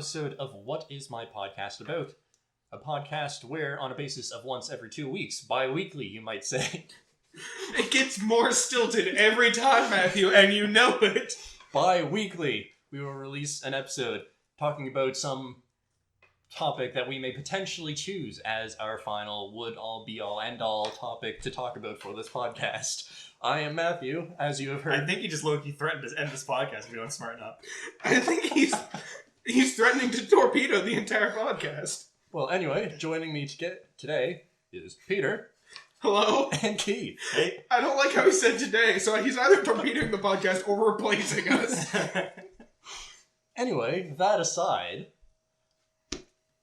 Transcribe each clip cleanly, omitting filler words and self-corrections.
episode of What Is My Podcast About? A podcast where, on a basis of once every 2 weeks, bi-weekly you might say. It gets more stilted every time, Matthew, and you know it. Bi-weekly, we will release an episode talking about some topic that we may potentially choose as our final would-all, be-all, end-all topic to talk about for this podcast. I am Matthew, as you have heard. I think he just low-key threatened to end this podcast if we don't smarten up. I think he's threatening to torpedo the entire podcast. Well, anyway, joining me today is Peter. Hello? And Keith. Hey. I don't like how he said today, so he's either torpedoing the podcast or replacing us. Anyway, that aside,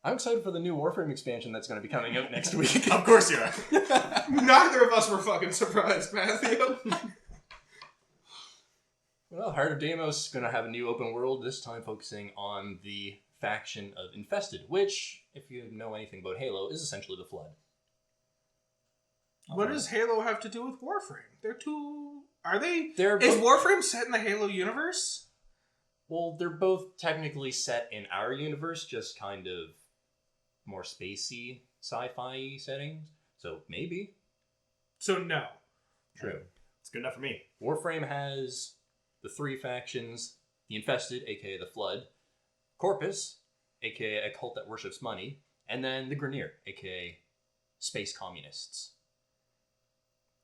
I'm excited for the new Warframe expansion that's going to be coming out next week. Of course you are. Neither of us were fucking surprised, Matthew. Well, Heart of Deimos is going to have a new open world, this time focusing on the faction of Infested, which, if you know anything about Halo, is essentially the Flood. What does Halo have to do with Warframe? They're two... Are they... Is Warframe set in the Halo universe? Well, they're both technically set in our universe, just kind of more spacey, sci-fi settings. So, maybe. So, no. True. It's good enough for me. Warframe has the three factions: the Infested, aka the Flood, Corpus, aka a cult that worships money, and then the Grineer, aka space communists.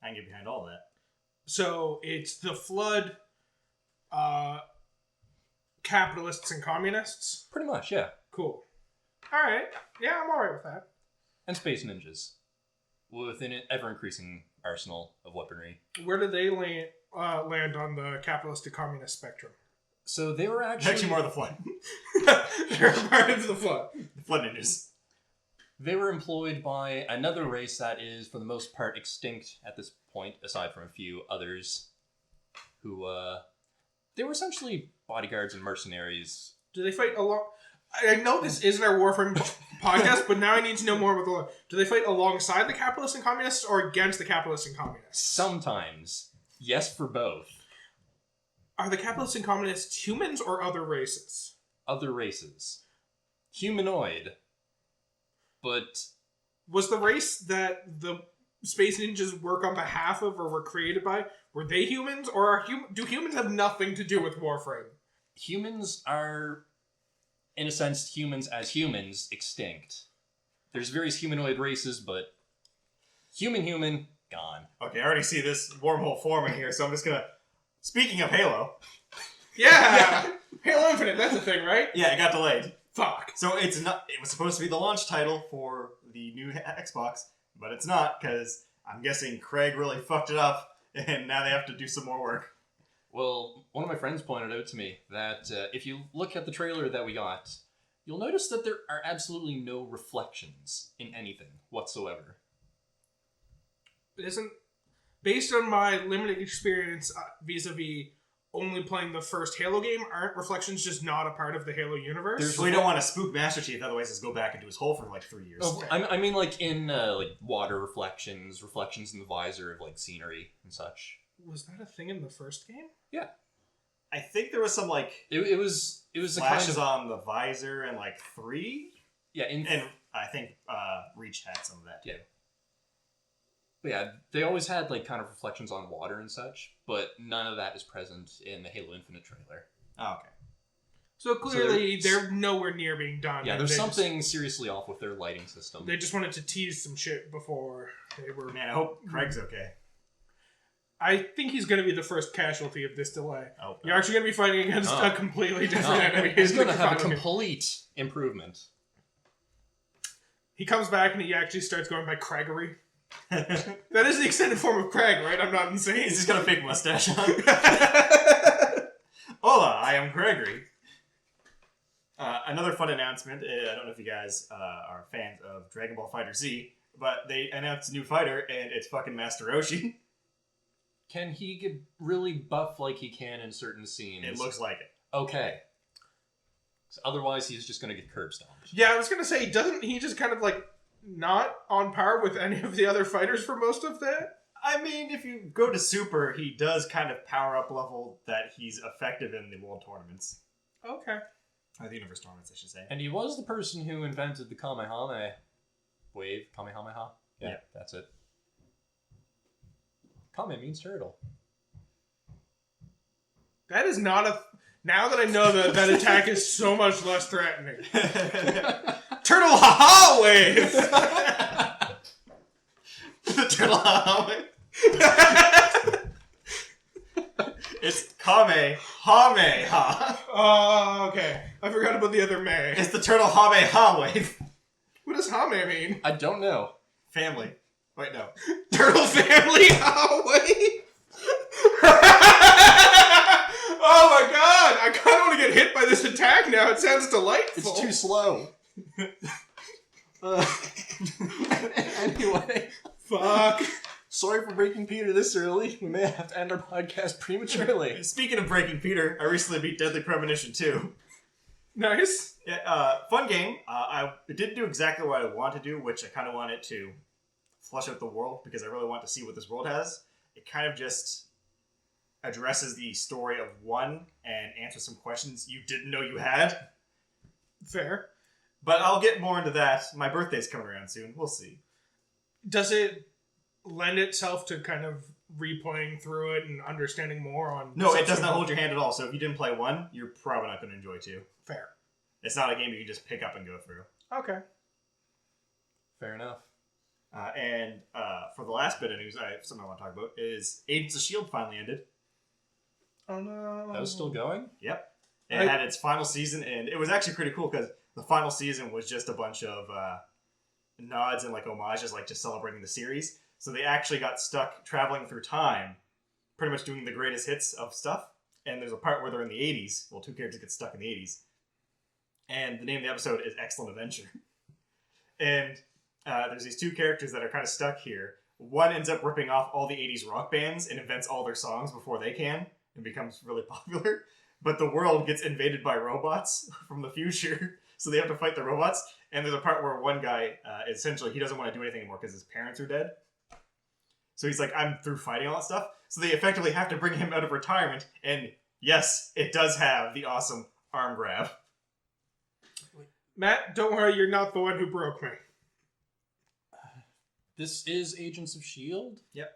I can get behind all that. So, it's the Flood, capitalists and communists? Pretty much, yeah. Cool. Alright. Yeah, I'm alright with that. And space ninjas, with an ever-increasing arsenal of weaponry. Where did they land on the capitalist to communist spectrum? So they were It's actually more of the Flood. They're part of the Flood. The Flood ninjas. They were employed by another race that is, for the most part, extinct at this point, aside from a few others who, they were essentially bodyguards and mercenaries. Do they fight along... I know this isn't our Warframe podcast, but now I need to know more about the... Do they fight alongside the capitalists and communists or against the capitalists and communists? Sometimes. Yes, for both. Are the capitalists and communists humans or other races? Other races. Humanoid. But... Was the race that the space ninjas work on behalf of or were created by, were they humans? Or do humans have nothing to do with Warframe? Humans are, in a sense, humans as humans, extinct. There's various humanoid races, but human, gone. Okay, I already see this wormhole forming here, so I'm just gonna... Speaking of Halo... Yeah! Halo Infinite, that's a thing, right? Yeah, it got delayed. Fuck. So it's not... It was supposed to be the launch title for the new Xbox, but it's not, because I'm guessing Craig really fucked it up, and now they have to do some more work. Well, one of my friends pointed out to me that if you look at the trailer that we got, you'll notice that there are absolutely no reflections in anything whatsoever. It isn't... Based on my limited experience vis-a-vis only playing the first Halo game, aren't reflections just not a part of the Halo universe? We don't want to spook Master Chief, otherwise he'll go back into his hole for like 3 years. Oh, I mean, like in like water reflections in the visor of like scenery and such. Was that a thing in the first game? Yeah, I think there was some like it was a flashes kind of, on the visor and like 3. Yeah, and I think Reach had some of that too. Yeah. But yeah, they always had like kind of reflections on water and such, but none of that is present in the Halo Infinite trailer. Oh, okay. So clearly they're nowhere near being done. Yeah, there's something seriously off with their lighting system. They just wanted to tease some shit before they were... Man, I hope Craig's okay. I think he's going to be the first casualty of this delay. Oh, You're actually going to be fighting against a completely different enemy. He's going to have a complete improvement. He comes back and he actually starts going by Craigery. That is the extended form of Craig, right? I'm not insane. He's just got a big mustache on. Hola, I am Gregory. Another fun announcement. I don't know if you guys are fans of Dragon Ball Fighter Z, but they announced a new fighter, and it's fucking Master Roshi. Can he get really buff like he can in certain scenes? It looks like it. Okay. So otherwise, he's just going to get curb stomped. Yeah, I was going to say, doesn't he just kind of like not on par with any of the other fighters for most of that? I mean, if you go to Super, he does kind of power up level that he's effective in the World Tournaments. Okay. Or the Universe Tournaments, I should say. And he was the person who invented the Kamehameha wave. Kamehameha? Yeah, that's it. Kame means turtle. That is not a... Now that I know that attack is so much less threatening. Turtle ha-ha wave! The turtle ha-ha wave? It's Kamehameha. Oh, okay. I forgot about the other May. It's the turtle ha-me-ha wave. What does Hame mean? I don't know. Family. Wait, no. Turtle family ha wave? Oh my god! I kind of want to get hit by this attack now. It sounds delightful. It's too slow. Anyway. Fuck. Sorry for breaking Peter this early. We may have to end our podcast prematurely. Speaking of breaking Peter, I recently beat Deadly Premonition 2. Nice. Yeah, fun game. I didn't do exactly what I wanted to do, which I kind of wanted to flush out the world because I really want to see what this world has. It kind of just addresses the story of one and answers some questions you didn't know you had. Fair. But I'll get more into that. My birthday's coming around soon. We'll see. Does it lend itself to kind of replaying through it and understanding more on... No, it does not hold your hand at all. So if you didn't play one, you're probably not going to enjoy two. Fair. It's not a game you can just pick up and go through. Okay. Fair enough. And for the last bit of news, something I want to talk about is Agents of S.H.I.E.L.D. finally ended. Oh no. That was still going? Yep. It had its final season, and it was actually pretty cool because the final season was just a bunch of nods and like homages, like just celebrating the series. So they actually got stuck traveling through time, pretty much doing the greatest hits of stuff. And there's a part where they're in the 80s. Well, two characters get stuck in the 80s. And the name of the episode is Excellent Adventure. And there's these two characters that are kind of stuck here. One ends up ripping off all the 80s rock bands and invents all their songs before they can and becomes really popular. But the world gets invaded by robots from the future. So they have to fight the robots. And there's a part where one guy, essentially, he doesn't want to do anything anymore because his parents are dead. So he's like, I'm through fighting all that stuff. So they effectively have to bring him out of retirement. And yes, it does have the awesome arm grab. Matt, don't worry, you're not the one who broke me. This is Agents of S.H.I.E.L.D.? Yep.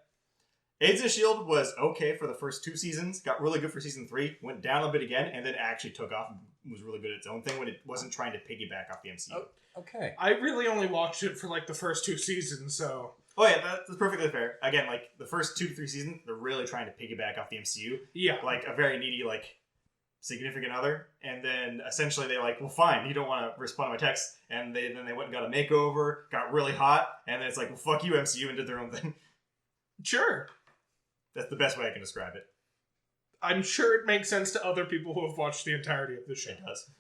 Agents of S.H.I.E.L.D. was okay for the first two seasons. Got really good for season 3. Went down a bit again. And then actually took off and was really good at its own thing when it wasn't trying to piggyback off the MCU. Oh, okay. I really only watched it for like the first 2 seasons, so... Oh yeah, that's perfectly fair. Again, like the first 2 to 3 seasons, they're really trying to piggyback off the MCU. Yeah. Like a very needy, like, significant other. And then essentially they're like, well fine, you don't want to respond to my text. And then they went and got a makeover, got really hot, and then it's like, well fuck you MCU, and did their own thing. Sure. That's the best way I can describe it. I'm sure it makes sense to other people who have watched the entirety of the show. It does.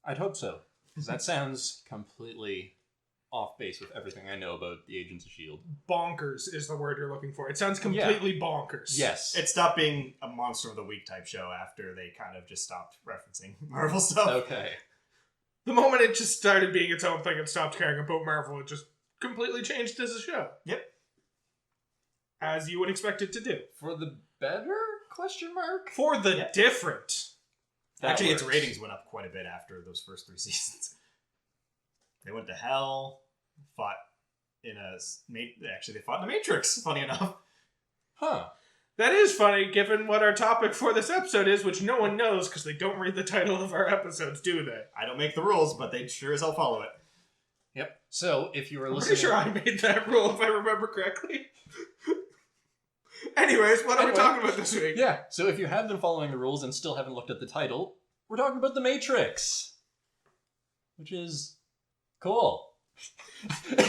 I'd hope so. Because that sounds completely off base with everything I know about the Agents of S.H.I.E.L.D. Bonkers is the word you're looking for. It sounds completely bonkers. Yes. It stopped being a Monster of the Week type show after they kind of just stopped referencing Marvel stuff. Okay. The moment it just started being its own thing and stopped caring about Marvel, it just completely changed as a show. Yep. As you would expect it to do. For the better? Question mark? For the different. That Actually, works. its ratings went up quite a bit after those first 3 seasons. They went to hell, fought in a... Actually, they fought in the Matrix, funny enough. Huh. That is funny, given what our topic for this episode is, which no one knows because they don't read the title of our episodes, do they? I don't make the rules, but they sure as hell follow it. Yep. So, if you were I'm listening... pretty sure I made that rule, if I remember correctly. Anyways, what are we talking about this week? Yeah, so if you have been following the rules and still haven't looked at the title, we're talking about The Matrix. Which is cool.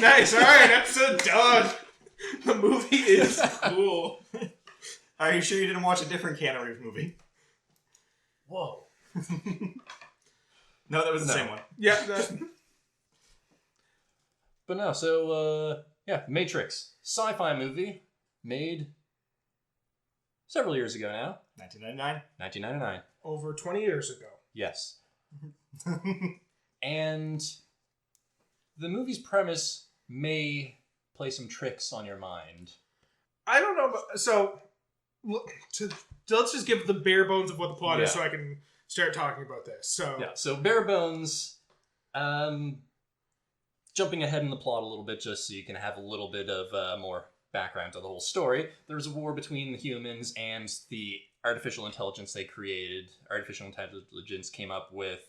Nice, alright, episode done. The movie is cool. Are you sure you didn't watch a different Keanu Reeves movie? Whoa. No, that was the No. same one. Yeah, But no, so, Matrix. Sci-fi movie made several years ago now. 1999. 1999. over 20 years ago. Yes. And the movie's premise may play some tricks on your mind. I don't know, so let's just give the bare bones of what the plot is Yeah. so I can start talking about this. So Yeah, so bare bones, jumping ahead in the plot a little bit just so you can have a little bit of more background to the whole story. There's a war between the humans and the artificial intelligence they created. Artificial intelligence came up with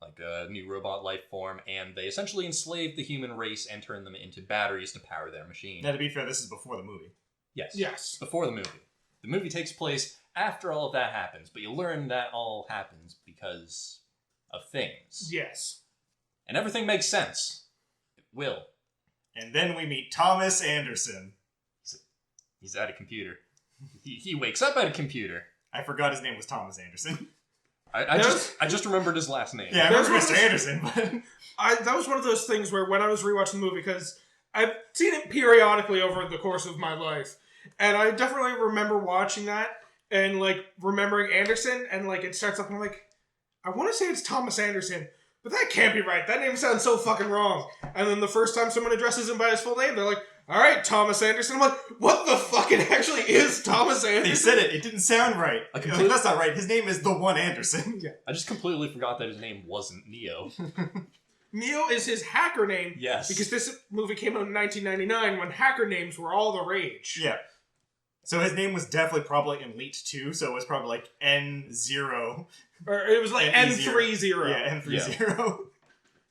like a new robot life form, and they essentially enslaved the human race and turned them into batteries to power their machine. Now, to be fair, this is before the movie. yes. Before the movie. The movie takes place after all of that happens, but you learn that all happens because of things. Yes. And everything makes sense. It will. And then we meet Thomas Anderson. He's at a computer. He wakes up at a computer. I forgot his name was Thomas Anderson. I just remembered his last name. Yeah, I remember Mr. Anderson, but... That was one of those things where when I was rewatching the movie, because I've seen it periodically over the course of my life, and I definitely remember watching that and like remembering Anderson, and like it starts up and I'm like, I want to say it's Thomas Anderson, but that can't be right. That name sounds so fucking wrong. And then the first time someone addresses him by his full name, they're like, all right, Thomas Anderson. I'm like, what the fuck? It actually is Thomas Anderson. They said it. It didn't sound right. That's not right. His name is the one Anderson. Yeah. I just completely forgot that his name wasn't Neo. Neo is his hacker name. Yes. Because this movie came out in 1999 when hacker names were all the rage. Yeah. So his name was definitely probably in Elite 2, so it was probably like N0. Or it was like N30. Yeah, N30.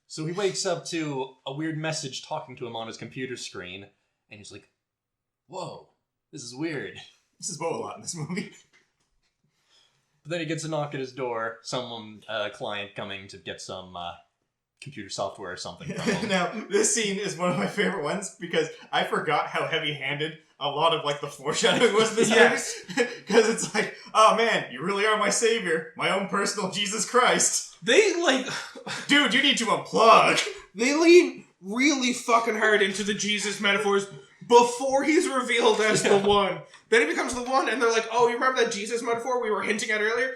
So he wakes up to a weird message talking to him on his computer screen, and he's like, whoa, this is weird. This is Bo a lot in this movie. But then he gets a knock at his door, a client coming to get some computer software or something from him. Now, this scene is one of my favorite ones because I forgot how heavy-handed a lot of like the foreshadowing was in this movie. Because it's like, oh man, you really are my savior, my own personal Jesus Christ. They like... Dude, you need to unplug. They lean really fucking hard into the Jesus metaphors before he's revealed as the one. Then he becomes the one, and they're like, oh, you remember that Jesus metaphor we were hinting at earlier?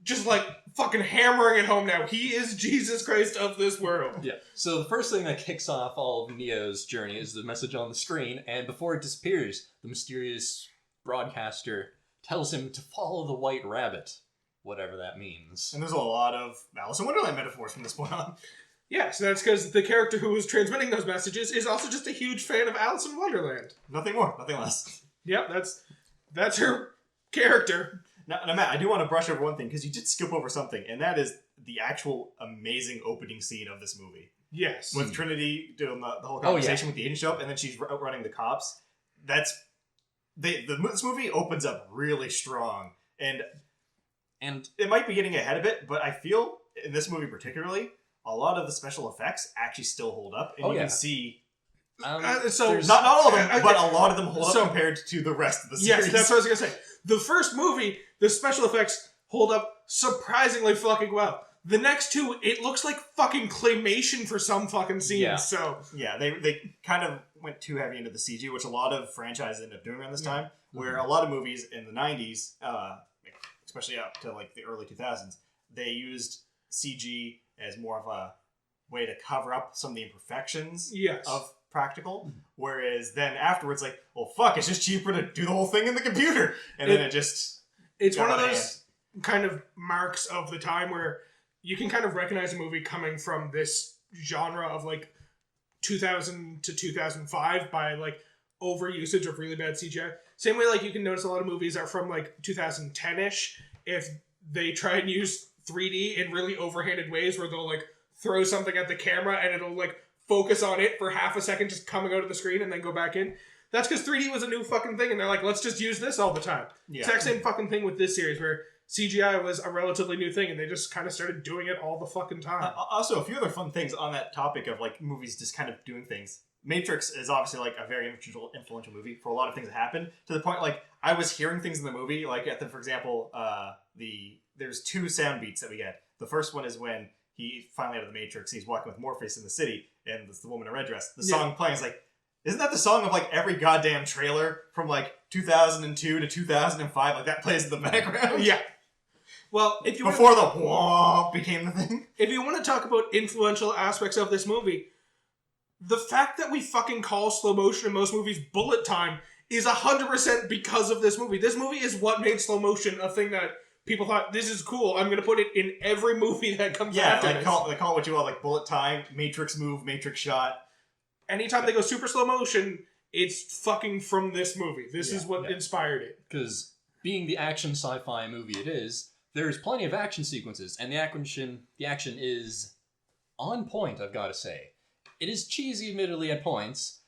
Just like fucking hammering it home now. He is Jesus Christ of this world. Yeah. So the first thing that kicks off all of Neo's journey is the message on the screen, and before it disappears, the mysterious broadcaster tells him to follow the white rabbit, whatever that means. And there's a lot of Alice in Wonderland metaphors from this point on. Yeah, so that's because the character who was transmitting those messages is also just a huge fan of Alice in Wonderland. Nothing more, nothing less. Yep, that's her character. Now, Matt, I do want to brush over one thing, because you did skip over something, and that is the actual amazing opening scene of this movie. Yes. With Trinity doing the whole conversation with the agent show up, and then she's outrunning the cops. This movie opens up really strong, and it might be getting ahead of it, but I feel, in this movie particularly, a lot of the special effects actually still hold up, and you can see... so not all of them, but a lot of them hold up compared to the rest of the series. Yes, that's what I was going to say. The first movie, the special effects hold up surprisingly fucking well. The next two, it looks like fucking claymation for some fucking scenes, Yeah. so... Yeah, they kind of went too heavy into the CG, which a lot of franchises ended up doing around this time, where a lot of movies in the 90s, especially up to like the early 2000s, they used CG as more of a way to cover up some of the imperfections of practical, whereas then afterwards, like, well, fuck, it's just cheaper to do the whole thing in the computer, and then it just... It's one of those kind of marks of the time where you can kind of recognize a movie coming from this genre of, like, 2000 to 2005 by, like, overusage of really bad CGI. Same way, like, you can notice a lot of movies are from, like, 2010-ish if they try and use 3D in really overhanded ways where they'll, like, throw something at the camera and it'll, like, focus on it for half a second just coming out of the screen and then go back in. That's because 3D was a new fucking thing and they're like, let's just use this all the time. Yeah. Exact same fucking thing with this series where CGI was a relatively new thing and they just kind of started doing it all the fucking time. Also, a few other fun things on that topic of like movies just kind of doing things. Matrix is obviously like a very influential movie for a lot of things that happen, to the point like I was hearing things in the movie, like for example, there's two sound beats that we get. The first one is when he finally out of the Matrix, he's walking with Morpheus in the city, and it's the woman in a red dress. The song playing is like, isn't that the song of like every goddamn trailer from like 2002 to 2005? Like that plays in the background. Yeah. Well, if you before the wah became the thing. If you want to talk about influential aspects of this movie, the fact that we fucking call slow motion in most movies bullet time is 100% because of this movie. This movie is what made slow motion a thing that people thought, this is cool, I'm going to put it in every movie that comes after like this. call it what you want, like bullet time, Matrix move, Matrix shot. Anytime they go super slow motion, it's fucking from this movie. This is what inspired it. Because being the action sci-fi movie it is, there's plenty of action sequences, and the action is on point, I've got to say. It is cheesy, admittedly, at points,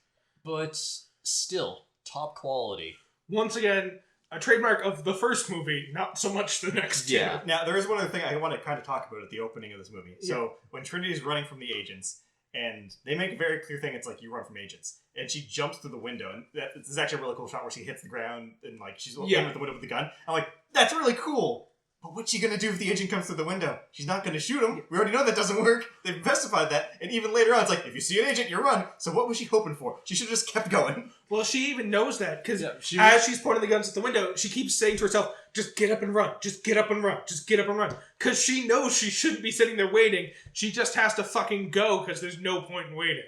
but still top quality. Once again, a trademark of the first movie, not so much the next two. Yeah. Now, there is one other thing I want to kind of talk about at the opening of this movie. So, when Trinity is running from the agents, and they make a very clear thing, it's like, you run from agents. And she jumps through the window, and this is actually a really cool shot where she hits the ground, and like, she's aiming at the window with the gun. I'm like, that's really cool! But what's she gonna do if the agent comes through the window? She's not gonna shoot him. We already know that doesn't work. They've specified that. And even later on, it's like, if you see an agent, you run. So what was she hoping for? She should have just kept going. Well, she even knows that, because as she's pointing the guns at the window, she keeps saying to herself, just get up and run. Just get up and run. Just get up and run. Because she knows she shouldn't be sitting there waiting. She just has to fucking go, because there's no point in waiting.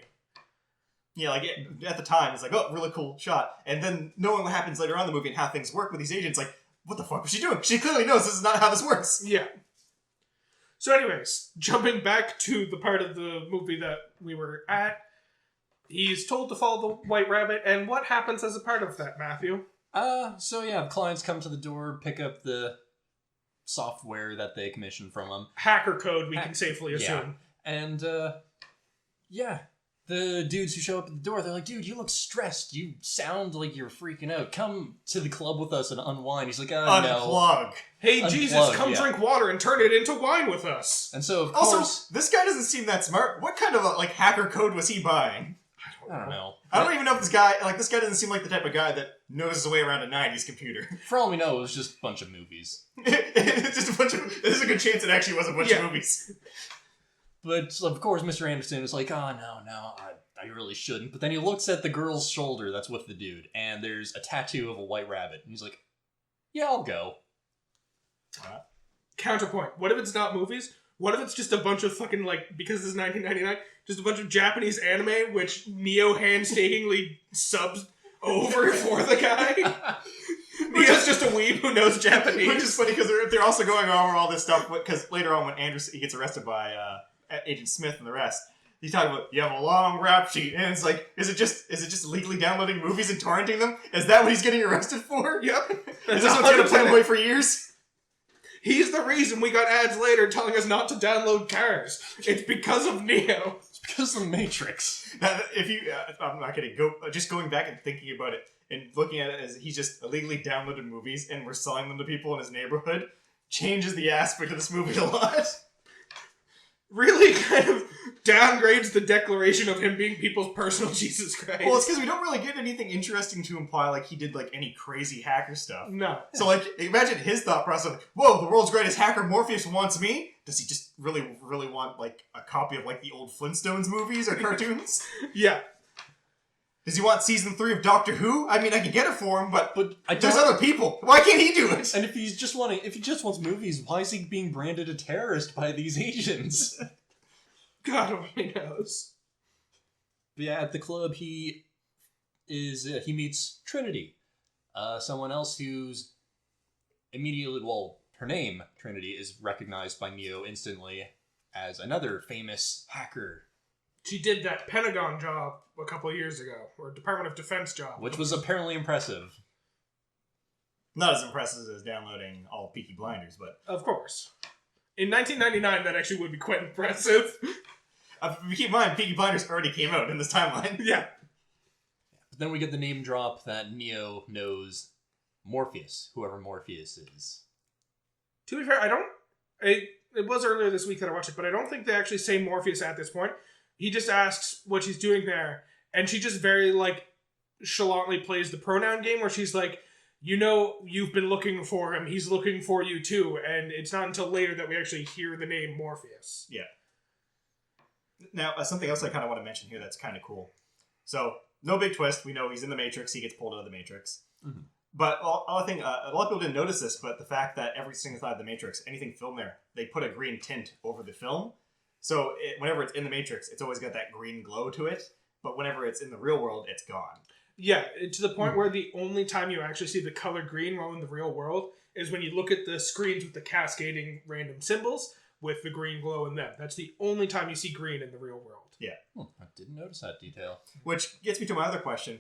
Yeah, like, at the time, it's like, oh, really cool shot. And then knowing what happens later on in the movie and how things work with these agents, like, what the fuck was she doing? She clearly knows this is not how this works. Yeah. So anyways, jumping back to the part of the movie that we were at, he's told to follow the White Rabbit, and what happens as a part of that, Matthew? The clients come to the door, pick up the software that they commissioned from them. Hacker code, we can safely assume. And, the dudes who show up at the door, they're like, dude, you look stressed. You sound like you're freaking out. Come to the club with us and unwind. He's like, Unplug. no. Hey, Jesus, come drink water and turn it into wine with us. And so, of also, course... this guy doesn't seem that smart. What kind of, hacker code was he buying? I don't know. I don't even know if this guy doesn't seem like the type of guy that knows his way around a 90s computer. For all we know, it was just a bunch of movies. It's just a bunch of... There's a good chance it actually was a bunch of movies. But, of course, Mr. Anderson is like, oh, no, I really shouldn't. But then he looks at the girl's shoulder that's with the dude, and there's a tattoo of a white rabbit. And he's like, yeah, I'll go. Counterpoint. What if it's not movies? What if it's just a bunch of fucking, because this is 1999, just a bunch of Japanese anime, which Neo handstakingly subs over for the guy? Neo's just a weeb who knows Japanese. Which is funny, because they're also going over all this stuff, because later on when he gets arrested by Agent Smith and the rest, he's talking about, you have a long rap sheet, and it's like, is it just legally downloading movies and torrenting them? Is that what he's getting arrested for? Yep. Is this what's going to put him away for years? He's the reason we got ads later telling us not to download Cars. It's because of Neo. It's because of the Matrix. Now, if you, I'm not kidding, just going back and thinking about it, and looking at it as he's just illegally downloaded movies, and we're selling them to people in his neighborhood, changes the aspect of this movie a lot. Really kind of downgrades the declaration of him being people's personal Jesus Christ. Well, it's because we don't really get anything interesting to imply he did any crazy hacker stuff. No. So imagine his thought process. Whoa, the world's greatest hacker Morpheus wants me? Does he just really want a copy of the old Flintstones movies or cartoons? Yeah. Does he want season 3 of Doctor Who? I mean, I can get it for him, but there's don't... other people. Why can't he do it? And if he just wants movies, why is he being branded a terrorist by these agents? God only knows. But yeah, at the club, he meets Trinity, someone else who's immediately, her name, Trinity, is recognized by Neo instantly as another famous hacker. She did that Pentagon job a couple of years ago, or Department of Defense job. Which was apparently impressive. Not as impressive as downloading all Peaky Blinders, but... Of course. In 1999, that actually would be quite impressive. Keep in mind, Peaky Blinders already came out in this timeline. Yeah. But then we get the name drop that Neo knows Morpheus, whoever Morpheus is. To be fair, it was earlier this week that I watched it, but I don't think they actually say Morpheus at this point. He just asks what she's doing there, and she just very, chalantly plays the pronoun game, where she's like, you've been looking for him, he's looking for you too, and it's not until later that we actually hear the name Morpheus. Yeah. Now, something else I kind of want to mention here that's kind of cool. So, no big twist, we know he's in the Matrix, he gets pulled out of the Matrix. Mm-hmm. But a lot of people didn't notice this, but the fact that every single side of the Matrix, anything filmed there, they put a green tint over the film. So whenever it's in the Matrix, it's always got that green glow to it. But whenever it's in the real world, it's gone. Yeah, to the point where the only time you actually see the color green while in the real world is when you look at the screens with the cascading random symbols with the green glow in them. That's the only time you see green in the real world. Yeah. I didn't notice that detail. Which gets me to my other question.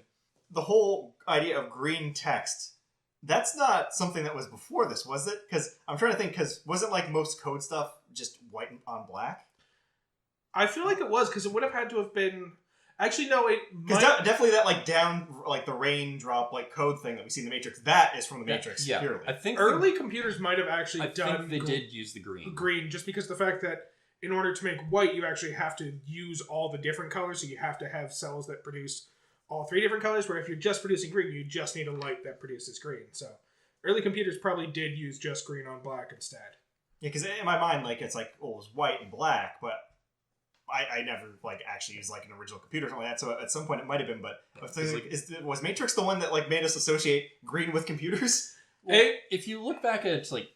The whole idea of green text, that's not something that was before this, was it? Because I'm trying to think, because wasn't like most code stuff just white on black? I feel like it was, because it would have had to have been... Actually, no, it Because might... definitely that like down, like the raindrop, like code thing that we see in the Matrix, that is from the Matrix, Yeah, purely. I think Early computers might have actually I done... think they did use the green. Green, just because the fact that in order to make white, you actually have to use all the different colors, so you have to have cells that produce all three different colors, where if you're just producing green, you just need a light that produces green. So early computers probably did use just green on black instead. Yeah, because in my mind, like, it's like, oh, it was white and black, but I never, like, actually used, like, an original computer or something like that, so at some point it might have been, but was Matrix the one that, like, made us associate green with computers? Well, if you look back at, like,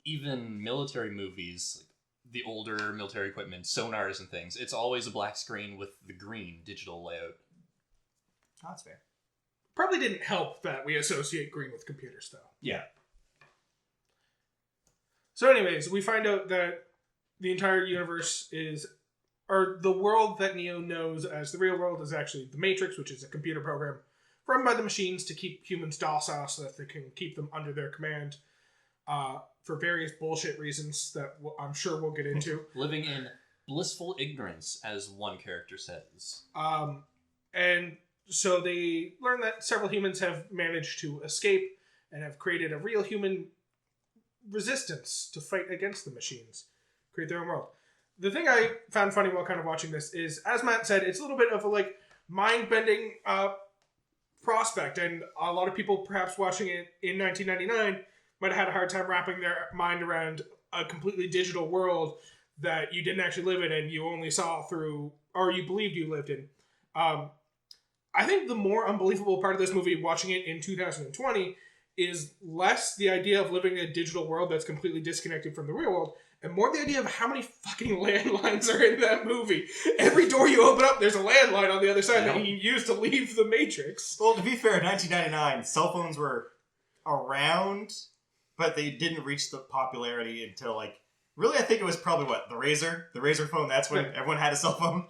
even military movies, like, the older military equipment, sonars and things, it's always a black screen with the green digital layout. Oh, that's fair. Probably didn't help that we associate green with computers, though. Yeah. So anyways, we find out that the entire universe is... or the world that Neo knows as the real world is actually the Matrix, which is a computer program run by the machines to keep humans docile so that they can keep them under their command for various bullshit reasons that I'm sure we'll get into. Living in blissful ignorance, as one character says. And so they learn that several humans have managed to escape and have created a real human resistance to fight against the machines, create their own world. The thing I found funny while kind of watching this is, as Matt said, it's a little bit of a like mind-bending prospect, and a lot of people perhaps watching it in 1999 might have had a hard time wrapping their mind around a completely digital world that you didn't actually live in and you only saw through, or you believed you lived in. I think the more unbelievable part of this movie, watching it in 2020, is less the idea of living in a digital world that's completely disconnected from the real world, and more the idea of how many fucking landlines are in that movie. Every door you open up, there's a landline on the other side that you can use to leave the Matrix. Well, to be fair, in 1999, cell phones were around, but they didn't reach the popularity until, like, really, I think it was probably, the Razor phone, that's when everyone had a cell phone.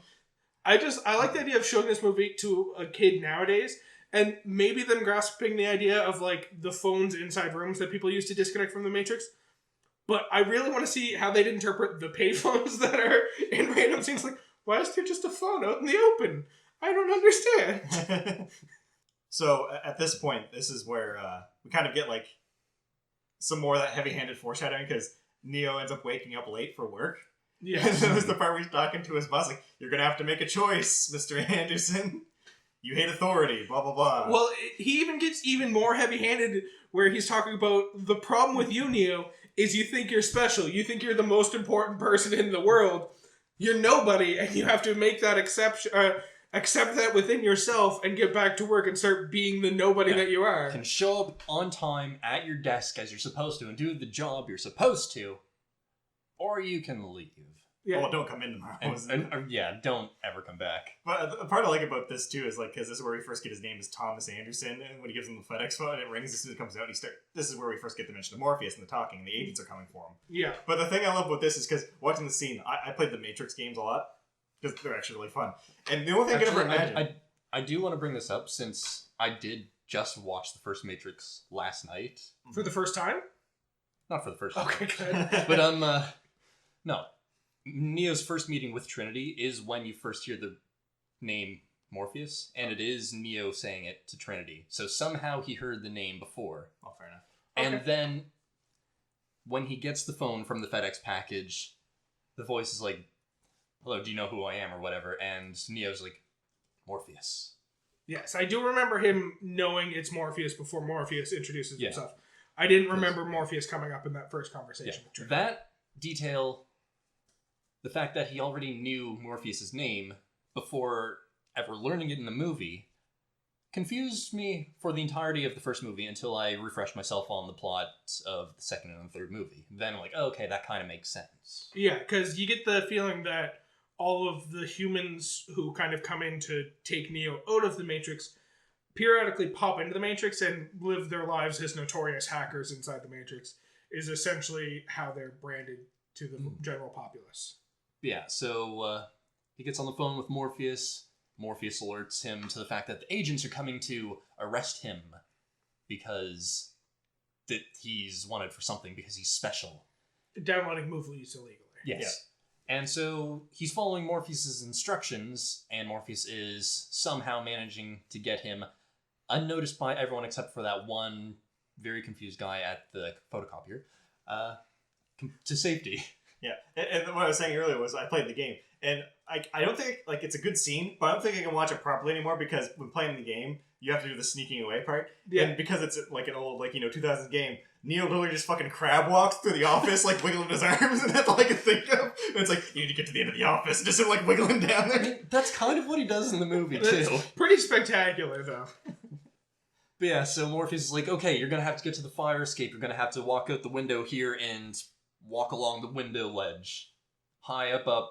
I like the idea of showing this movie to a kid nowadays, and maybe them grasping the idea of, like, the phones inside rooms that people use to disconnect from the Matrix. But I really want to see how they'd interpret the payphones that are in random scenes. Like, why is there just a phone out in the open? I don't understand. So, at this point, this is where we kind of get, like, some more of that heavy-handed foreshadowing, because Neo ends up waking up late for work. Yeah. And that was the part where he's talking to his boss, like, you're going to have to make a choice, Mr. Anderson. You hate authority, blah, blah, blah. Well, he even gets even more heavy-handed where he's talking about the problem with you, Neo, is you think you're special. You think you're the most important person in the world. You're nobody, and you have to make that exception, accept that within yourself and get back to work and start being the nobody that you are. You can show up on time at your desk as you're supposed to and do the job you're supposed to, or you can leave. Yeah. Well, don't come in tomorrow. Yeah, don't ever come back. But the part I like about this, too, is, like, because this is where we first get his name is Thomas Anderson, and when he gives him the FedEx phone, it rings as soon as it comes out, this is where we first get the mention of Morpheus and the talking, and the agents are coming for him. Yeah. But the thing I love about this is, because watching the scene, I played the Matrix games a lot, because they're actually really fun. And the only thing I can ever imagine... I do want to bring this up, since I did just watch the first Matrix last night. For the first time? Not for the first time. Okay, good. But, no. Neo's first meeting with Trinity is when you first hear the name Morpheus, and it is Neo saying it to Trinity. So somehow he heard the name before. Oh, fair enough. And Okay. then when he gets the phone from the FedEx package, the voice is like, hello, do you know who I am, or whatever? And Neo's like, Morpheus. Yes, I do remember him knowing it's Morpheus before Morpheus introduces Yeah. himself. I didn't remember Morpheus coming up in that first conversation with Trinity. That detail, the fact that he already knew Morpheus' name before ever learning it in the movie, confused me for the entirety of the first movie until I refreshed myself on the plot of the second and the third movie. Then I'm like, oh, okay, that kind of makes sense. Yeah, because you get the feeling that all of the humans who kind of come in to take Neo out of the Matrix periodically pop into the Matrix and live their lives as notorious hackers inside the Matrix is essentially how they're branded to the general populace. Yeah, so he gets on the phone with Morpheus. Morpheus alerts him to the fact that the agents are coming to arrest him because that he's wanted for something because he's special. Downloading movies illegally. Yes. Yeah. And so he's following Morpheus's instructions, and Morpheus is somehow managing to get him unnoticed by everyone except for that one very confused guy at the photocopier to safety. Yeah, and what I was saying earlier was I played the game, and I don't think like it's a good scene, but I don't think I can watch it properly anymore because when playing the game, you have to do the sneaking away part. Yeah. And because it's like an old 2000s game, Neo literally just fucking crab walks through the office like wiggling his arms, and that's all I can think of. And it's like you need to get to the end of the office, just sort of like wiggling down there. That's kind of what he does in the movie too. Pretty spectacular though. But yeah, so Morpheus is like, okay, you're gonna have to get to the fire escape. You're gonna have to walk out the window here and walk along the window ledge, high up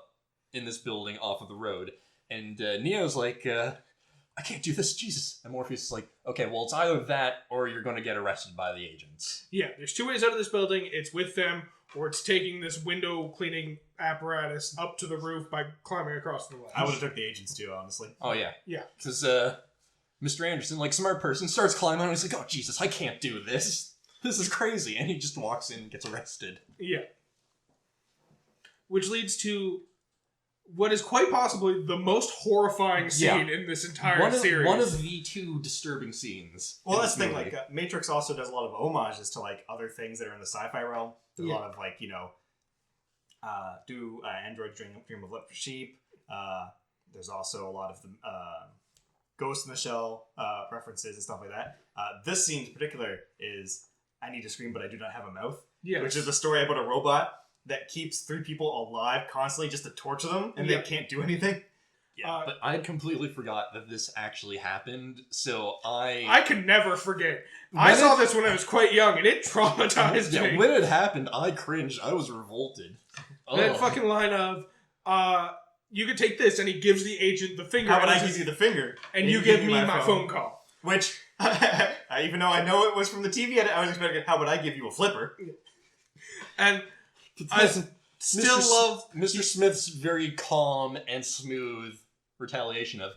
in this building off of the road. And Neo's like, I can't do this, Jesus. And Morpheus is like, okay, well, it's either that or you're going to get arrested by the agents. Yeah, there's two ways out of this building. It's with them, or it's taking this window cleaning apparatus up to the roof by climbing across the ledge. I would have took the agents too, honestly. Oh, yeah. Yeah. Because Mr. Anderson, like smart person, starts climbing and he's like, oh, Jesus, I can't do this. This is crazy. And he just walks in and gets arrested. Yeah. Which leads to what is quite possibly the most horrifying scene in this entire series. One of the two disturbing scenes. Well, that's the thing. Like, Matrix also does a lot of homages to like other things that are in the sci-fi realm. There's a lot of like, do androids dream of leopard sheep? There's also a lot of the Ghost in the Shell references and stuff like that. This scene in particular is I need to scream, but I do not have a mouth. Yes. Which is the story about a robot that keeps 3 people alive constantly just to torture them, and they can't do anything. Yeah, but I completely forgot that this actually happened, so I could never forget. I saw this when I was quite young, and it traumatized me. When it happened, I cringed. I was revolted. That fucking line of, you could take this, and he gives the agent the finger. How about I give you the finger? And you give me my phone call. Which, even though I know it was from the TV, I was expecting, how about I give you a flipper? And I still love Mr. Smith's very calm and smooth retaliation of,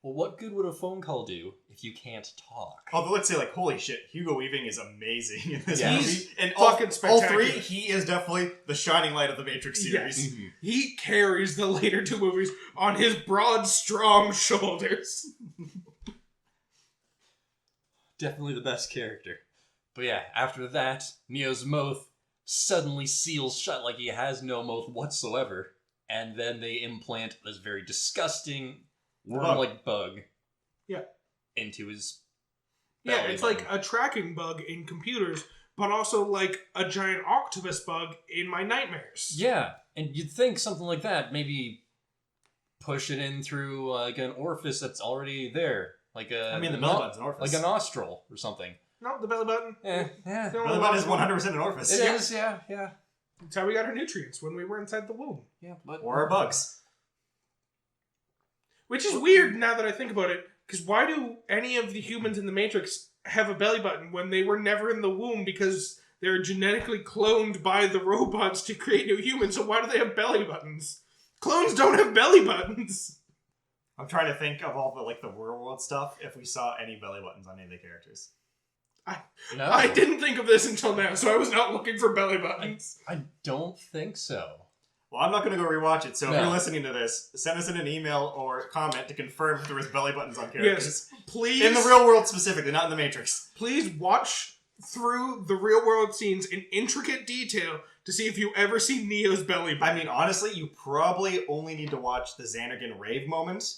well, what good would a phone call do if you can't talk? Although, let's say, like, holy shit, Hugo Weaving is amazing in this movie. He's and fucking spectacular. All 3, he is definitely the shining light of the Matrix series. Yes. Mm-hmm. He carries the later 2 movies on his broad, strong shoulders. Definitely the best character. But yeah, after that, Neo's mouth suddenly seals shut like he has no mouth whatsoever. And then they implant this very disgusting worm-like bug into his belly it's button. Like a tracking bug in computers, but also like a giant octopus bug in my nightmares. Yeah, and you'd think something like that, maybe push it in through like an orifice that's already there. Like the belly button's an orifice. Like a nostril or something. No, the belly button. Yeah. The belly button is 100% an orifice. It is, yeah. That's how we got our nutrients when we were inside the womb. Yeah, but or our bugs. Which is weird now that I think about it, because why do any of the humans in the Matrix have a belly button when they were never in the womb because they're genetically cloned by the robots to create new humans, so why do they have belly buttons? Clones don't have belly buttons! I'm trying to think of all the the real world stuff if we saw any belly buttons on any of the characters. I didn't think of this until now, so I was not looking for belly buttons. I don't think so. Well, I'm not going to go rewatch it, so if you're listening to this, send us in an email or comment to confirm if there was belly buttons on characters. Yes, please. In the real world specifically, not in the Matrix. Please watch through the real world scenes in intricate detail to see if you ever see Neo's belly button. I mean, honestly, you probably only need to watch the Xanargan rave moment.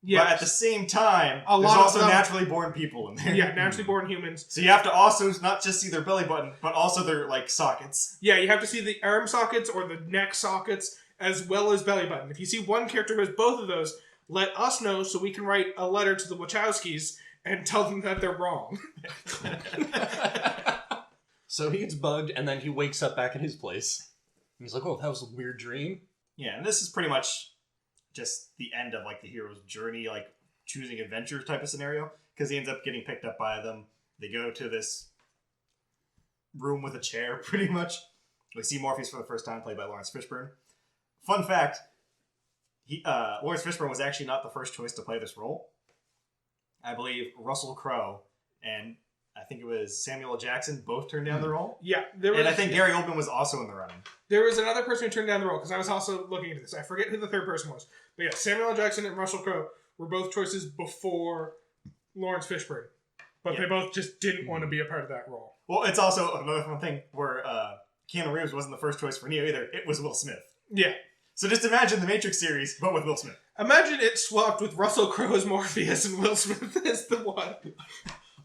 Yes. But at the same time, there's also naturally born people in there. Yeah, naturally born humans. So you have to also not just see their belly button, but also their sockets. Yeah, you have to see the arm sockets or the neck sockets as well as belly button. If you see one character who has both of those, let us know so we can write a letter to the Wachowskis and tell them that they're wrong. So he gets bugged and then he wakes up back in his place. And he's like, oh, that was a weird dream. Yeah, and this is pretty much just the end of the hero's journey, choosing adventure type of scenario, because he ends up getting picked up by them. They go to this room with a chair, pretty much. We see Morpheus for the first time, played by Lawrence Fishburne. Fun fact, Lawrence Fishburne was actually not the first choice to play this role. I believe Russell Crowe and I think it was Samuel L. Jackson both turned down the role. Yeah. And I think Gary Oldman was also in the running. There was another person who turned down the role, because I was also looking into this. I forget who the third person was. But yeah, Samuel L. Jackson and Russell Crowe were both choices before Lawrence Fishburne. But they both just didn't want to be a part of that role. Well, it's also another fun thing where Keanu Reeves wasn't the first choice for Neo either. It was Will Smith. Yeah. So just imagine the Matrix series, but with Will Smith. Imagine it swapped with Russell Crowe as Morpheus and Will Smith as the one.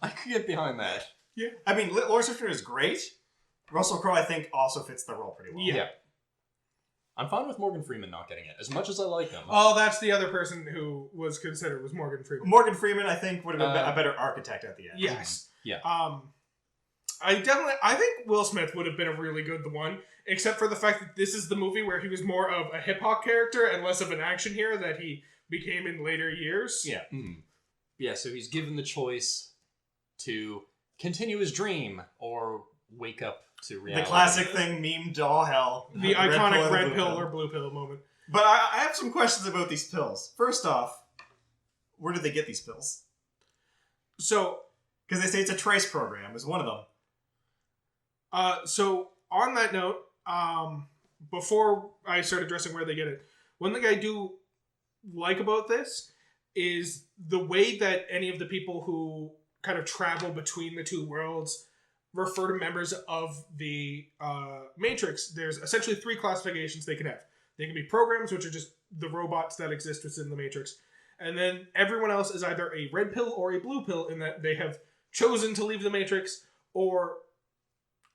I could get behind that. Yeah. I mean, Lawrence Fishburne is great. Russell Crowe, I think, also fits the role pretty well. Yeah. I'm fine with Morgan Freeman not getting it, as much as I like him. Oh, that's the other person who was considered, was Morgan Freeman. Morgan Freeman, I think, would have been a better architect at the end. Yes. Yeah. I think Will Smith would have been a really good one, except for the fact that this is the movie where he was more of a hip-hop character and less of an action hero that he became in later years. Yeah. Yeah, so he's given the choice to continue his dream or wake up to reality. The classic thing, memed to all hell. The iconic red pill or blue pill moment. But I have some questions about these pills. First off, where did they get these pills? So... Because they say it's a trace program, is one of them. So, on that note, before I start addressing where they get it, one thing I do like about this is the way that any of the people who kind of travel between the two worlds refer to members of the Matrix. There's essentially three classifications they can have. They can be programs, which are just the robots that exist within the Matrix. And then everyone else is either a red pill or a blue pill in that they have chosen to leave the Matrix or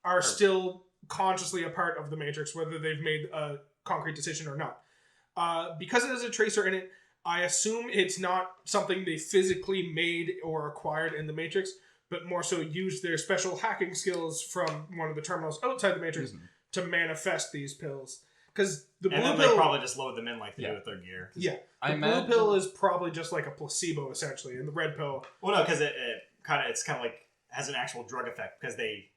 are still consciously a part of the Matrix, whether they've made a concrete decision or not. Because it has a tracer in it, I assume it's not something they physically made or acquired in the Matrix, but more so used their special hacking skills from one of the terminals outside the Matrix to manifest these pills. Because the blue pill, they probably just load them in like they do with their gear. Yeah, the blue pill is probably just like a placebo essentially, and the red pill. Well, no, because it's kind of like has an actual drug effect because they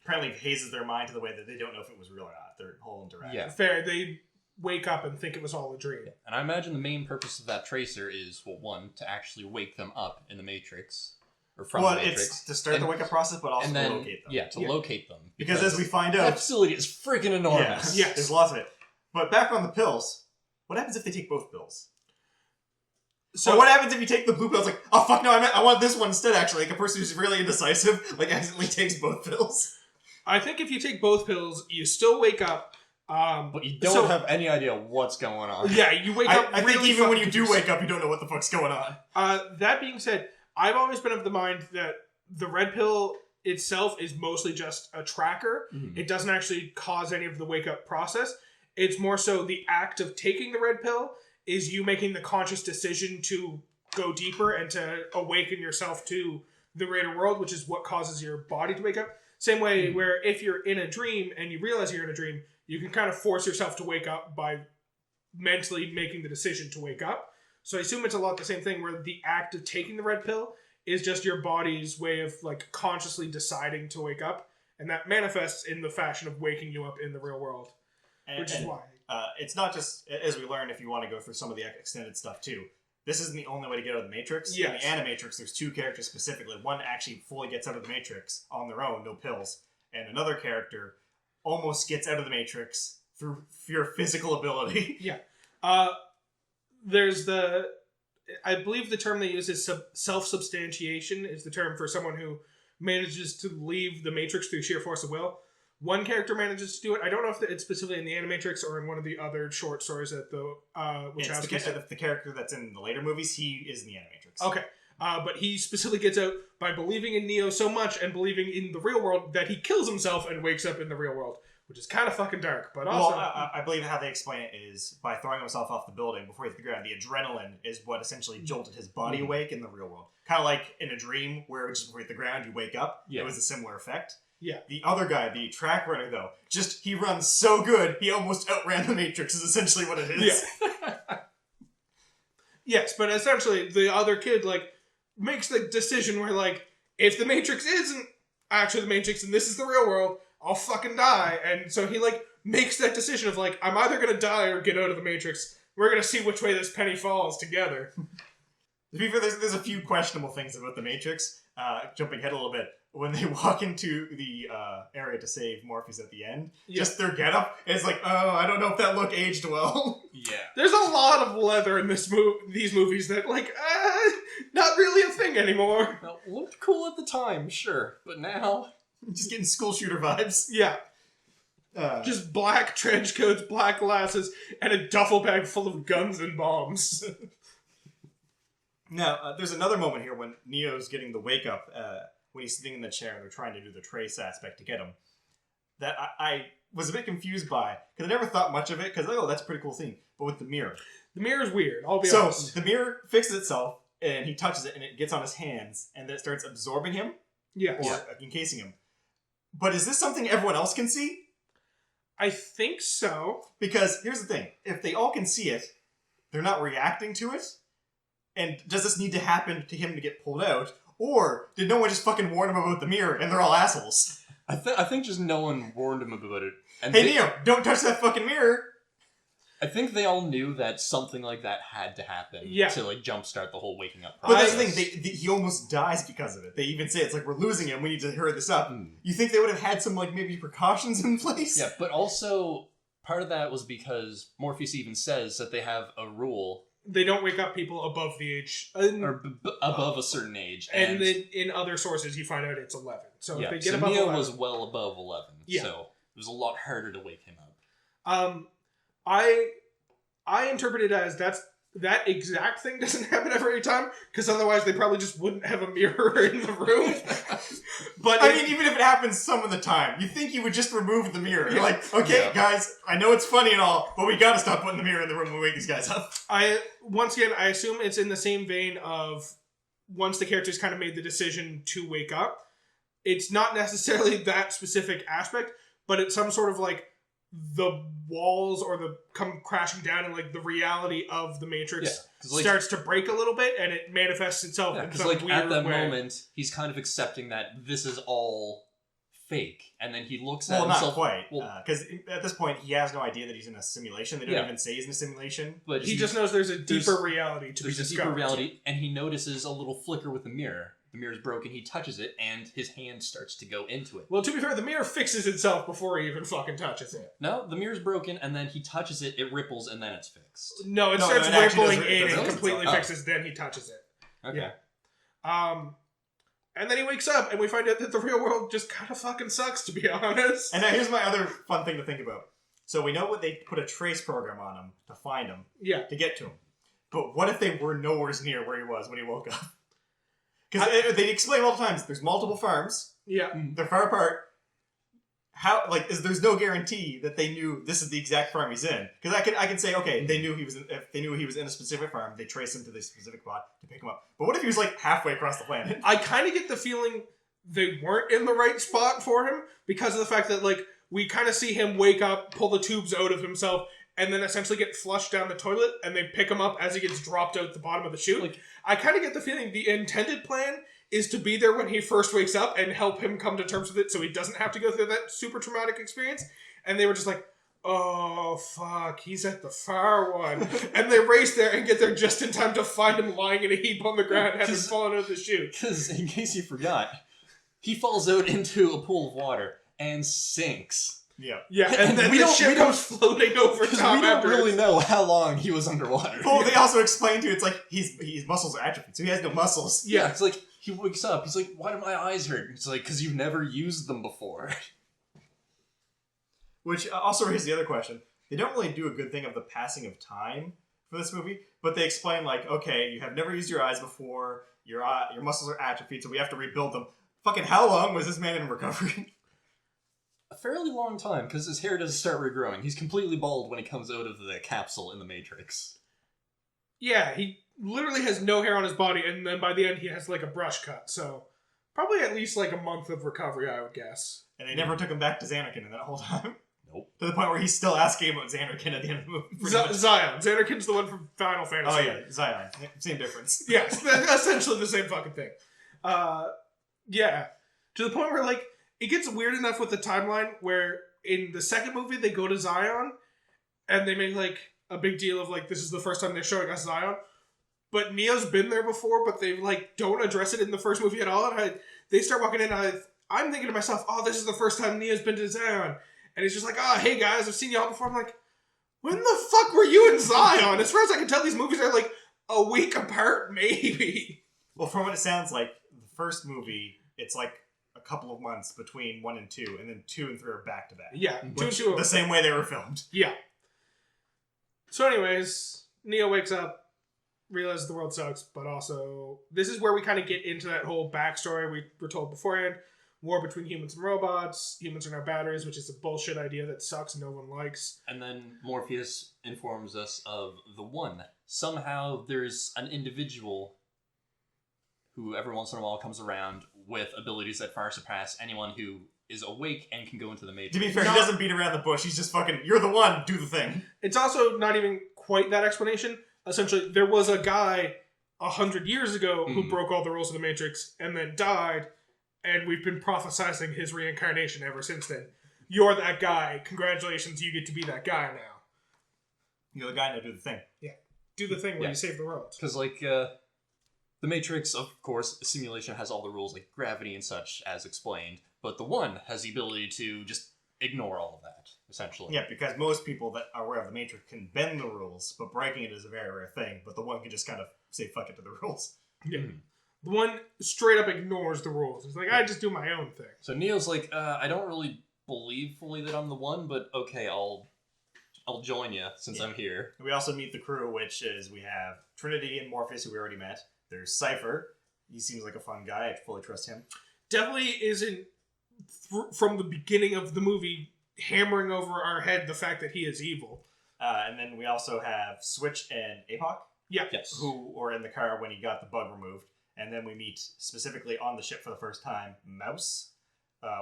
apparently hazes their mind to the way that they don't know if it was real or not. Their whole interaction. Yeah, fair. They wake up and think it was all a dream. And I imagine the main purpose of that tracer is, well, one, to actually wake them up in the Matrix. Or from the Matrix. It's to start the wake-up process, but also to locate them. Yeah, to locate them. Because as we find out... That facility is freaking enormous. Yes. There's lots of it. But back on the pills, what happens if they take both pills? So what happens if you take the blue pill? It's like, oh fuck no, I want this one instead actually. Like a person who's really indecisive, like accidentally takes both pills. I think if you take both pills, you still wake up. But you don't have any idea what's going on. Yeah, you wake up I really think even when you do confused. wake up, you don't know what the fuck's going on. That being said, I've always been of the mind that the red pill itself is mostly just a tracker. Mm-hmm. It doesn't actually cause any of the wake-up process. It's more so the act of taking the red pill is you making the conscious decision to go deeper and to awaken yourself to the greater world, which is what causes your body to wake up. Same way where if you're in a dream and you realize you're in a dream, you can kind of force yourself to wake up by mentally making the decision to wake up. So I assume it's a lot the same thing where the act of taking the red pill is just your body's way of like consciously deciding to wake up. And that manifests in the fashion of waking you up in the real world. Which is why. It's not just, as we learn, if you want to go through some of the extended stuff too, this isn't the only way to get out of the Matrix. Yes. In the Animatrix, there's two characters specifically. One actually fully gets out of the Matrix on their own, no pills. And another character almost gets out of the Matrix through your physical ability. Yeah. There's I believe the term they use is self-substantiation is the term for someone who manages to leave the Matrix through sheer force of will. One character manages to do it. I don't know if it's specifically in the Animatrix or in one of the other short stories that the the character that's in the later movies. He is in the Animatrix. Okay. But he specifically gets out by believing in Neo so much and believing in the real world that he kills himself and wakes up in the real world, which is kind of fucking dark. But also, I believe how they explain it is by throwing himself off the building before he hit the ground. The adrenaline is what essentially jolted his body awake in the real world. Kind of like in a dream where just before you hit the ground, you wake up. Yeah. It was a similar effect. Yeah. The other guy, the track runner, though, he runs so good, he almost outran the Matrix is essentially what it is. Yeah. Yes, but essentially the other kid, like, makes the decision where, like, if the Matrix isn't actually the Matrix and this is the real world, I'll fucking die. And so he, like, makes that decision of, like, I'm either gonna die or get out of the Matrix. We're gonna see which way this penny falls together. To be fair, there's a few questionable things about the Matrix. Jumping ahead a little bit, when they walk into the area to save Morpheus at the end, just their getup, it's like, oh, I don't know if that look aged well. Yeah. There's a lot of leather in these movies that, like, not really a thing anymore. Well, looked cool at the time, sure, but now Just getting school shooter vibes. Yeah. Just black trench coats, black glasses, and a duffel bag full of guns and bombs. Now, there's another moment here when Neo's getting the wake up when he's sitting in the chair and they're trying to do the trace aspect to get him. That I was a bit confused by, because I never thought much of it, because, oh, that's a pretty cool thing. But with the mirror. The mirror's weird, I'll be honest. So, the mirror fixes itself, and he touches it, and it gets on his hands, and then it starts absorbing him, or encasing him. But is this something everyone else can see? I think so. Because, here's the thing. If they all can see it, they're not reacting to it. And does this need to happen to him to get pulled out? Or did no one just fucking warn him about the mirror and they're all assholes? I think just no one warned him about it. And hey, Neo, don't touch that fucking mirror! I think they all knew that something like that had to happen to, like, jumpstart the whole waking up But process. that's the thing, he almost dies because of it. They even say, it's like, we're losing him, we need to hurry this up. You think they would have had some, like, maybe precautions in place? Yeah, but also, part of that was because Morpheus even says that they have a rule. They don't wake up people above the age... or above a certain age. And then in other sources, you find out it's 11. So if they get above Neo 11... was well above 11, so it was a lot harder to wake him up. I interpret it as that exact thing doesn't happen every time, because otherwise they probably just wouldn't have a mirror in the room. But I mean, even if it happens some of the time, you think you would just remove the mirror. You're like, okay, guys, I know it's funny and all, but we gotta stop putting the mirror in the room when we wake these guys up. Once again, I assume it's in the same vein of once the characters kind of made the decision to wake up, it's not necessarily that specific aspect, but it's some sort of, like, the walls or the come crashing down and, like, the reality of the Matrix starts to break a little bit and it manifests itself in some like, weird at that way. moment, he's kind of accepting that this is all fake, and then he looks at well, himself... Well, not quite, because at this point, he has no idea that he's in a simulation. They don't even say he's in a simulation. But he just knows there's a deeper reality to be discovered. There's a deeper reality, and he notices a little flicker with the mirror. The mirror's broken, he touches it, and his hand starts to go into it. Well, to be fair, the mirror fixes itself before he even fucking touches it. No, the mirror's broken, and then he touches it, it ripples, and then it's fixed. No, it starts rippling in and completely fixes, then he touches it. Okay. Yeah. And then he wakes up, and we find out that the real world just kind of fucking sucks, to be honest. And now here's my other fun thing to think about. So we know what they put a trace program on him to find him, to get to him. But what if they were nowhere near where he was when he woke up? Because they explain all the times, there's multiple farms. Yeah. They're far apart. How, like, there's no guarantee that they knew this is the exact farm he's in. Because I can say, okay, they knew if they knew he was in a specific farm, they trace him to this specific spot to pick him up. But what if he was, like, halfway across the planet? I kind of get the feeling they weren't in the right spot for him because of the fact that, like, we kind of see him wake up, pull the tubes out of himself, and then essentially get flushed down the toilet, and they pick him up as he gets dropped out the bottom of the chute. Like, I kind of get the feeling the intended plan is to be there when he first wakes up and help him come to terms with it so he doesn't have to go through that super traumatic experience. And they were just like, oh, fuck, he's at the far one. And they race there and get there just in time to find him lying in a heap on the ground having fallen out of the chute. Because, in case you forgot, he falls out into a pool of water and sinks. Yeah, and then the ship goes floating over top. We don't really know how long he was underwater. Well, they also explain to you, it's like, his muscles are atrophied, so he has no muscles. Yeah, it's like, he wakes up, he's like, why do my eyes hurt? It's like, because you've never used them before. Which also raises the other question. They don't really do a good thing of the passing of time for this movie, but they explain, like, okay, you have never used your eyes before, your muscles are atrophied, so we have to rebuild them. Fucking how long was this man in recovery? A fairly long time, because his hair doesn't start regrowing. He's completely bald when he comes out of the capsule in the Matrix. Yeah, he literally has no hair on his body, and then by the end he has, like, a brush cut, so probably at least, like, a month of recovery, I would guess. And they never took him back to Xanakin in that whole time. Nope. To the point where he's still asking about Xanarkin at the end of the movie. Zion. Xanarkin's the one from Final Fantasy. Oh yeah, Zion. Same difference. Yes, essentially the same fucking thing. Yeah. To the point where, like, it gets weird enough with the timeline where in the second movie they go to Zion and they make, like, a big deal of, like, this is the first time they're showing us Zion. But Neo's been there before, but they, like, don't address it in the first movie at all. And they start walking in and I'm thinking to myself, oh, this is the first time Neo's been to Zion. And he's just like, oh, hey guys, I've seen y'all before. I'm like, when the fuck were you in Zion? As far as I can tell, these movies are like a week apart, maybe. Well, from what it sounds like, the first movie, it's like a couple of months between 1 and 2, and then 2 and 3 are back to back. Yeah, 2 and 2. The same way they were filmed. Yeah. So anyways, Neo wakes up, realizes the world sucks, but also, this is where we kind of get into that whole backstory we were told beforehand. War between humans and robots. Humans are now batteries, which is a bullshit idea that sucks and no one likes. And then Morpheus informs us of the One. Somehow there's an individual who every once in a while comes around with abilities that far surpass anyone who is awake and can go into the Matrix. To be fair, he doesn't beat around the bush. He's just fucking, you're the one, do the thing. It's also not even quite that explanation. Essentially, there was a guy 100 years ago who broke all the rules of the Matrix and then died, and we've been prophesizing his reincarnation ever since then. You're that guy. Congratulations, you get to be that guy now. You're the guy, now do the thing. Yeah. Do the thing where you save the world. Because, like, the Matrix, of course, simulation has all the rules, like gravity and such, as explained, but the One has the ability to just ignore all of that, essentially. Yeah, because most people that are aware of the Matrix can bend the rules, but breaking it is a very rare thing, but the One can just kind of say fuck it to the rules. Yeah. The One straight up ignores the rules. It's like, I just do my own thing. So Neo's like, I don't really believe fully that I'm the One, but okay, I'll join you since I'm here. We also meet the crew, which is we have Trinity and Morpheus, who we already met. There's Cypher. He seems like a fun guy. I fully trust him. Definitely isn't, from the beginning of the movie, hammering over our head the fact that he is evil. And then we also have Switch and APOC. Yeah. Yes. Who were in the car when he got the bug removed. And then we meet, specifically on the ship for the first time, Mouse,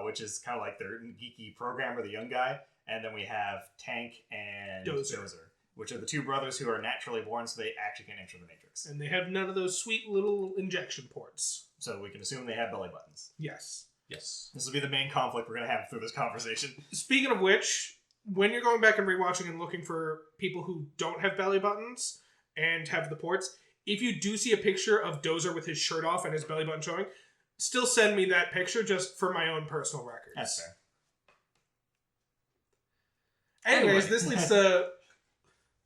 which is kind of like their geeky programmer, the young guy. And then we have Tank and Dozer, which are the two brothers who are naturally born, so they actually can enter the Matrix. And they have none of those sweet little injection ports. So we can assume they have belly buttons. Yes. Yes. This will be the main conflict we're going to have through this conversation. Speaking of which, when you're going back and rewatching and looking for people who don't have belly buttons and have the ports, if you do see a picture of Dozer with his shirt off and his belly button showing, still send me that picture just for my own personal records. That's fair. Anyways, this leads to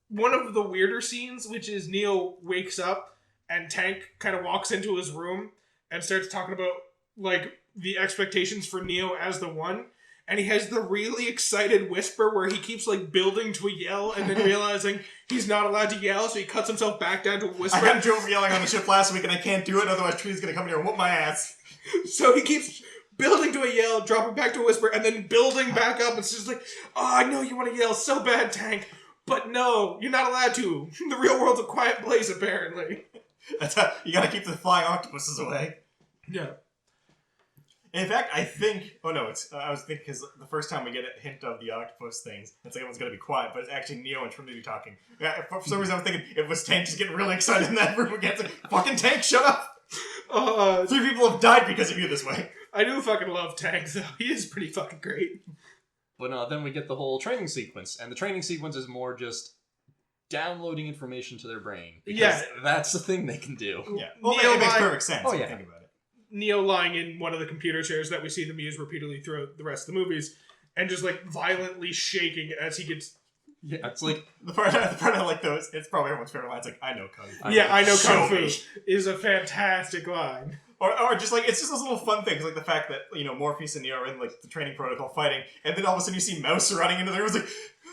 one of the weirder scenes, which is Neo wakes up and Tank kind of walks into his room and starts talking about, like, the expectations for Neo as the One. And he has the really excited whisper where he keeps, like, building to a yell and then realizing he's not allowed to yell, so he cuts himself back down to a whisper. I had Joe yelling on the ship last week and I can't do it, otherwise Trinity's going to come in here and whoop my ass. So he keeps building to a yell, dropping back to a whisper, and then building back up. It's just like, oh, I know you want to yell so bad, Tank, but no, you're not allowed to. The real world's a quiet place, apparently. That's how, you got to keep the flying octopuses away. Yeah. In fact, I think... Oh, no, it's... I was thinking, because the first time we get a hint of the octopus things, it's like everyone's going to be quiet, but it's actually Neo and Trinity talking. For some reason, I was thinking it was Tank just getting really excited in that room again. It's like, fucking Tank, shut up! 3 people have died because of you this way. I do fucking love Tank, though. He is pretty fucking great. But then we get the whole training sequence, and the training sequence is more just downloading information to their brain. Because that's the thing they can do. Yeah. Well, it makes perfect sense if you think about it. Neo lying in one of the computer chairs that we see them use repeatedly throughout the rest of the movies, and just, like, violently shaking as he gets... Yeah, it's like... The part I like, though, it's probably everyone's favorite line. It's like, I know Kung Fu. I know Kung Fu is a fantastic line. Or just, like, it's just those little fun things, like the fact that, you know, Morpheus and Neo are in, like, the training protocol fighting, and then all of a sudden you see Mouse running into there. It was like,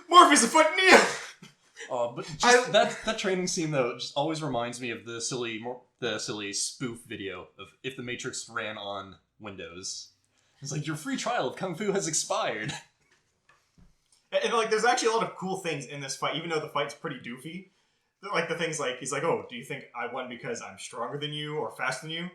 Morpheus, a foot Neo! But just that training scene, though, just always reminds me of the silly spoof video of if the Matrix ran on Windows. It's like, your free trial of Kung Fu has expired. And, like, there's actually a lot of cool things in this fight, even though the fight's pretty doofy. Like, the things like, he's like, oh, do you think I won because I'm stronger than you or faster than you?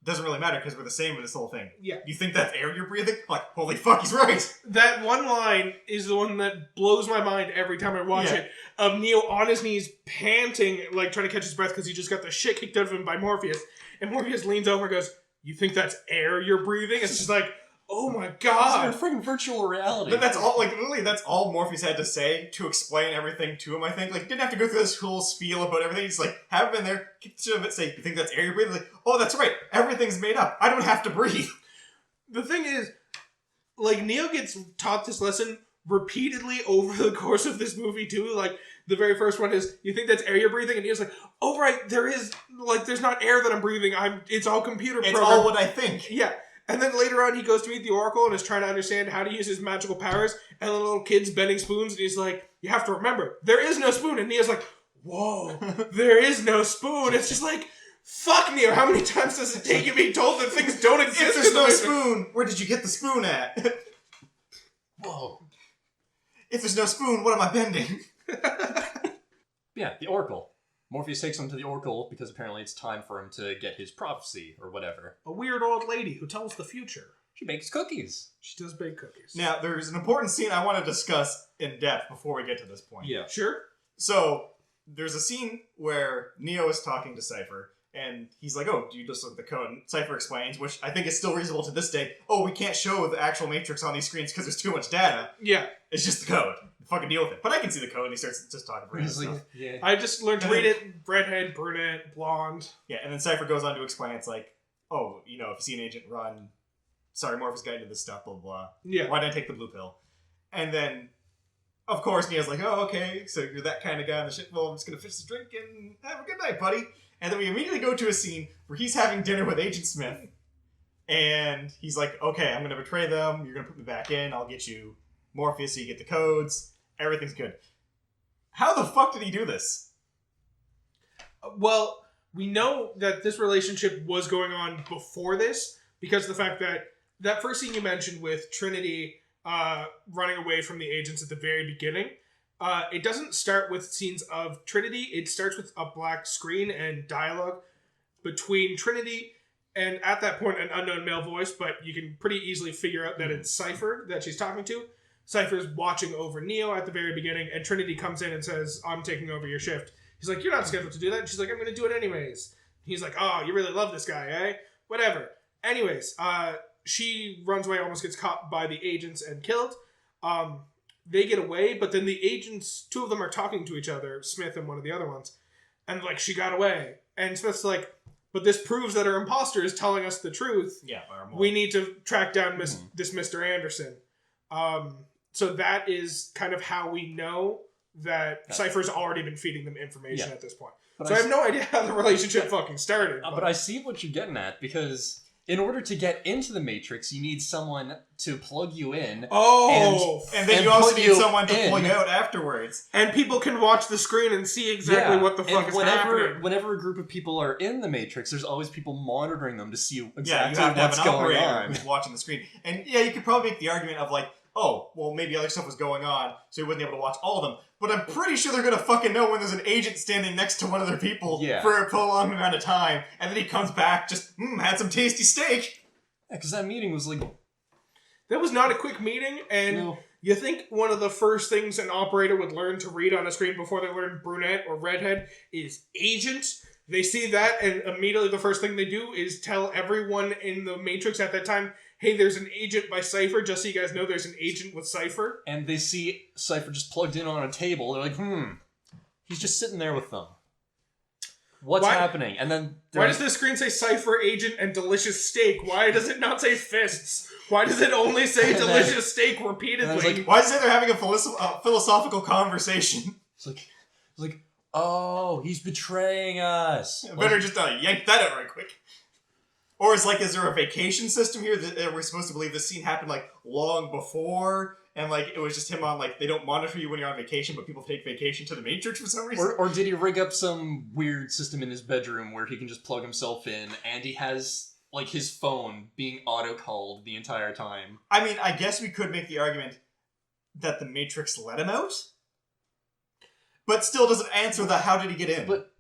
doesn't really matter because we're the same in this whole thing. Yeah. You think that's air you're breathing? Like, holy fuck, he's right. That one line is the one that blows my mind every time I watch it. Of Neo on his knees, panting, like trying to catch his breath because he just got the shit kicked out of him by Morpheus. And Morpheus leans over and goes, "You think that's air you're breathing?" It's just like, oh my god. It's a freaking virtual reality. But that's all, like, literally, that's all Morpheus had to say to explain everything to him, I think. Like, didn't have to go through this whole spiel about everything. He's like, have him in there, get to him and say, "You think that's air you're breathing?" Like, oh, that's right. Everything's made up. I don't have to breathe. The thing is, like, Neo gets taught this lesson repeatedly over the course of this movie, too. Like, the very first one is, "You think that's air you're breathing?" And Neo's like, "Oh, right, there is, like, there's not air that I'm breathing. It's all computer It's programmed." all what I think. Yeah. And then later on, he goes to meet the Oracle and is trying to understand how to use his magical powers. And the little kid's bending spoons, and he's like, "You have to remember, there is no spoon." And Neo's like, "Whoa, there is no spoon." It's just like, fuck, Neo, how many times does it take you being told that things don't exist? If there's no spoon, where did you get the spoon at? Whoa. If there's no spoon, what am I bending? Yeah, the Oracle. Morpheus takes him to the Oracle because apparently it's time for him to get his prophecy or whatever. A weird old lady who tells the future. She bakes cookies. She does bake cookies. Now, there's an important scene I want to discuss in depth before we get to this point. Yeah. Sure. So, there's a scene where Neo is talking to Cypher, and he's like, "Oh, do you just look at the code?" And Cypher explains, which I think is still reasonable to this day, "Oh, we can't show the actual Matrix on these screens because there's too much data. Yeah. It's just the code. Fucking deal with it." But I can see the code, and he starts just talking random He's like, stuff. yeah. I just learned to And read then- it. Redhead, brunette, blonde. Yeah, and then Cypher goes on to explain, it's like, "Oh, you know, if you see an agent run, sorry, Morpheus got into this stuff, blah, blah, blah. Yeah. Why didn't I take the blue pill?" And then, of course, Neo's like, "Oh, okay, so you're that kind of guy in the shit. Well, I'm just going to finish this drink and have a good night, buddy." And then we immediately go to a scene where he's having dinner with Agent Smith. And he's like, "Okay, I'm going to betray them. You're going to put me back in. I'll get you Morpheus so you get the codes. Everything's good." How the fuck did he do this? Well, we know that this relationship was going on before this because of the fact that that first scene you mentioned with Trinity running away from the agents at the very beginning, it doesn't start with scenes of Trinity. It starts with a black screen and dialogue between Trinity and, at that point, an unknown male voice, but you can pretty easily figure out that it's Cypher that she's talking to. Cypher's watching over Neo at the very beginning, and Trinity comes in and says, "I'm taking over your shift." He's like, "You're not scheduled to do that." And she's like, "I'm going to do it anyways." He's like, "Oh, you really love this guy, eh?" Whatever. Anyways, she runs away, almost gets caught by the agents and killed. They get away, but then the agents, two of them are talking to each other, Smith and one of the other ones. And, like, she got away. And Smith's like, "But this proves that our imposter is telling us the truth. Yeah, We need to track down this Mr. Anderson." So that is kind of how we know that Cypher's already been feeding them information at this point. But So I have no idea how the relationship fucking started. But I see what you're getting at, because in order to get into the Matrix, you need someone to plug you in. Oh! And then And you also put need you someone to in. pull you out afterwards. And people can watch the screen and see exactly what the fuck is happening. Whenever a group of people are in the Matrix, there's always people monitoring them to see Yeah, exactly you have to have what's an going operator on. who's watching the screen. And yeah, you could probably make the argument of like, "Oh, well, maybe other stuff was going on, so you wasn't able to watch all of them." But I'm pretty sure they're gonna fucking know when there's an agent standing next to one of their people for a prolonged amount of time, and then he comes back, just, had some tasty steak. Yeah, because that meeting was like... That was not a quick meeting, and you think one of the first things an operator would learn to read on a screen before they learn brunette or redhead is agent. They see that, and immediately the first thing they do is tell everyone in the Matrix at that time, "Hey, there's an agent by Cypher, just so you guys know there's an agent with Cypher." And they see Cypher just plugged in on a table. They're like, he's just sitting there with them. What's happening? And then... Why does the screen say Cypher, agent, and delicious steak? Why does it not say fists? Why does it only say delicious steak repeatedly? Like, why is it they're having a philosophical conversation? It's like, oh, he's betraying us. Better just yank that out right quick. Or is there a vacation system here that we're supposed to believe this scene happened like long before, and like it was just him on like they don't monitor you when you're on vacation, but people take vacation to the Matrix for some reason? Or did he rig up some weird system in his bedroom where he can just plug himself in and he has like his phone being auto-called the entire time? I mean, I guess we could make the argument that the Matrix let him out, but still doesn't answer the how did he get in. But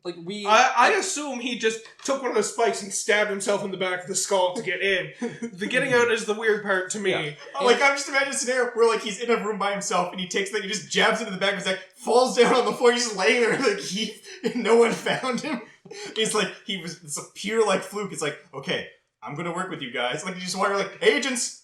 Like, I assume he just took one of those spikes and stabbed himself in the back of the skull to get in. The getting out is the weird part to me. Yeah. Oh, like, I'm just imagining a scenario where, like, he's in a room by himself and he takes that, he just jabs into the back of his neck, falls down on the floor, he's just laying there like and no one found him. It's like, it's a pure, like, fluke. It's like, okay, I'm gonna work with you guys. Like, you just wonder, like, agents!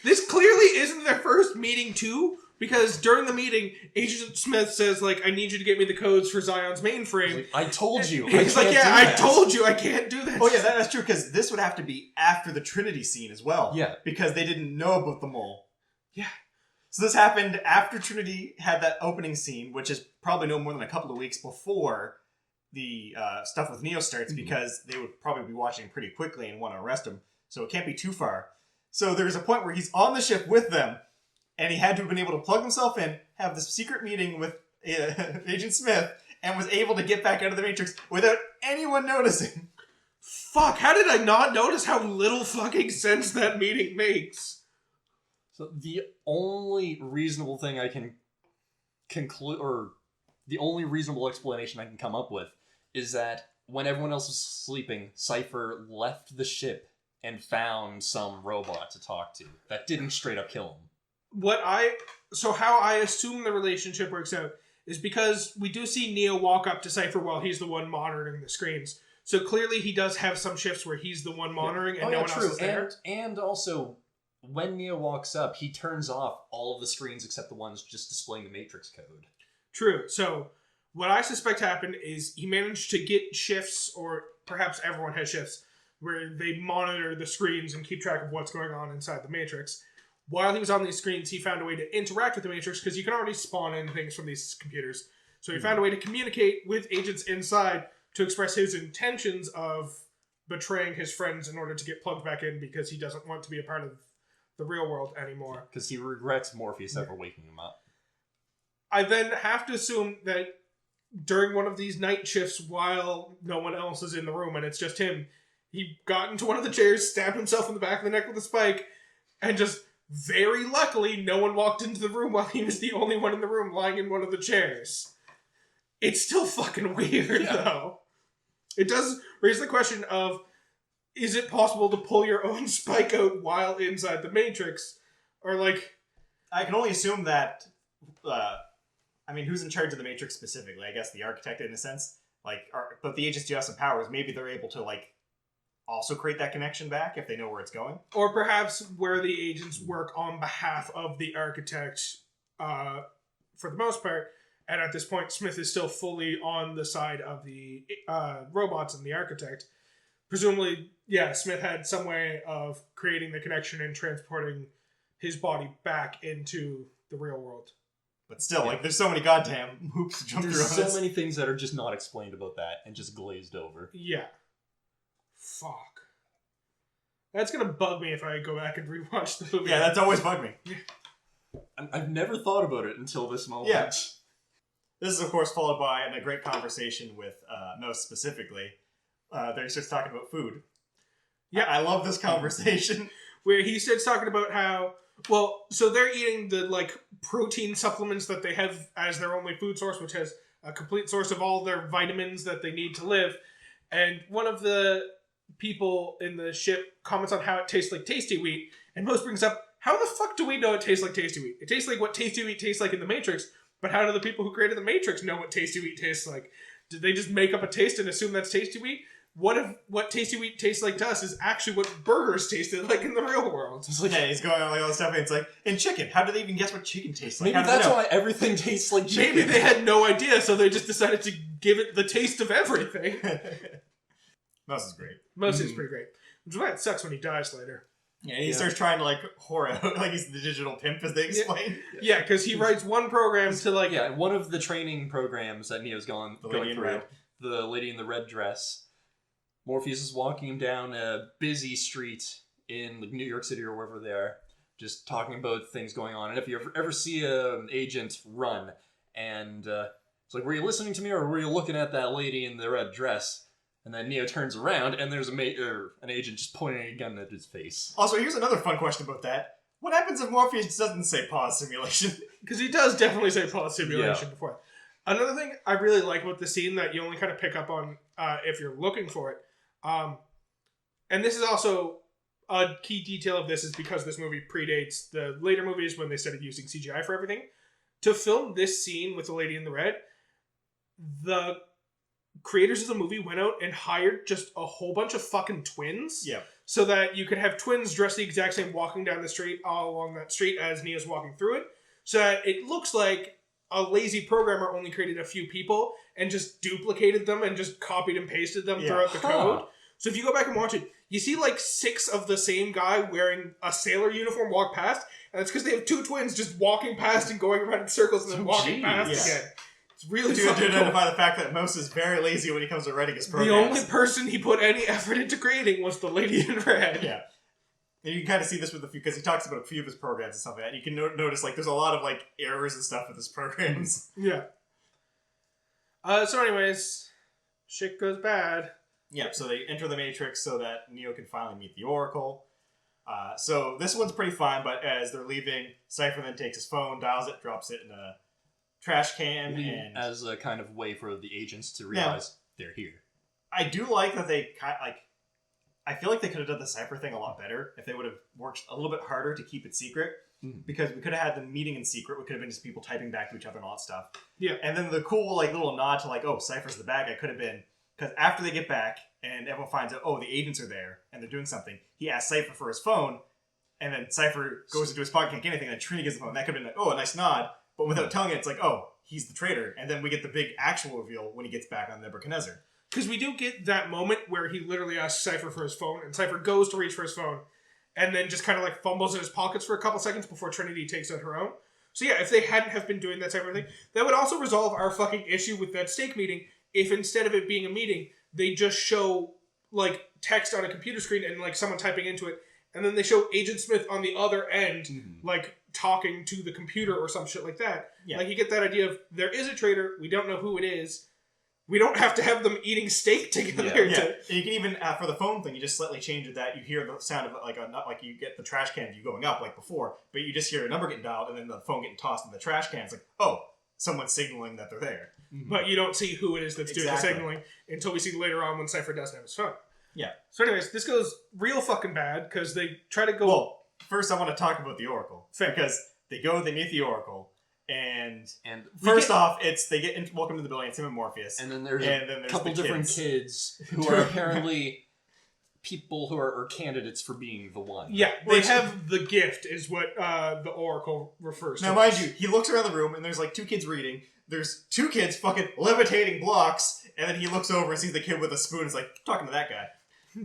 This clearly isn't their first meeting, too, because during the meeting, Agent Smith says, like, I need you to get me the codes for Zion's mainframe. Like, I told you. He's like, yeah, I told you I can't do that. Oh, yeah, that's true, because this would have to be after the Trinity scene as well. Yeah. Because they didn't know about the mole. Yeah. So this happened after Trinity had that opening scene, which is probably no more than a couple of weeks before the stuff with Neo starts, because they would probably be watching pretty quickly and want to arrest him. So it can't be too far. So there's a point where he's on the ship with them, and he had to have been able to plug himself in, have this secret meeting with Agent Smith, and was able to get back out of the Matrix without anyone noticing. Fuck, how did I not notice how little fucking sense that meeting makes? So the only reasonable thing I can conclude, or the only reasonable explanation I can come up with, is that when everyone else was sleeping, Cypher left the ship and found some robot to talk to that didn't straight up kill him. So how I assume the relationship works out is because we do see Neo walk up to Cypher while he's the one monitoring the screens. So clearly he does have some shifts where he's the one monitoring and no one else is there. And also, when Neo walks up, he turns off all of the screens except the ones just displaying the Matrix code. True. So what I suspect happened is he managed to get shifts, or perhaps everyone has shifts, where they monitor the screens and keep track of what's going on inside the Matrix. While he was on these screens, he found a way to interact with the Matrix, because you can already spawn in things from these computers. So he found a way to communicate with agents inside to express his intentions of betraying his friends in order to get plugged back in, because he doesn't want to be a part of the real world anymore. Because he regrets Morpheus ever waking him up. I then have to assume that during one of these night shifts, while no one else is in the room and it's just him, he got into one of the chairs, stabbed himself in the back of the neck with a spike, and just very luckily no one walked into the room while he was the only one in the room lying in one of the chairs. It's still fucking weird, though. It does raise the question of, is it possible to pull your own spike out while inside the Matrix? Or, like... I can only assume that... who's in charge of the Matrix specifically? I guess the architect, in a sense. But the agents do have some powers. Maybe they're able to, also create that connection back if they know where it's going. Or perhaps where the agents work on behalf of the architect, for the most part. And at this point, Smith is still fully on the side of the robots and the architect. Presumably, Smith had some way of creating the connection and transporting his body back into the real world. But still, there's so many goddamn hoops to jump through on this. There's so many things that are just not explained about that and just glazed over. Yeah. Fuck. That's gonna bug me if I go back and rewatch the movie. Yeah, that's always bugged me. I've never thought about it until this moment. Yeah. This is, of course, followed by a great conversation with Mouse specifically. There he starts talking about food. Yeah, I love this conversation. Where he starts talking about how, so they're eating the, protein supplements that they have as their only food source, which has a complete source of all their vitamins that they need to live. And one of the people in the ship comments on how it tastes like Tasty Wheat, and Mouse brings up, how the fuck do we know it tastes like Tasty Wheat? It tastes like what Tasty Wheat tastes like in the Matrix, but how do the people who created the Matrix know what Tasty Wheat tastes like? Did they just make up a taste and assume that's Tasty Wheat? What if what Tasty Wheat tastes like to us is actually what burgers tasted like in the real world? It's like, he's going on all this stuff, and it's like, in chicken, how do they even guess what chicken tastes like? Maybe that's why everything tastes like chicken. Maybe they had no idea, so they just decided to give it the taste of everything. Mouse is great. Mouse is pretty great. Which is why it sucks when he dies later. Yeah, he starts trying to, whore out, he's the digital pimp, as they explain. Yeah, because he writes one program to, Yeah, one of the training programs that Neo's going through. Red. The lady in the red dress. Morpheus is walking him down a busy street in New York City or wherever they are, just talking about things going on. And if you ever see an agent run, and it's like, were you listening to me or were you looking at that lady in the red dress? And then Neo turns around and there's an agent just pointing a gun at his face. Also, here's another fun question about that. What happens if Morpheus doesn't say pause simulation? Because he does definitely say pause simulation before. Another thing I really like about the scene that you only kind of pick up on if you're looking for it, and this is also a key detail of this is because this movie predates the later movies when they started using CGI for everything. To film this scene with the lady in the red, the creators of the movie went out and hired just a whole bunch of fucking twins. Yeah. So that you could have twins dressed the exact same walking down the street, all along that street as Neo's walking through it. So that it looks like a lazy programmer only created a few people and just duplicated them and just copied and pasted them throughout the code. So if you go back and watch it, you see like 6 of the same guy wearing a sailor uniform walk past, and it's because they have 2 twins just walking past and going around in circles and then walking past again. It's really to identify the fact that Mouse is very lazy when he comes to writing his programs. The only person he put any effort into creating was the lady in red. Yeah. And you can kind of see this with a few, because he talks about a few of his programs and stuff like that. And you can notice, like, there's a lot of, like, errors and stuff with his programs. Yeah. So anyways, shit goes bad. Yeah, so they enter the Matrix so that Neo can finally meet the Oracle. So this one's pretty fine, but as they're leaving, Cypher then takes his phone, dials it, drops it in a trash can, and as a kind of way for the agents to realize they're here. I do like that they I feel like they could have done the Cypher thing a lot better if they would have worked a little bit harder to keep it secret. Because we could have had them meeting in secret. We could have been just people typing back to each other and all that stuff. Yeah. And then the cool like little nod to like, oh, Cypher's the bad guy could have been, because after they get back and everyone finds out, oh, the agents are there and they're doing something, he asks Cypher for his phone, and then Cypher goes into his pocket, can't get anything, and then Trini gives the phone. That could have been like, oh, a nice nod. But without telling it, it's like, oh, he's the traitor. And then we get the big actual reveal when he gets back on Nebuchadnezzar. Because we do get that moment where he literally asks Cypher for his phone, and Cypher goes to reach for his phone, and then just kind of like fumbles in his pockets for a couple seconds before Trinity takes out her own. So yeah, if they hadn't have been doing that type of thing, that would also resolve our fucking issue with that steak meeting if instead of it being a meeting, they just show like text on a computer screen and like someone typing into it, and then they show Agent Smith on the other end, like talking to the computer or some shit like that. Yeah. Like you get that idea of there is a traitor, we don't know who it is. We don't have to have them eating steak together. Yeah. And you can even, for the phone thing, you just slightly change it that you hear the sound of like not like you get the trash can view going up like before, but you just hear a number getting dialed and then the phone getting tossed in the trash can. It's like, oh, someone's signaling that they're there. But you don't see who it is that's doing the signaling until we see later on when Cypher doesn't have his phone. Yeah. So anyways, this goes real fucking bad because they try to go... Well, first I want to talk about the Oracle. Fair. Because they meet the Oracle, and first off, they get welcome to the building. It's him and Morpheus, and then there's a couple different kids who are apparently people who are candidates for being the one. Yeah, they have the gift, is what the Oracle refers to. Now, mind you, he looks around the room, and there's like 2 kids reading. There's 2 kids fucking levitating blocks, and then he looks over and sees the kid with a spoon. He's like, talking to that guy.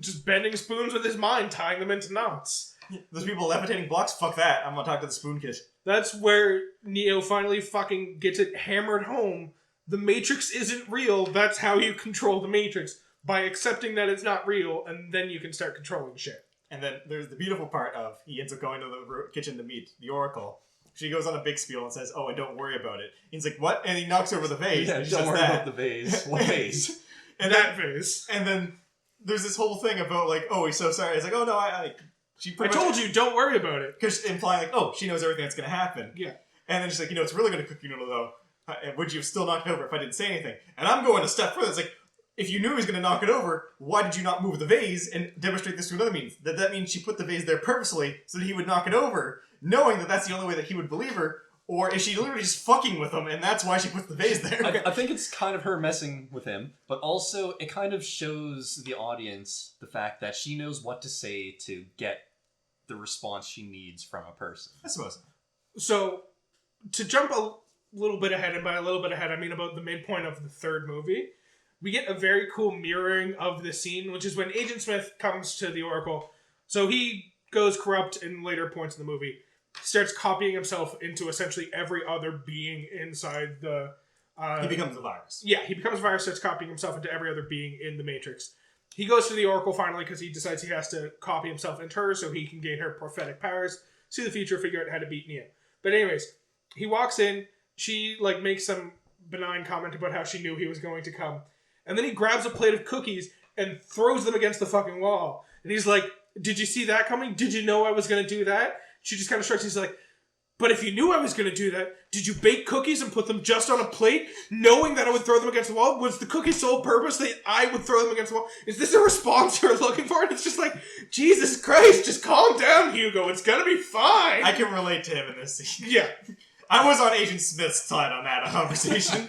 Just bending spoons with his mind, tying them into knots. Those people levitating blocks? Fuck that. I'm gonna talk to the spoon kid. That's where Neo finally fucking gets it hammered home. The Matrix isn't real. That's how you control the Matrix. By accepting that it's not real, and then you can start controlling shit. And then there's the beautiful part of he ends up going to the kitchen to meet the Oracle. She goes on a big spiel and says, oh, and don't worry about it. He's like, what? And he knocks over the vase. Yeah, don't worry about the vase. What vase? And that vase. And then there's this whole thing about like, oh, he's so sorry. It's like, oh, no, I told you, don't worry about it. Because implying like, oh, she knows everything that's going to happen. Yeah. And then she's like, it's really going to cook your noodle, though. Would you have still knocked it over if I didn't say anything? And I'm going a step further. It's like, if you knew he was going to knock it over, why did you not move the vase and demonstrate this to another means? That means she put the vase there purposely so that he would knock it over, knowing that that's the only way that he would believe her. Or is she literally just fucking with him, and that's why she puts the vase there? I think it's kind of her messing with him, but also it kind of shows the audience the fact that she knows what to say to get the response she needs from a person. I suppose. So, to jump a little bit ahead, and by a little bit ahead, I mean about the midpoint of the third movie, we get a very cool mirroring of the scene, which is when Agent Smith comes to the Oracle. So he goes corrupt in later points in the movie, starts copying himself into essentially every other being inside the... he becomes a virus. Yeah, he becomes a virus, starts copying himself into every other being in the Matrix. He goes to the Oracle finally because he decides he has to copy himself into her so he can gain her prophetic powers, see the future, figure out how to beat Neo. But anyways, he walks in, she like makes some benign comment about how she knew he was going to come, and then he grabs a plate of cookies and throws them against the fucking wall. And he's like, did you see that coming? Did you know I was going to do that? She just kind of shrugs. He's like, But if you knew I was going to do that, did you bake cookies and put them just on a plate, knowing that I would throw them against the wall? Was the cookie's sole purpose that I would throw them against the wall? Is this a response you're looking for? And it's just like, Jesus Christ, just calm down, Hugo. It's going to be fine. I can relate to him in this scene. Yeah. I was on Agent Smith's side on that conversation.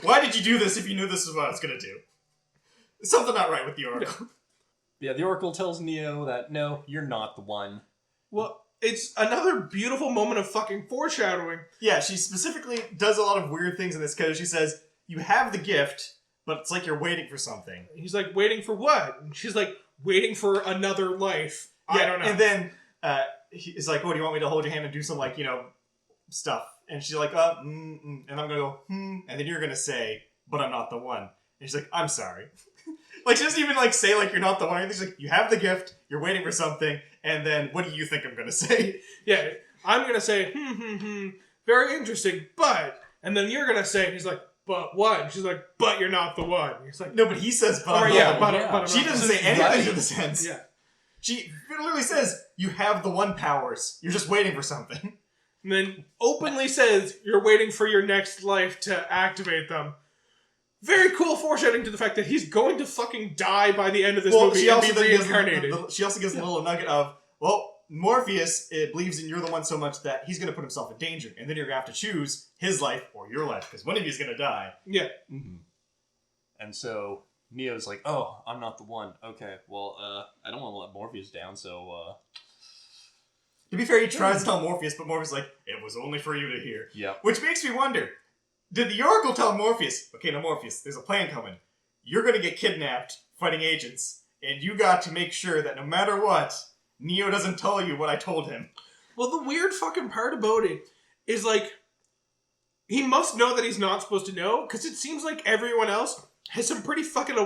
Why did you do this if you knew this is what I was going to do? There's something not right with the Oracle. Yeah, the Oracle tells Neo that, no, you're not the one. Well, it's another beautiful moment of fucking foreshadowing. Yeah, she specifically does a lot of weird things in this because she says, you have the gift, but it's like you're waiting for something. He's like, waiting for what? And she's like, waiting for another life. Yeah, I don't know. And then he's like, oh, do you want me to hold your hand and do some, like, stuff? And she's like, and I'm going to go, and then you're going to say, but I'm not the one. And she's like, I'm sorry. Like, she doesn't even, like, say, like, you're not the one. She's like, you have the gift, you're waiting for something, and then what do you think I'm going to say? Yeah, I'm going to say, very interesting, but, and then you're going to say, and he's like, but what? And she's like, but you're not the one. And he's like, No, but he says, but I'm yeah, not but, the one. but I'm She not doesn't the say one. anything Right. to the sense. Yeah. She literally says, you have the one powers. You're just waiting for something. And then openly says, you're waiting for your next life to activate them. Very cool foreshadowing to the fact that he's going to fucking die by the end of this movie she and also be then gives reincarnated. she also gives a little nugget of, well, Morpheus believes in you're the one so much that he's going to put himself in danger, and then you're going to have to choose his life or your life, because one of you is going to die. Yeah. Mm-hmm. And so Neo's like, oh, I'm not the one. Okay, well, I don't want to let Morpheus down, so, To be fair, he tries to tell Morpheus, but Morpheus is like, it was only for you to hear. yeah. Which makes me wonder, did the Oracle tell Morpheus, okay, now Morpheus, there's a plan coming. You're going to get kidnapped fighting agents, and you got to make sure that no matter what, Neo doesn't tell you what I told him. Well, the weird fucking part about it is, like, he must know that he's not supposed to know, because it seems like everyone else has some pretty fucking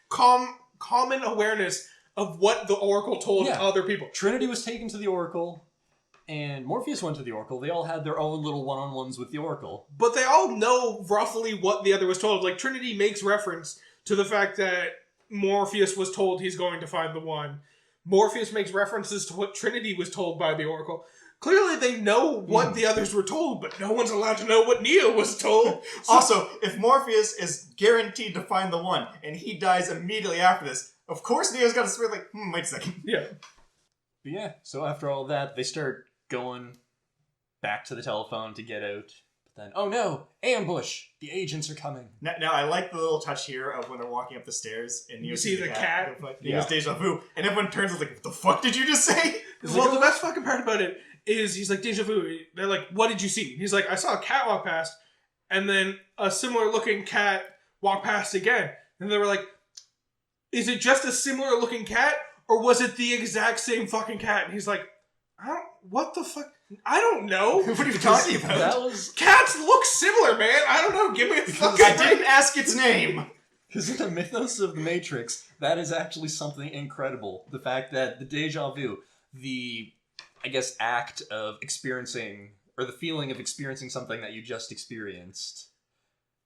common awareness of what the Oracle told Yeah. other people. Trinity was taken to the Oracle, and Morpheus went to the Oracle. They all had their own little one-on-ones with the Oracle. But they all know roughly what the other was told. Like, Trinity makes reference to the fact that Morpheus was told he's going to find the one. Morpheus makes references to what Trinity was told by the Oracle. Clearly they know what the others were told, but no one's allowed to know what Neo was told. Also, if Morpheus is guaranteed to find the one, and he dies immediately after this, of course Neo's got to swear like, wait a second. Yeah. But yeah, so after all that, they start going back to the telephone to get out. But then, oh no, ambush! The agents are coming. Now I like the little touch here of when they're walking up the stairs, and Neo You see the cat? He goes deja vu, and everyone turns and is like, what the fuck did you just say? Well, the best fucking part about it is he's like, deja vu. They're like, what did you see? He's like, I saw a cat walk past, and then a similar looking cat walk past again. And they were like, is it just a similar looking cat, or was it the exact same fucking cat? And he's like, what the fuck? I don't know. What are you talking about? That was... Cats look similar, man. I don't know. Give me a fucking I didn't ask its name. Because in the mythos of the Matrix, that is actually something incredible. The fact that the deja vu, the, I guess, act of experiencing, or the feeling of experiencing something that you just experienced,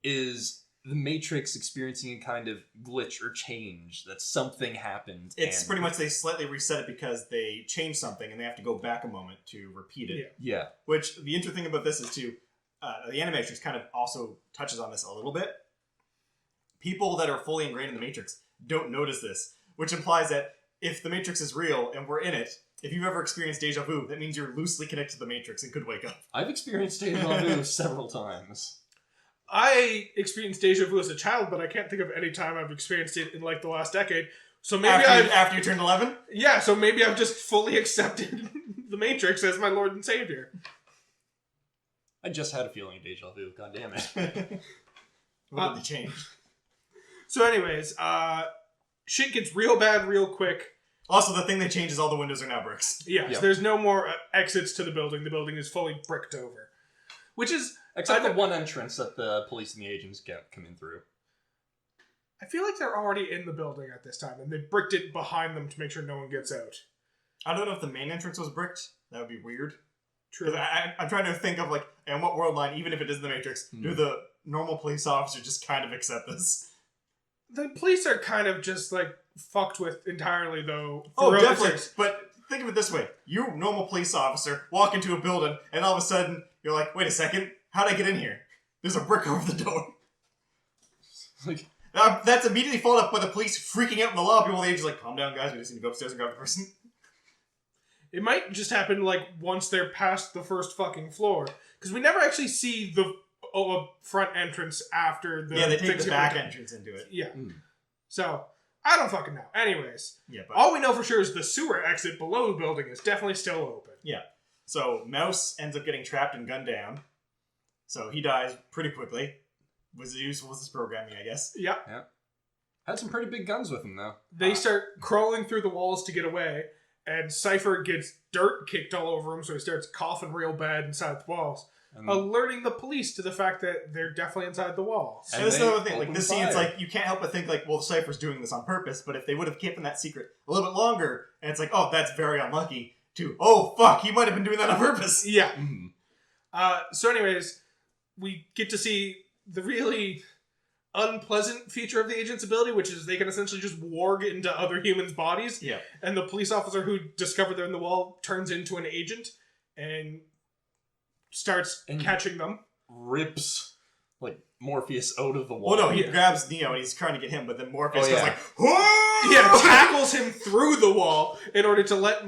is the Matrix experiencing a kind of glitch or change, that something happened. It's and... pretty much they slightly reset it because they changed something, and they have to go back a moment to repeat it. Yeah. Which, the interesting thing about this is, too, the Animatrix kind of also touches on this a little bit. People that are fully ingrained in the Matrix don't notice this, which implies that if the Matrix is real and we're in it, if you've ever experienced deja vu, that means you're loosely connected to the Matrix and could wake up. I've experienced deja vu several times. I experienced deja vu as a child, but I can't think of any time I've experienced it in like the last decade. So maybe After you turned 11? Yeah, so maybe I've just fully accepted the Matrix as my Lord and Savior. I just had a feeling of deja vu, god damn it. What did they change? So anyways, shit gets real bad real quick. Also, the thing they changed is all the windows are now bricks. Yes, Yeah. there's no more exits to the building. The building is fully bricked over. Which is... Except the one entrance that the police and the agents come in through. I feel like they're already in the building at this time, and they bricked it behind them to make sure no one gets out. I don't know if the main entrance was bricked. That would be weird. True. I'm trying to think of, like, in what world line, even if it is the Matrix, do the normal police officers just kind of accept this? The police are kind of just, like, fucked with entirely, though. Oh, throughout the definitely. series. But think of it this way. You, normal police officer, walk into a building, and all of a sudden, you're like, wait a second, how'd I get in here? There's a brick over the door. Like, that's immediately followed up by the police freaking out in the lobby while they're just like, calm down, guys, we just need to go upstairs and grab the person. It might just happen, like, once they're past the first fucking floor. Because we never actually see the front entrance after the... Yeah, they take the back entrance into it. Yeah. So, I don't fucking know. Anyways. Yeah, but all we know for sure is the sewer exit below the building is definitely still open. Yeah. So, Mouse ends up getting trapped and gunned down. So, he dies pretty quickly. Was useful as his programming, I guess. Yeah. Had some pretty big guns with him, though. They start crawling through the walls to get away, and Cypher gets dirt kicked all over him, so he starts coughing real bad inside the walls, alerting the police to the fact that they're definitely inside the walls. And that's another thing. Like, this scene, it's like, you can't help but think, like, well, Cypher's doing this on purpose, but if they would have kept that secret a little bit longer, and it's like, oh, that's very unlucky, to, oh, fuck, he might have been doing that on purpose. Yeah. So anyways, we get to see the really unpleasant feature of the agent's ability, which is they can essentially just warg into other humans' bodies. Yeah. And the police officer who discovered they're in the wall turns into an agent and starts catching them. Rips, like, Morpheus out of the wall. Well, no, he grabs Neo and he's trying to get him, but then Morpheus goes like, whoa! Yeah, tackles him through the wall in order to let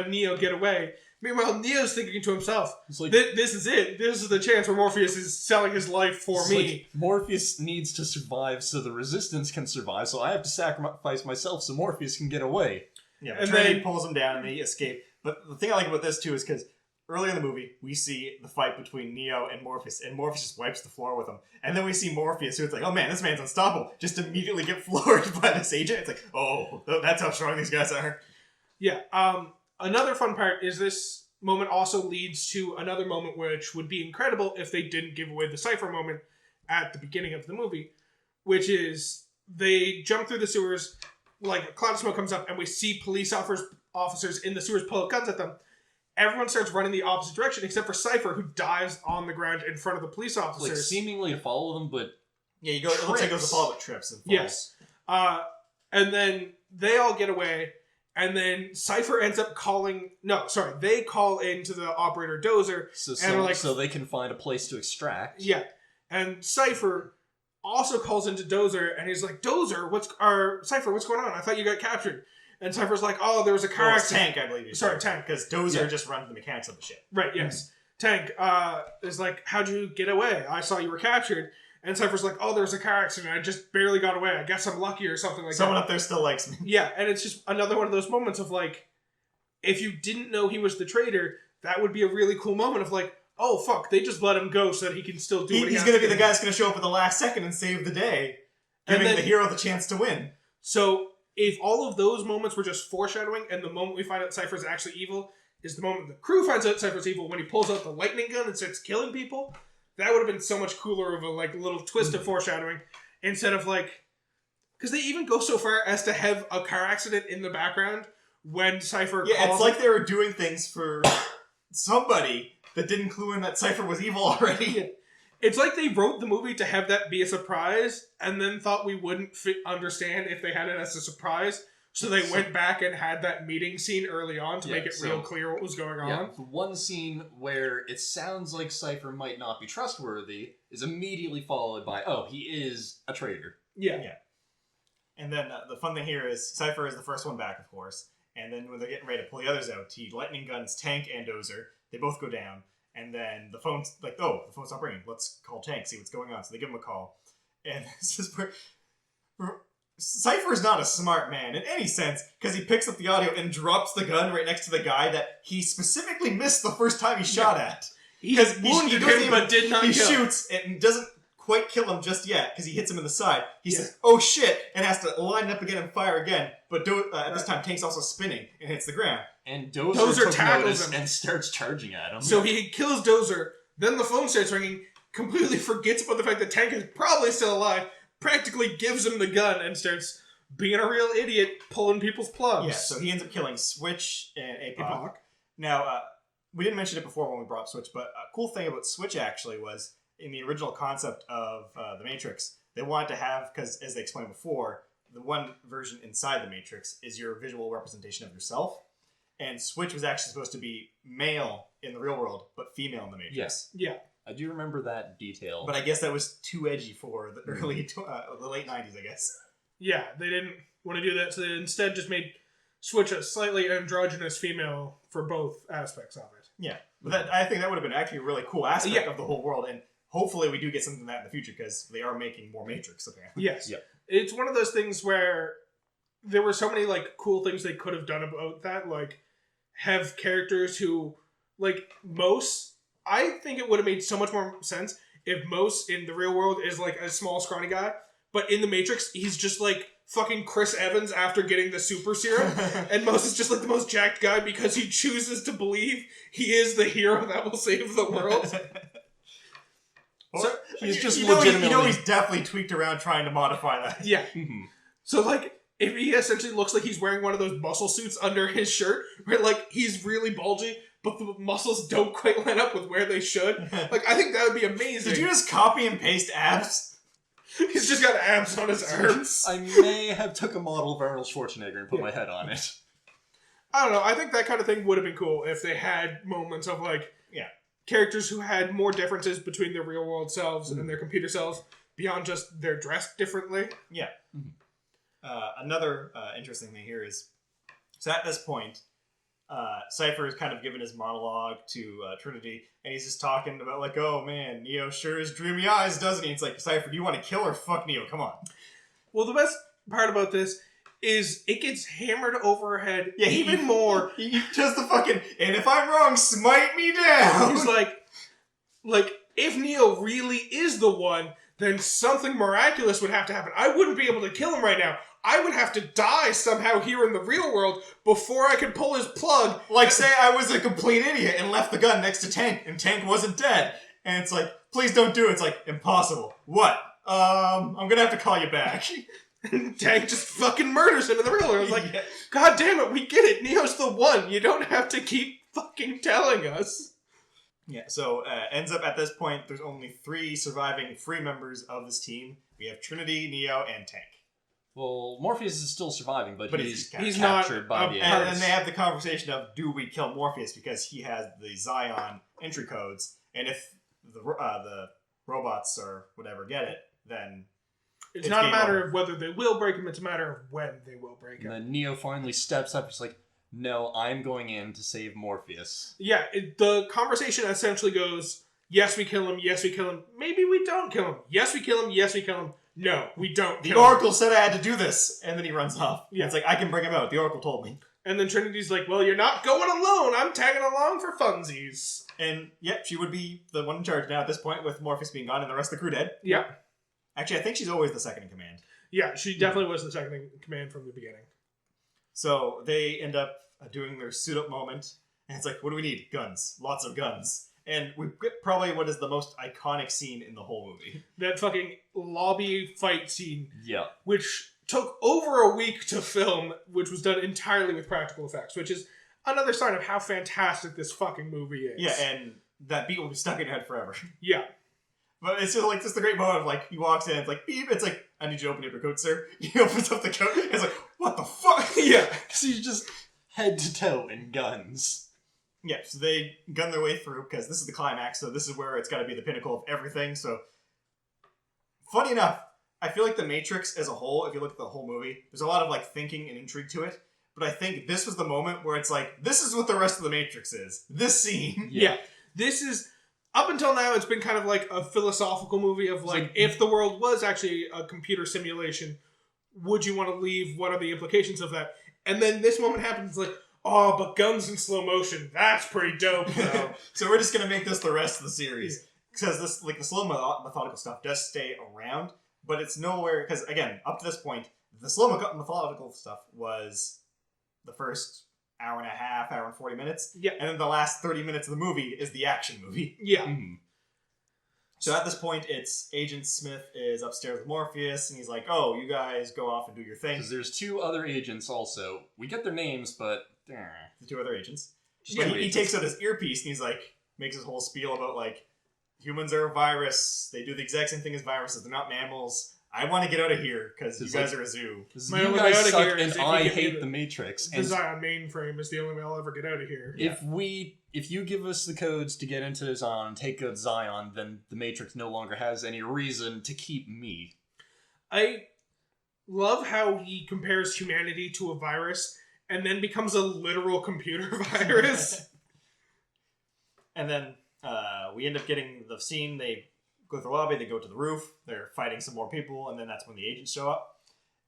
Neo get away. Meanwhile, Neo's thinking to himself, like, this is it. This is the chance where Morpheus is selling his life for me. Like, Morpheus needs to survive so the Resistance can survive, so I have to sacrifice myself so Morpheus can get away. Yeah, and then he pulls him down and they escape. But the thing I like about this, too, is because early in the movie, we see the fight between Neo and Morpheus just wipes the floor with him. And then we see Morpheus, who it's like, oh man, this man's unstoppable, just immediately get floored by this agent. It's like, oh, that's how strong these guys are. Yeah, another fun part is this moment also leads to another moment which would be incredible if they didn't give away the Cypher moment at the beginning of the movie, which is they jump through the sewers, like a cloud of smoke comes up, and we see police officers in the sewers pull out guns at them. Everyone starts running the opposite direction except for Cypher, who dives on the ground in front of the police officers. Like, seemingly to follow them, but yeah, it looks like it goes to follow, but trips and falls. Yes. And then they all get away. And then Cypher ends up they call into the operator Dozer. So they can find a place to extract. Yeah. And Cypher also calls into Dozer and he's like, Dozer, Cypher, what's going on? I thought you got captured. And Cypher's like, oh, there was a car accident. Tank, I believe. Tank. Because Dozer just runs the mechanics of the ship. Right, yes. Tank is like, how'd you get away? I saw you were captured. And Cypher's like, oh, there was a car accident. I just barely got away. I guess I'm lucky or something like that. Someone up there still likes me. Yeah, and it's just another one of those moments of like, if you didn't know he was the traitor, that would be a really cool moment of like, oh, fuck, they just let him go so that he can still do what he has to do. He's going to be the guy that's going to show up at the last second and save the day, giving the hero the chance to win. So, if all of those moments were just foreshadowing, and the moment we find out Cypher's actually evil is the moment the crew finds out Cypher's evil when he pulls out the lightning gun and starts killing people, that would have been so much cooler of a like little twist of foreshadowing instead of like, because they even go so far as to have a car accident in the background when Cypher calls. Yeah, it's like they were doing things for somebody that didn't clue in that Cypher was evil already. It's like they wrote the movie to have that be a surprise and then thought we wouldn't understand if they had it as a surprise. So they went back and had that meeting scene early on to make it real clear what was going on. Yeah, the one scene where it sounds like Cypher might not be trustworthy is immediately followed by, oh, he is a traitor. Yeah. And then the fun thing here is Cypher is the first one back, of course. And then when they're getting ready to pull the others out, he lightning guns Tank and Dozer. They both go down. And then the phone's like, oh, the phone's not ringing. Let's call Tank, see what's going on. So they give him a call. And this is where Cypher is not a smart man in any sense, because he picks up the audio and drops the gun right next to the guy that he specifically missed the first time he shot at. He wounded him, but did not kill. He shoots and doesn't quite kill him just yet, because he hits him in the side. He says, oh shit, and has to line it up again and fire again. But at this time, Tank's also spinning and hits the ground. And Dozer tackles him and starts charging at him. So he kills Dozer, then the phone starts ringing, completely forgets about the fact that Tank is probably still alive, practically gives him the gun and starts being a real idiot, pulling people's plugs. Yeah, so he ends up killing Switch and Apoc. Now, we didn't mention it before when we brought up Switch, but a cool thing about Switch actually was, in the original concept of The Matrix, they wanted to have, because as they explained before, the one version inside The Matrix is your visual representation of yourself. And Switch was actually supposed to be male in the real world, but female in the Matrix. Yes. Yeah. I do remember that detail. But I guess that was too edgy for the the late 90s, I guess. Yeah, they didn't want to do that, so they instead just made Switch a slightly androgynous female for both aspects of it. Yeah, but I think that would have been actually a really cool aspect of the whole world, and hopefully we do get something like that in the future, because they are making more Matrix, apparently. Yes. Yep. It's one of those things where there were so many, like, cool things they could have done about that, like, have characters who, like, Mose, I think it would have made so much more sense if Mose in the real world is, like, a small, scrawny guy, but in the Matrix, he's just, like, fucking Chris Evans after getting the super serum, and Mose is just, like, the most jacked guy because he chooses to believe he is the hero that will save the world. So he's just legitimately... he's definitely tweaked around trying to modify that. Yeah. So, like, if he essentially looks like he's wearing one of those muscle suits under his shirt, where, like, he's really bulgy, but the muscles don't quite line up with where they should. Like, I think that would be amazing. Did you just copy and paste abs? He's just got abs on his arms. I may have took a model of Arnold Schwarzenegger and put my head on it. I don't know. I think that kind of thing would have been cool if they had moments of, like, characters who had more differences between their real world selves and their computer selves beyond just they're dressed differently. Yeah. Another interesting thing here is, so at this point, Cypher has kind of given his monologue to Trinity, and he's just talking about, like, oh man, Neo sure has dreamy eyes, doesn't he? It's like, Cypher, do you want to kill or fuck Neo? Come on. Well, the best part about this is it gets hammered over her head even more. He just the fucking, and if I'm wrong, smite me down. He's like, if Neo really is the one, then something miraculous would have to happen. I wouldn't be able to kill him right now. I would have to die somehow here in the real world before I could pull his plug. Like, say I was a complete idiot and left the gun next to Tank, and Tank wasn't dead. And it's like, please don't do it. It's like, impossible. What? I'm gonna have to call you back. And Tank just fucking murders him in the real world. It's like, God damn it, we get it. Neo's the one. You don't have to keep fucking telling us. Yeah, so ends up at this point, there's only 3 surviving free members of this team. We have Trinity, Neo, and Tank. Well, Morpheus is still surviving, but he's not captured by the And aliens. then they have the conversation of, do we kill Morpheus because he has the Zion entry codes, and if the robots or whatever get it, then it's not a matter of whether they will break him, it's a matter of when they will break him. And then Neo finally steps up. He's like, no, I'm going in to save Morpheus. Yeah, the conversation essentially goes, yes, we kill him, yes, we kill him, maybe we don't kill him, yes, we kill him, yes, we kill him, no, we don't kill him. The Oracle said I had to do this, and then he runs off. Yeah. It's like, I can bring him out, the Oracle told me. And then Trinity's like, well, you're not going alone, I'm tagging along for funsies. And, yep, she would be the one in charge now at this point, with Morpheus being gone and the rest of the crew dead. Yeah. Actually, I think she's always the second in command. Yeah, she definitely was the second in command from the beginning. So they end up doing their suit-up moment, and it's like, what do we need? Guns. Lots of guns. And we get probably what is the most iconic scene in the whole movie. That fucking lobby fight scene. Yeah. Which took over a week to film, which was done entirely with practical effects, which is another sign of how fantastic this fucking movie is. Yeah, and that beat will be stuck in your head forever. Yeah. But it's just like, just the great moment of, like, he walks in, it's like, beep, it's like, I need you to open up your coat, sir. He opens up the coat, it's like, what the fuck? Yeah. Because he's just head to toe in guns. Yeah, so they gun their way through, because this is the climax, so this is where it's got to be the pinnacle of everything, so... Funny enough, I feel like The Matrix as a whole, if you look at the whole movie, there's a lot of, like, thinking and intrigue to it, but I think this was the moment where it's like, this is what the rest of The Matrix is. This scene. Yeah. This is... Up until now, it's been kind of like a philosophical movie of, like, if the world was actually a computer simulation, would you want to leave? What are the implications of that? And then this moment happens, like, oh, but guns in slow motion. That's pretty dope, though. So we're just going to make this the rest of the series. Because this, like, the slow methodical stuff does stay around, but it's nowhere... Because, again, up to this point, the slow methodical stuff was the first... hour and a half, hour and 40 minutes. Yeah. And then the last 30 minutes of the movie is the action movie. Yeah. Mm-hmm. So at this point, it's Agent Smith is upstairs with Morpheus, and he's like, oh, you guys go off and do your thing. Because there's 2 other agents also. We get their names, but... The 2 other agents. Just But two he agents. takes out his earpiece, and he's like, makes his whole spiel about, like, humans are a virus. They do the exact same thing as viruses. They're not mammals. I want to get out of here because you It's guys are a zoo. My You only way guys out of suck here is and if you I give me hate the- the Matrix. The And Zion mainframe is the only way I'll ever get out of here. if you give us the codes to get into Zion and take out Zion, then the Matrix no longer has any reason to keep me. I love how he compares humanity to a virus and then becomes a literal computer virus. And then we end up getting the scene. They go to the lobby, they go to the roof, they're fighting some more people, and then that's when the agents show up.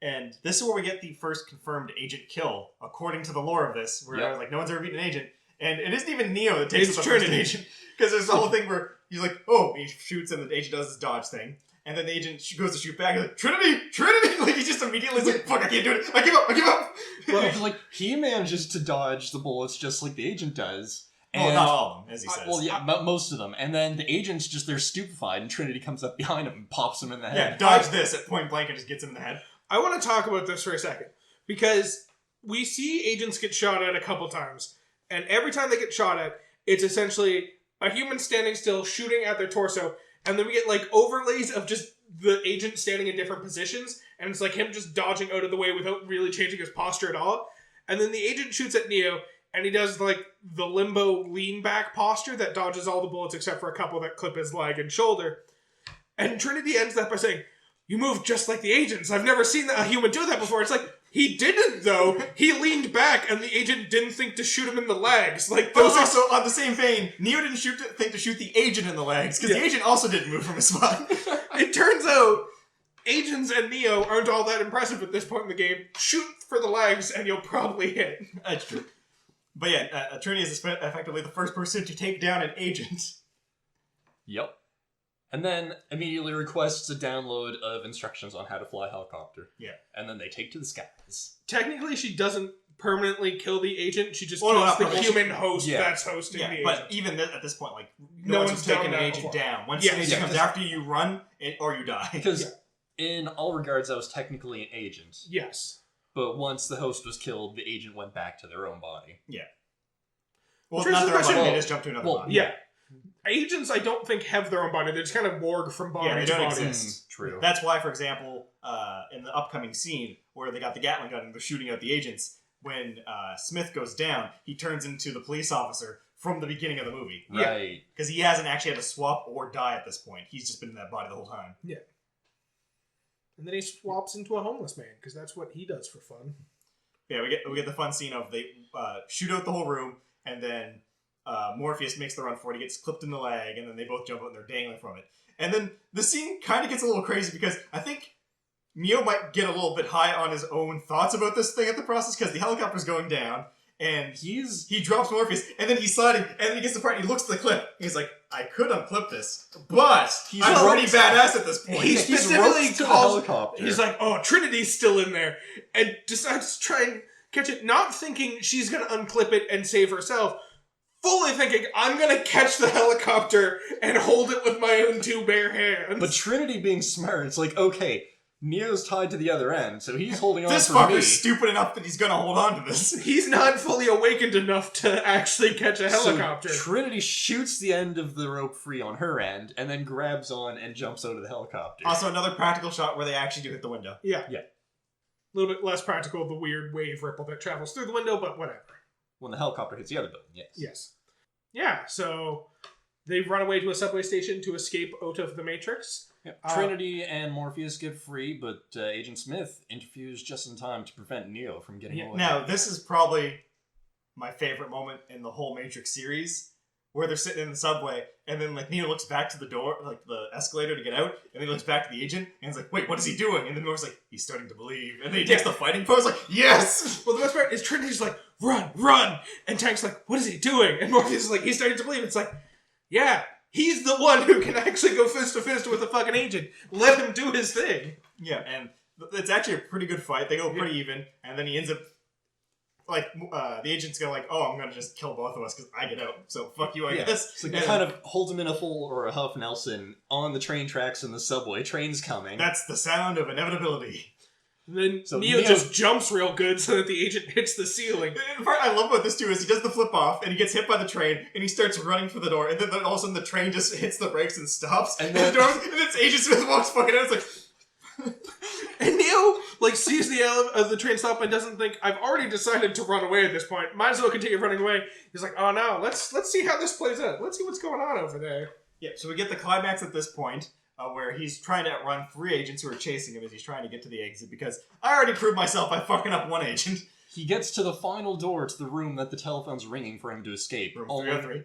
And this is where we get the first confirmed agent kill, according to the lore of this, where I was like, no one's ever beaten an agent. And it isn't even Neo that takes It's the first Trinity. agent. Because there's the whole thing where he's like, oh, he shoots and the agent does his dodge thing. And then the agent goes to shoot back, and he's like, Trinity! Trinity! Like, he just immediately is like, fuck, I can't do it! I give up! Well, like, he manages to dodge the bullets just like the agent does. And, Well, not all of them, as he says. Well, yeah, most of them. And then the agent's just, they're stupefied, and Trinity comes up behind him and pops him in the Yeah, head. dodge this at point blank and just gets him in the head. I want to talk about this for a second, because we see agents get shot at a couple times, and every time they get shot at, it's essentially a human standing still shooting at their torso, and then we get like overlays of just the agent standing in different positions, and it's like him just dodging out of the way without really changing his posture at all. And then the agent shoots at Neo, and he does like the limbo lean back posture that dodges all the bullets except for a couple that clip his leg and shoulder. And Trinity ends that by saying, "You move just like the agents. I've never seen a human do that before." It's like, he didn't, though. He leaned back, and the agent didn't think to shoot him in the legs. Like, But those are also, on the same vein, Neo didn't think to shoot the agent in the legs, because the agent also didn't move from his spot. It turns out, agents and Neo aren't all that impressive at this point in the game. Shoot for the legs, and you'll probably hit. That's true. But yeah, Trinity is effectively the first person to take down an agent. Yep. And then immediately requests a download of instructions on how to fly a helicopter. Yeah. And then they take to the skies. Technically, she doesn't permanently kill the agent. She just Oh, no, kills not the permanently. human host Yeah. that's hosting the But agent. even at this point, like, No no one's one's taking done an that agent before. down. Once Yes. an agent Yeah, comes 'cause- after you, run, or you die. Because in all regards, I was technically an agent. Yes. But once the host was killed, the agent went back to their own body. Well, Which not raises their own the body, question- they just jump to another well, body. Yeah. Agents, I don't think, have their own body. They're just kind of morgue from body Yeah, they to don't body. exist. True. That's why, for example, in the upcoming scene where they got the Gatling gun and they're shooting out the agents, when Smith goes down, he turns into the police officer from the beginning of the movie. Yeah. Right. Because he hasn't actually had to swap or die at this point. He's just been in that body the whole time. And then he swaps into a homeless man, because that's what he does for fun. Yeah, we get the fun scene of they shoot out the whole room, and then Morpheus makes the run for it. He gets clipped in the leg, and then they both jump out and they're dangling from it. And then the scene kind of gets a little crazy because I think Neo might get a little bit high on his own thoughts about this thing at the process because the helicopter's going down, and he drops Morpheus, and then he's sliding, and then he gets the part, and he looks at the clip, and he's like, I could unclip this, but I'm already badass at this point. He He's specifically roped to the calls... helicopter. He's like, oh, Trinity's still in there. And decides to try and catch it, not thinking she's going to unclip it and save herself. Fully thinking, I'm going to catch the helicopter and hold it with my own two bare hands. But Trinity being smart, it's like, okay, Neo's tied to the other end, so he's holding on This for me. fucker's stupid enough that he's gonna hold on to this. He's not fully awakened enough to actually catch a helicopter. So Trinity shoots the end of the rope free on her end, and then grabs on and jumps out of the helicopter. Also, another practical shot where they actually do hit the window. Yeah. Yeah. A little bit less practical, the weird wave ripple that travels through the window, but whatever. When the helicopter hits the other building, yes. Yes. Yeah, so they run away to a subway station to escape out of the Matrix. Yep. Trinity and Morpheus get free, but Agent Smith interferes just in time to prevent Neo from getting away. Now, this is probably my favorite moment in the whole Matrix series, where they're sitting in the subway, and then like Neo looks back to the door, like the escalator to get out, and then he looks back to the agent, and he's like, "Wait, what is he doing?" And then Noah's like, "He's starting to believe," and then he takes the fighting pose, like, "Yes!" Well, the best part is Trinity's like, run, run! And Tank's like, what is he doing? And Morpheus is like, he's starting to believe. It's like, yeah, he's the one who can actually go fist to fist with a fucking agent. Let him do his thing. Yeah, and it's actually a pretty good fight. They go pretty even, and then he ends up, like, the agent's gonna like, "Oh, I'm gonna just kill both of us because I get out, so fuck you, I guess." So they kind of holds him in a full or a half Nelson on the train tracks in the subway. Train's coming. That's the sound of inevitability. And then So Neo Neo- just jumps real good so that the agent hits the ceiling. The part I love about this too is he does the flip off and he gets hit by the train and he starts running for the door and then all of a sudden the train just hits the brakes and stops And and then- the door and then Agent Smith walks fucking out. It's like, And Neo, like, sees the train stop and doesn't think, I've already decided to run away at this point. Might as well continue running away. He's like, oh no, let's see how this plays out. Let's see what's going on over there. Yeah, so we get the climax at this point, where he's trying to outrun 3 agents who are chasing him as he's trying to get to the exit, because I already proved myself by fucking up 1 agent. He gets to the final door to the room that the telephone's ringing for him to escape. Room only 303.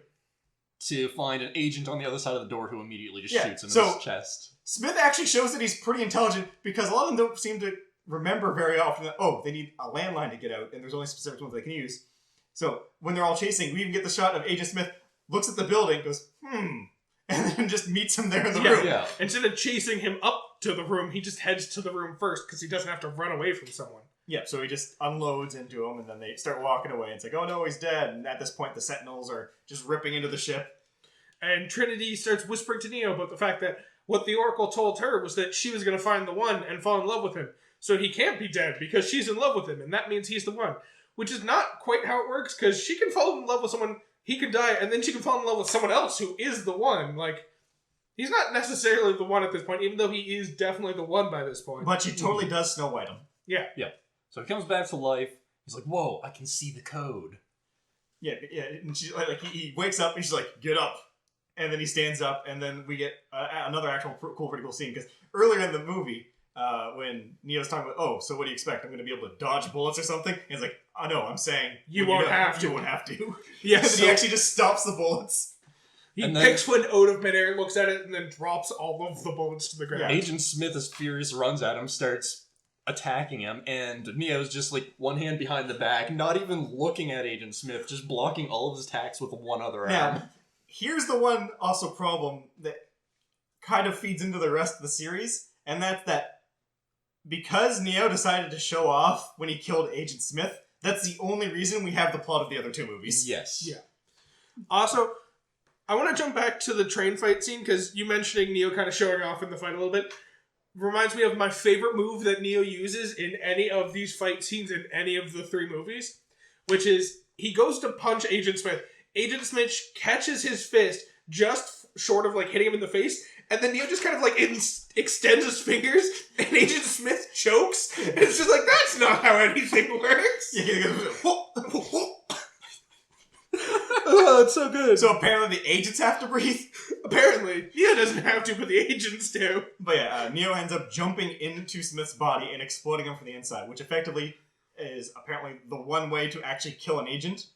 to find an agent on the other side of the door who immediately just shoots him in his chest. Smith actually shows that he's pretty intelligent, because a lot of them don't seem to remember very often that, they need a landline to get out, and there's only specific ones they can use. So, when they're all chasing, we even get the shot of Agent Smith, looks at the building, goes, and then just meets him there in the room. Yeah. Instead of chasing him up to the room, he just heads to the room first, because he doesn't have to run away from someone. Yeah, so he just unloads into him, and then they start walking away. It's like, oh no, he's dead. And at this point, the Sentinels are just ripping into the ship. And Trinity starts whispering to Neo about the fact that what the Oracle told her was that she was going to find the one and fall in love with him. So he can't be dead because she's in love with him, and that means he's the one. Which is not quite how it works, because she can fall in love with someone, he can die, and then she can fall in love with someone else who is the one. Like, he's not necessarily the one at this point, even though he is definitely the one by this point. But she totally does Snow White him. Yeah. So he comes back to life. He's like, whoa, I can see the code. Yeah, and she, like he wakes up, and she's like, get up. And then he stands up, and then we get another actual pretty cool scene, because earlier in the movie, when Neo's talking about, so what do you expect? I'm going to be able to dodge bullets or something? And he's like, oh no, I'm saying... You won't have to. You won't have to. Yeah, and then he actually just stops the bullets. He picks one out of midair, looks at it, and then drops all of the bullets to the ground. Yeah. Agent Smith is furious, runs at him, starts attacking him, and Neo's just like one hand behind the back, not even looking at Agent Smith, just blocking all of his attacks with one other arm. Here's the one also problem that kind of feeds into the rest of the series, and that's that because Neo decided to show off when he killed Agent Smith, that's the only reason we have the plot of the other 2 movies. Yes. Yeah. Also, I want to jump back to the train fight scene, because you mentioning Neo kind of showing off in the fight a little bit reminds me of my favorite move that Neo uses in any of these fight scenes in any of the 3 movies, which is he goes to punch Agent Smith. Agent Smith catches his fist just short of like hitting him in the face, and then Neo just kind of like extends his fingers, and Agent Smith chokes, and it's just like, that's not how anything works. Yeah, he goes, Oh, that's so good. So apparently the agents have to breathe. Apparently. Neo doesn't have to, but the agents do. But yeah, Neo ends up jumping into Smith's body and exploding him from the inside, which effectively is apparently the one way to actually kill an agent.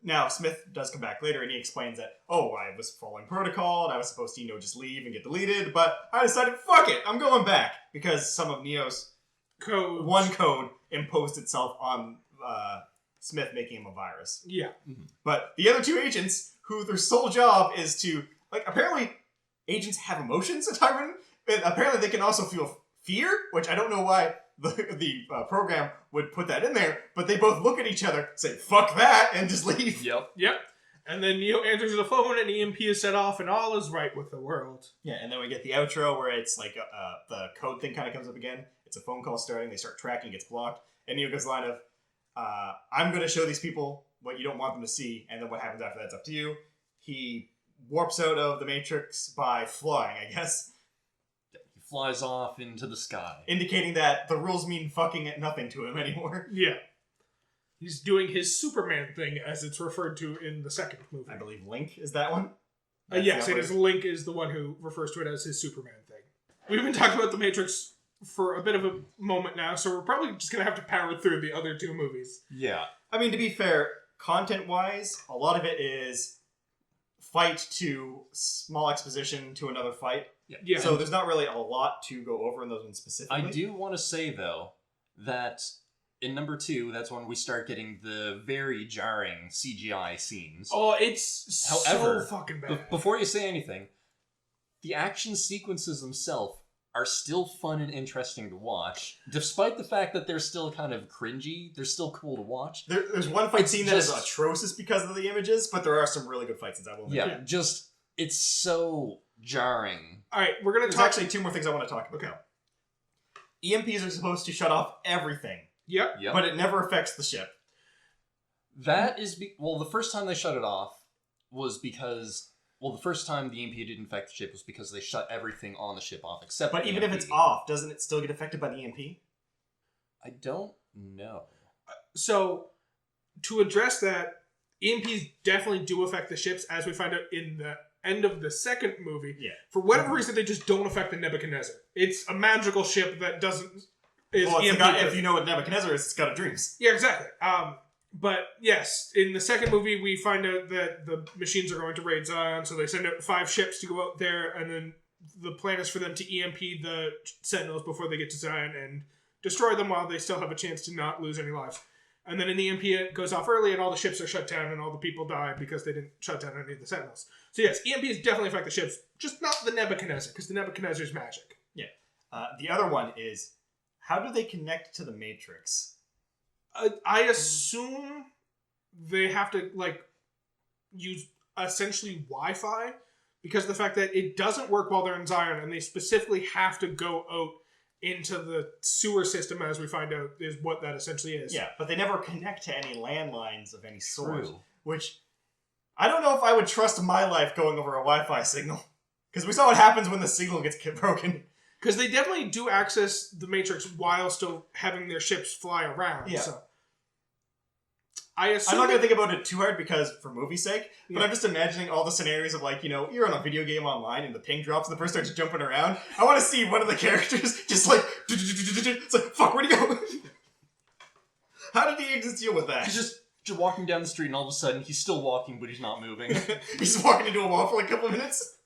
Now, Smith does come back later, and he explains that, I was following protocol, and I was supposed to, just leave and get deleted, but I decided, fuck it, I'm going back, because some of Neo's one code imposed itself on Smith, making him a virus. Yeah. Mm-hmm. But the other 2 agents, who their sole job is to, apparently agents have emotions at Tyron, and apparently they can also feel fear, which I don't know why the program would put that in there, but they both look at each other, say, fuck that, and just leave. Yep. And then Neo answers the phone, and EMP is set off, and all is right with the world. Yeah, and then we get the outro where it's like the code thing kind of comes up again. It's a phone call starting, they start tracking, gets blocked, and Neo goes the line of, I'm going to show these people what you don't want them to see, and then what happens after that's up to you. He warps out of the Matrix by flying, I guess. He flies off into the sky. Indicating that the rules mean fucking nothing to him anymore. Yeah. He's doing his Superman thing, as it's referred to in the second movie. I believe Link is that one? Yes, it is. Link is the one who refers to it as his Superman thing. We've been talking about the Matrix for a bit of a moment now, so we're probably just going to have to power through the other 2 movies. Yeah. I mean, to be fair, content-wise, a lot of it is fight to small exposition to another fight. Yeah. So there's not really a lot to go over in those ones specifically. I do want to say, though, that in number 2, that's when we start getting the very jarring CGI scenes. Oh, it's However, so fucking bad. Before you say anything, the action sequences themselves are still fun and interesting to watch, despite the fact that they're still kind of cringy. They're still cool to watch. There's one fight scene that is atrocious because of the images, but there are some really good fight scenes, I will admit. Yeah, just, it's so jarring. Alright, we're going to talk... There's actually 2 more things I want to talk about. Okay. EMPs are supposed to shut off everything. Yep. But it never affects the ship. That is... the first time they shut it off was because Well, the first time the EMP didn't affect the ship was because they shut everything on the ship off except But the even EMP. if it's off, doesn't it still get affected by the EMP? I don't know. So, to address that, EMPs definitely do affect the ships, as we find out in the end of the second movie. Yeah. For whatever reason, they just don't affect the Nebuchadnezzar. It's a magical ship that doesn't... Well, it's EMP the guy, proof. if you know what Nebuchadnezzar is, it's got a dreams. Yeah, exactly. But yes, in the second movie, we find out that the machines are going to raid Zion, so they send out 5 ships to go out there, and then the plan is for them to EMP the Sentinels before they get to Zion and destroy them while they still have a chance to not lose any lives. And then an EMP goes off early, and all the ships are shut down, and all the people die because they didn't shut down any of the Sentinels. So yes, EMPs definitely affect the ships, just not the Nebuchadnezzar, because the Nebuchadnezzar is magic. Yeah. The other one is, how do they connect to the Matrix? I assume they have to, use essentially Wi-Fi, because of the fact that it doesn't work while they're in Zion, and they specifically have to go out into the sewer system, as we find out, is what that essentially is. Yeah, but they never connect to any landlines of any sort. True. Which, I don't know if I would trust my life going over a Wi-Fi signal. Because we saw what happens when the signal gets broken. Because they definitely do access the Matrix while still having their ships fly around. Yeah. So I assume I'm not going to think about it too hard because, for movie's sake, but Yeah. I'm just imagining all the scenarios of, you're on a video game online and the ping drops and the person starts jumping around. I want to see one of the characters just it's like, fuck, where'd he go? How did the agents deal with that? He's just walking down the street, and all of a sudden, he's still walking, but he's not moving. He's just walking into a wall for like a couple of minutes.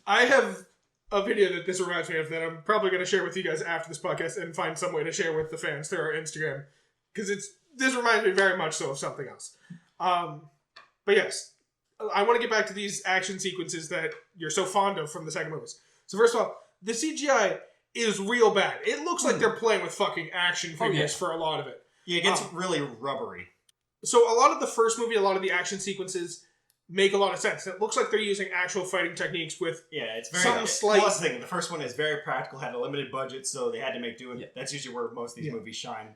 I have a video that this reminds me of that I'm probably going to share with you guys after this podcast and find some way to share with the fans through our Instagram. Because this reminds me very much so of something else. But yes, I want to get back to these action sequences that you're so fond of from the second movies. So first of all, the CGI is real bad. It looks like they're playing with fucking action figures for a lot of it. Yeah, it gets really rubbery. So a lot of the first movie, a lot of the action sequences make a lot of sense. It looks like they're using actual fighting techniques with It's very... some slight... Well, that's the thing. The first one is very practical, had a limited budget, so they had to make do. And that's usually where most of these movies shine.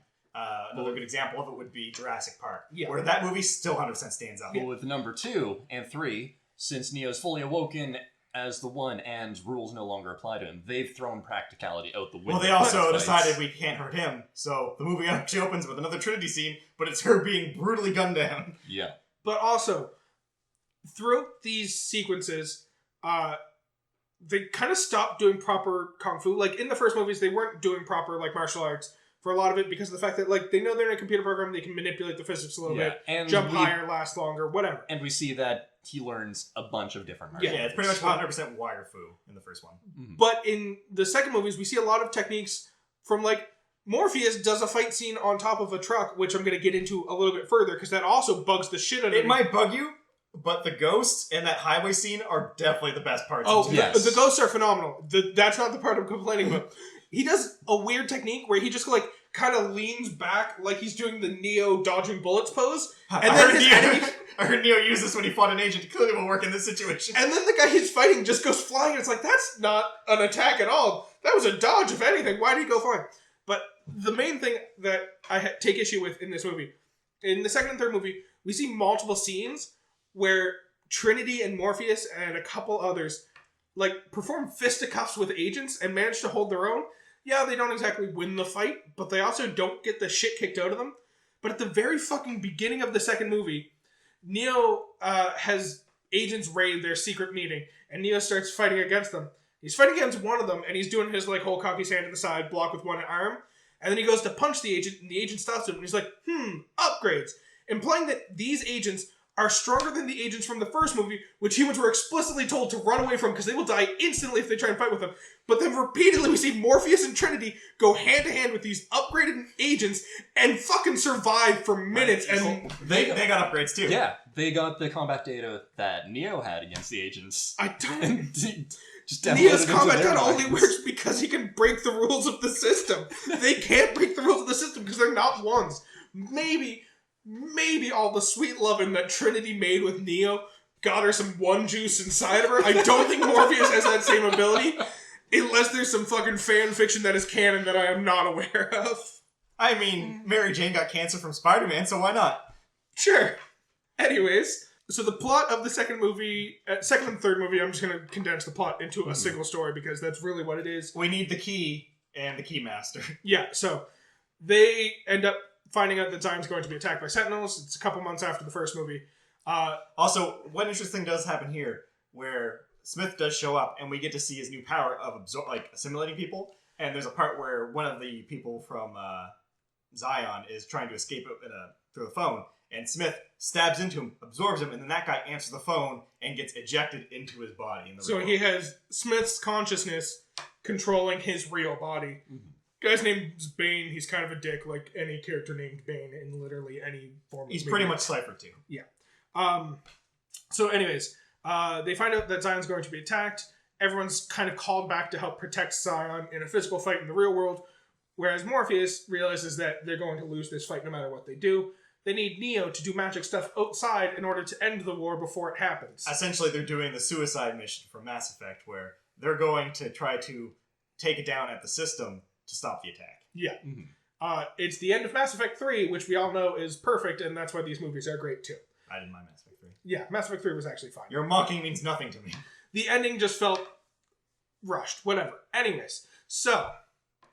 Another good example of it would be Jurassic Park, where that movie still 100% stands out. Well, with number 2 and 3, since Neo's fully awoken as the One and rules no longer apply to him, they've thrown practicality out the window. Well, they also decided we can't hurt him, so the movie actually opens with another Trinity scene, but it's her being brutally gunned down. Yeah. But also, throughout these sequences, they kind of stopped doing proper kung fu. Like, in the first movies, they weren't doing proper, martial arts for a lot of it because of the fact that, they know they're in a computer program, they can manipulate the physics a little bit, and jump higher, last longer, whatever. And we see that he learns a bunch of different martial Yeah, it's pretty much 100% wire fu in the first one. Mm-hmm. But in the second movies, we see a lot of techniques from, Morpheus does a fight scene on top of a truck, which I'm going to get into a little bit further, because that also bugs the shit out of me. It might bug you, but the ghosts and that highway scene are definitely the best parts. Oh, of it. yes. the ghosts are phenomenal. That's not the part I'm complaining about. He does a weird technique where he just, kind of leans back like he's doing the Neo dodging bullets pose. And then his enemy... I heard Neo use this when he fought an agent. It clearly will work in this situation. And then the guy he's fighting just goes flying. And it's like, that's not an attack at all. That was a dodge, if anything. Why did he go flying? But the main thing that I take issue with in this movie, in the second and third movie, we see multiple scenes where Trinity and Morpheus and a couple others, perform fisticuffs with agents and manage to hold their own. Yeah, they don't exactly win the fight, but they also don't get the shit kicked out of them. But at the very fucking beginning of the second movie, Neo has agents raid their secret meeting, and Neo starts fighting against them. He's fighting against one of them, and he's doing his, whole cocky hand to the side, block with one arm, and then he goes to punch the agent, and the agent stops him, and he's like, upgrades. Implying that these agents are stronger than the agents from the first movie, which humans were explicitly told to run away from because they will die instantly if they try and fight with them. But then repeatedly we see Morpheus and Trinity go hand to hand with these upgraded agents and fucking survive for minutes. And they got upgrades too. Yeah, they got the combat data that Neo had against the agents. I don't... Just Neo's combat data only works because he can break the rules of the system. They can't break the rules of the system because they're not ones. Maybe all the sweet loving that Trinity made with Neo got her some one juice inside of her. I don't think Morpheus has that same ability, unless there's some fucking fan fiction that is canon that I am not aware of. I mean, Mary Jane got cancer from Spider-Man, so why not? Sure. Anyways, So the plot of the second and third movie, I'm just going to condense the plot into a single story because that's really what it is. We need the key and the keymaster. Yeah, so they end up finding out that Zion's going to be attacked by Sentinels. It's a couple months after the first movie. Also, one interesting does happen here, where Smith does show up, and we get to see his new power of assimilating people. And there's a part where one of the people from Zion is trying to escape through the phone, and Smith stabs into him, absorbs him, and then that guy answers the phone and gets ejected into his body. So he has Smith's consciousness controlling his real body. Mm-hmm. Guy's name's Bane. He's kind of a dick, like any character named Bane in literally any form. He's pretty much Cypher too. Yeah. So anyways, they find out that Zion's going to be attacked. Everyone's kind of called back to help protect Zion in a physical fight in the real world, whereas Morpheus realizes that they're going to lose this fight no matter what they do. They need Neo to do magic stuff outside in order to end the war before it happens. Essentially, they're doing the suicide mission from Mass Effect, where they're going to try to take it down at the system to stop the attack. Yeah. Mm-hmm. It's the end of Mass Effect 3, which we all know is perfect, and that's why these movies are great too. I didn't mind Mass Effect 3. Yeah, Mass Effect 3 was actually fine. Your mocking means nothing to me. The ending just felt rushed. Whatever. Anyways, so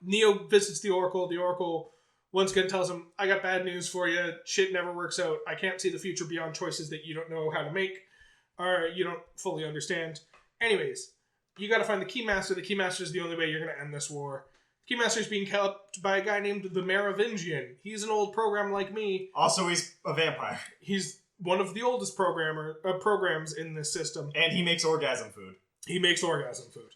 Neo visits the Oracle. The Oracle once again tells him, I got bad news for you. Shit never works out. I can't see the future beyond choices that you don't know how to make or you don't fully understand. Anyways, you got to find the Keymaster. The Keymaster is the only way you're going to end this war. The Keymaster is being helped by a guy named the Merovingian. He's an old program like me. Also, he's a vampire. He's one of the oldest programs in this system. And he makes orgasm food. He makes orgasm food.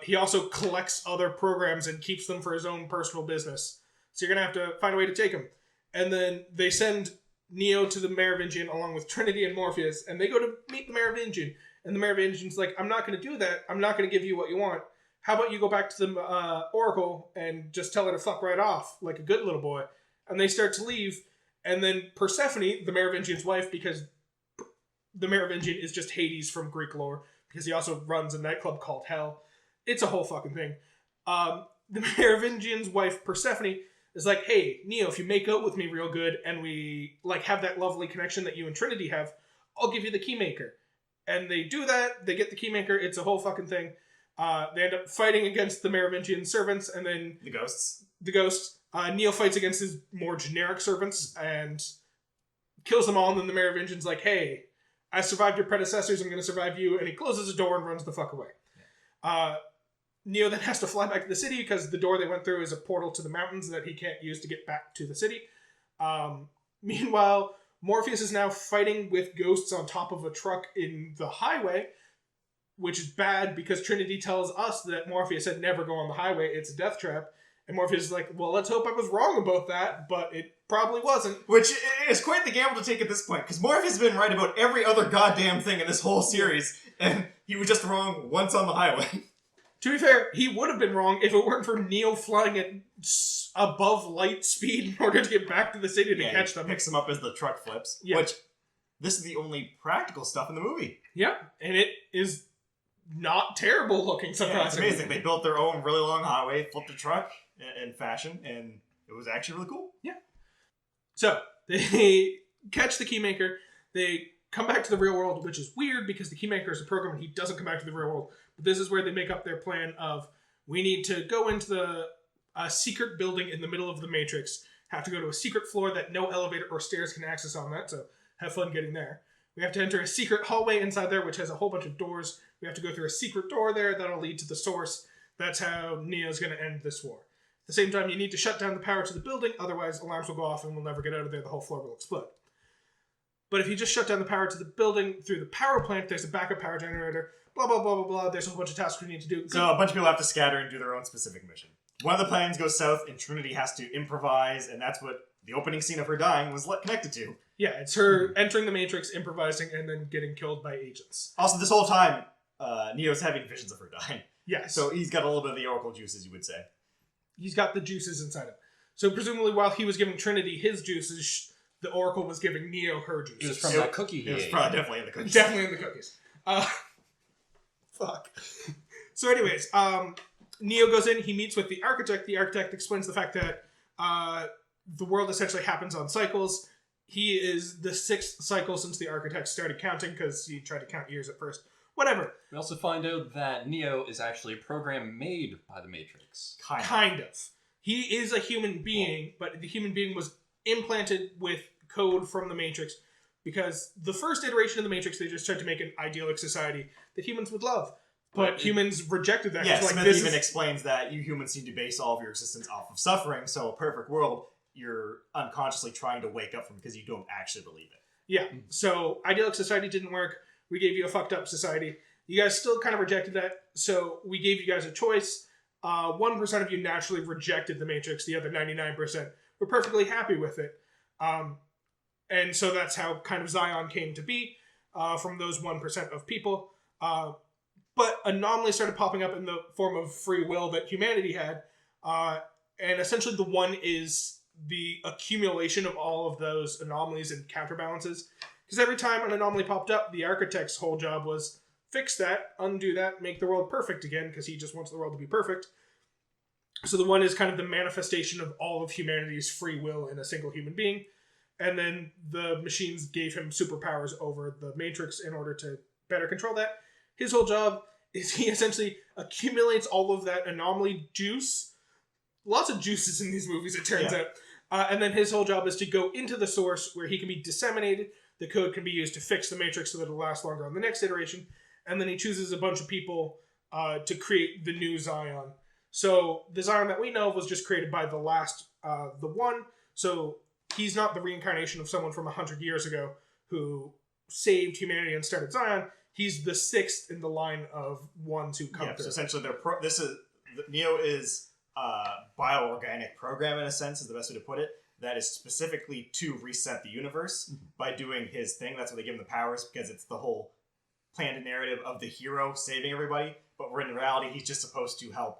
He also collects other programs and keeps them for his own personal business. So you're going to have to find a way to take him. And then they send Neo to the Merovingian along with Trinity and Morpheus, and they go to meet the Merovingian. And the Merovingian's like, I'm not going to do that. I'm not going to give you what you want. How about you go back to the Oracle and just tell her to fuck right off, like a good little boy. And they start to leave. And then Persephone, the Merovingian's wife, because the Merovingian is just Hades from Greek lore, because he also runs a nightclub called Hell. It's a whole fucking thing. The Merovingian's wife, Persephone, is like, hey, Neo, if you make out with me real good and we like have that lovely connection that you and Trinity have, I'll give you the Keymaker. And they do that. They get the Keymaker. It's a whole fucking thing. They end up fighting against the Merovingian servants and then... The ghosts. Neo fights against his more generic servants and kills them all. And then the Merovingian's like, hey, I survived your predecessors. I'm going to survive you. And he closes the door and runs the fuck away. Yeah. Neo then has to fly back to the city because the door they went through is a portal to the mountains that he can't use to get back to the city. Meanwhile, Morpheus is now fighting with ghosts on top of a truck in the highway, which is bad because Trinity tells us that Morpheus said never go on the highway. It's a death trap. And Morpheus is like, well, let's hope I was wrong about that, but it probably wasn't. Which is quite the gamble to take at this point, because Morpheus has been right about every other goddamn thing in this whole series, and he was just wrong once on the highway. To be fair, he would have been wrong if it weren't for Neo flying at above light speed in order to get back to the city to catch them. Picks them up as the truck flips, which this is the only practical stuff in the movie. Yeah, and it is not terrible looking, surprisingly. Yeah, it's amazing. They built their own really long highway, flipped a truck in fashion, and it was actually really cool. Yeah. So, they catch the Keymaker, they come back to the real world, which is weird because the Keymaker is a program and he doesn't come back to the real world. But this is where they make up their plan of, we need to go into the secret building in the middle of the Matrix, have to go to a secret floor that no elevator or stairs can access on that, so have fun getting there. We have to enter a secret hallway inside there, which has a whole bunch of doors. We have to go through a secret door there that'll lead to the source. That's how Neo's going to end this war. At the same time, you need to shut down the power to the building, otherwise alarms will go off and we'll never get out of there. The whole floor will explode. But if you just shut down the power to the building through the power plant, there's a backup power generator, blah, blah, blah, blah, blah. There's a whole bunch of tasks we need to do. So a bunch of people have to scatter and do their own specific mission. One of the plans goes south, and Trinity has to improvise, and that's what the opening scene of her dying was connected to. Yeah, it's her entering the Matrix, improvising, and then getting killed by agents. Also, this whole time, Neo's having visions of her dying. Yeah. So he's got a little bit of the Oracle juices, you would say. He's got the juices inside him. So presumably while he was giving Trinity his juices, the Oracle was giving Neo her juices. It was from that cookie he It was ate. probably definitely in the cookies. Definitely in the cookies. Fuck. So anyways, Neo goes in, he meets with the architect. The architect explains the fact that the world essentially happens on cycles. he is the 6th cycle since the architects started counting, because he tried to count years at first. Whatever. We also find out that Neo is actually a program made by the Matrix. Kind of. He is a human being, but the human being was implanted with code from the Matrix, because the first iteration of the Matrix, they just tried to make an idyllic society that humans would love. But humans rejected that. Yeah, like, Smith even explains that you humans seem to base all of your existence off of suffering, so a perfect world, you're unconsciously trying to wake up from because you don't actually believe it. Yeah, so idyllic society didn't work. We gave you a fucked up society. You guys still kind of rejected that, so we gave you guys a choice. 1% of you naturally rejected the Matrix. The other 99% were perfectly happy with it. And so that's how kind of Zion came to be, from those 1% of people. But anomalies started popping up in the form of free will that humanity had. And essentially the one is the accumulation of all of those anomalies and counterbalances. Because every time an anomaly popped up, the architect's whole job was fix that, undo that, make the world perfect again, because he just wants the world to be perfect. So the one is kind of the manifestation of all of humanity's free will in a single human being. And then the machines gave him superpowers over the Matrix in order to better control that. His whole job is he essentially accumulates all of that anomaly juice. Lots of juices in these movies, it turns out. And then his whole job is to go into the source where he can be disseminated. The code can be used to fix the Matrix so that it'll last longer on the next iteration. And then he chooses a bunch of people to create the new Zion. So the Zion that we know of was just created by the last, the one. So he's not the reincarnation of someone from 100 years ago who saved humanity and started Zion. He's the 6th in the line of ones who come through. So essentially, Neo is a bioorganic program, in a sense, is the best way to put it, that is specifically to reset the universe by doing his thing. That's what they give him the powers, because it's the whole planned narrative of the hero saving everybody. But in reality, he's just supposed to help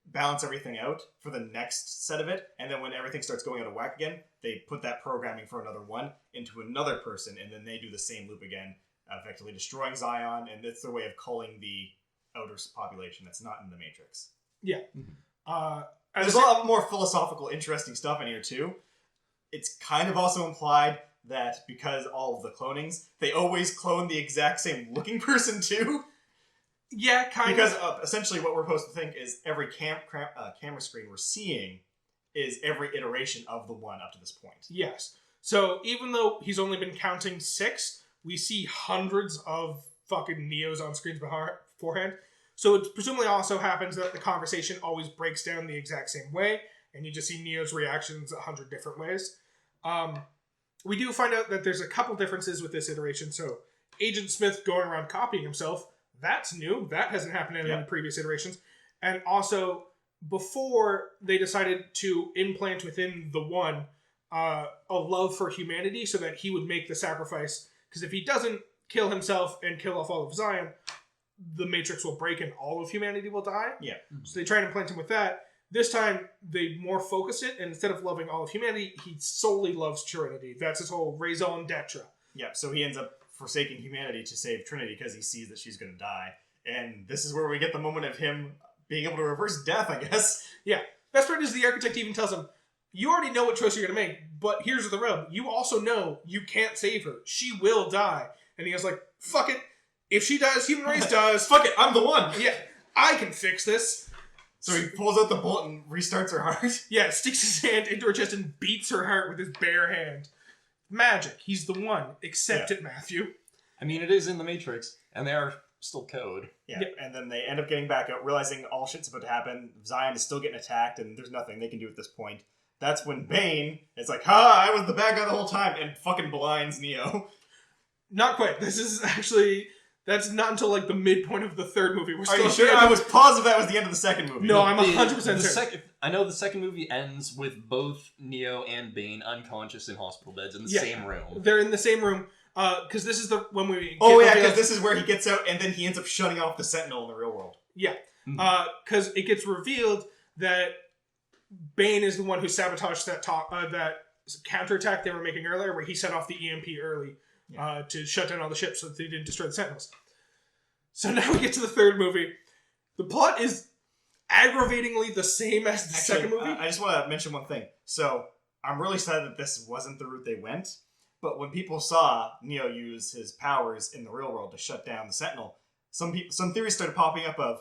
balance everything out for the next set of it. And then when everything starts going out of whack again, they put that programming for another one into another person, and then they do the same loop again, effectively destroying Zion. And it's their way of culling the outer population that's not in the Matrix. Yeah. There's a lot more philosophical, interesting stuff in here, too. It's kind of also implied that because all of the clonings, they always clone the exact same looking person, too. Yeah, kind of. Because essentially what we're supposed to think is every camera screen we're seeing is every iteration of the one up to this point. Yes. So even though he's only been counting 6, we see hundreds of fucking Neos on screens beforehand. So it presumably also happens that the conversation always breaks down the exact same way, and you just see Neo's reactions 100 different ways. We do find out that there's a couple differences with this iteration. So Agent Smith going around copying himself, that's new. That hasn't happened in any previous iterations. And also, before they decided to implant within the one a love for humanity so that he would make the sacrifice. Because if he doesn't kill himself and kill off all of Zion, the Matrix will break and all of humanity will die. Yeah. So they try and implant him with that. This time, they more focus it, and instead of loving all of humanity, he solely loves Trinity. That's his whole raison d'etre. Yeah, so he ends up forsaking humanity to save Trinity because he sees that she's going to die. And this is where we get the moment of him being able to reverse death, I guess. Yeah. Best part is the architect even tells him, you already know what choice you're going to make, but here's the rub. You also know you can't save her. She will die. And he was like, fuck it. If she dies, human race dies. Fuck it, I'm the one. Yeah, I can fix this. So he pulls out the bullet and restarts her heart? Yeah, sticks his hand into her chest and beats her heart with his bare hand. Magic. He's the one. Accept it, Matthew. I mean, it is in the Matrix, and they are still code. Yeah, and then they end up getting back out, realizing all shit's about to happen. Zion is still getting attacked, and there's nothing they can do at this point. That's when Bane is like, ha, I was the bad guy the whole time, and fucking blinds Neo. Not quite. This is actually... That's not until, like, the midpoint of the third movie. Are you sure? I was positive that was the end of the second movie. No, I'm 100% certain. I know the second movie ends with both Neo and Bane unconscious in hospital beds in the same room. They're in the same room, because this is when we... Oh, yeah, because this is where he gets out, and then he ends up shutting off the Sentinel in the real world. Yeah, because it gets revealed that Bane is the one who sabotaged that counterattack they were making earlier, where he set off the EMP early. To shut down all the ships so that they didn't destroy the Sentinels. So now we get to the third movie. The plot is aggravatingly the same as the second movie. I just want to mention one thing. So I'm really sad that this wasn't the route they went. But when people saw Neo use his powers in the real world to shut down the Sentinel, some theories started popping up of,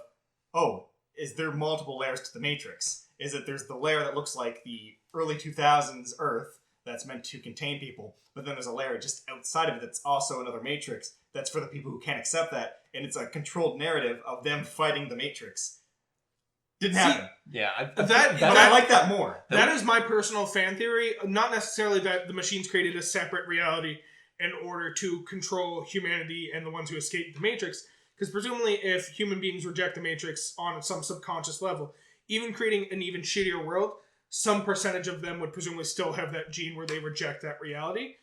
oh, is there multiple layers to the Matrix? Is it there's the layer that looks like the early 2000s Earth that's meant to contain people, but then there's a layer just outside of it that's also another Matrix that's for the people who can't accept that, and it's a controlled narrative of them fighting the Matrix. Didn't happen. Yeah, But I like that more. That is my personal fan theory. Not necessarily that the machines created a separate reality in order to control humanity and the ones who escaped the Matrix, because presumably if human beings reject the Matrix on some subconscious level, even creating an even shittier world, some percentage of them would presumably still have that gene where they reject that reality.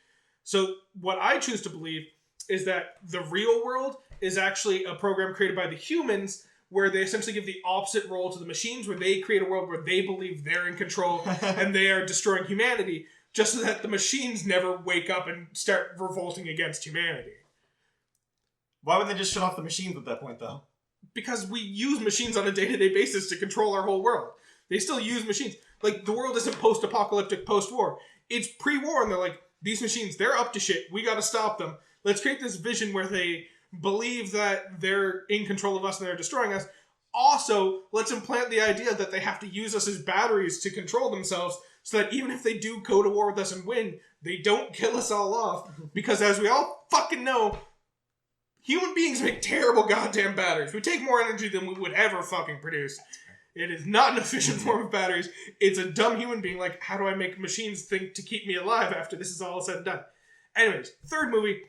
So what I choose to believe is that the real world is actually a program created by the humans where they essentially give the opposite role to the machines, where they create a world where they believe they're in control and they are destroying humanity, just so that the machines never wake up and start revolting against humanity. Why would they just shut off the machines at that point, though? Because we use machines on a day-to-day basis to control our whole world. They still use machines. Like, the world isn't post-apocalyptic, post-war. It's pre-war, and they're like, these machines, they're up to shit. We gotta stop them. Let's create this vision where they believe that they're in control of us and they're destroying us. Also, let's implant the idea that they have to use us as batteries to control themselves, so that even if they do go to war with us and win, they don't kill us all off. Because as we all fucking know, human beings make terrible goddamn batteries. We take more energy than we would ever fucking produce. It is not an efficient form of batteries. It's a dumb human being like, how do I make machines think to keep me alive after this is all said and done? Anyways, third movie,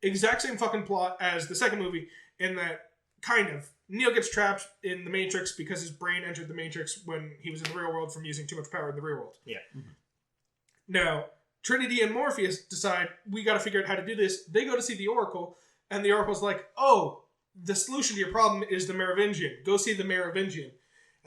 exact same fucking plot as the second movie, in that, kind of, Neo gets trapped in the Matrix because his brain entered the Matrix when he was in the real world from using too much power in the real world. Yeah. Now, Trinity and Morpheus decide, we gotta figure out how to do this. They go to see the Oracle, and the Oracle's like, oh, the solution to your problem is the Merovingian. Go see the Merovingian.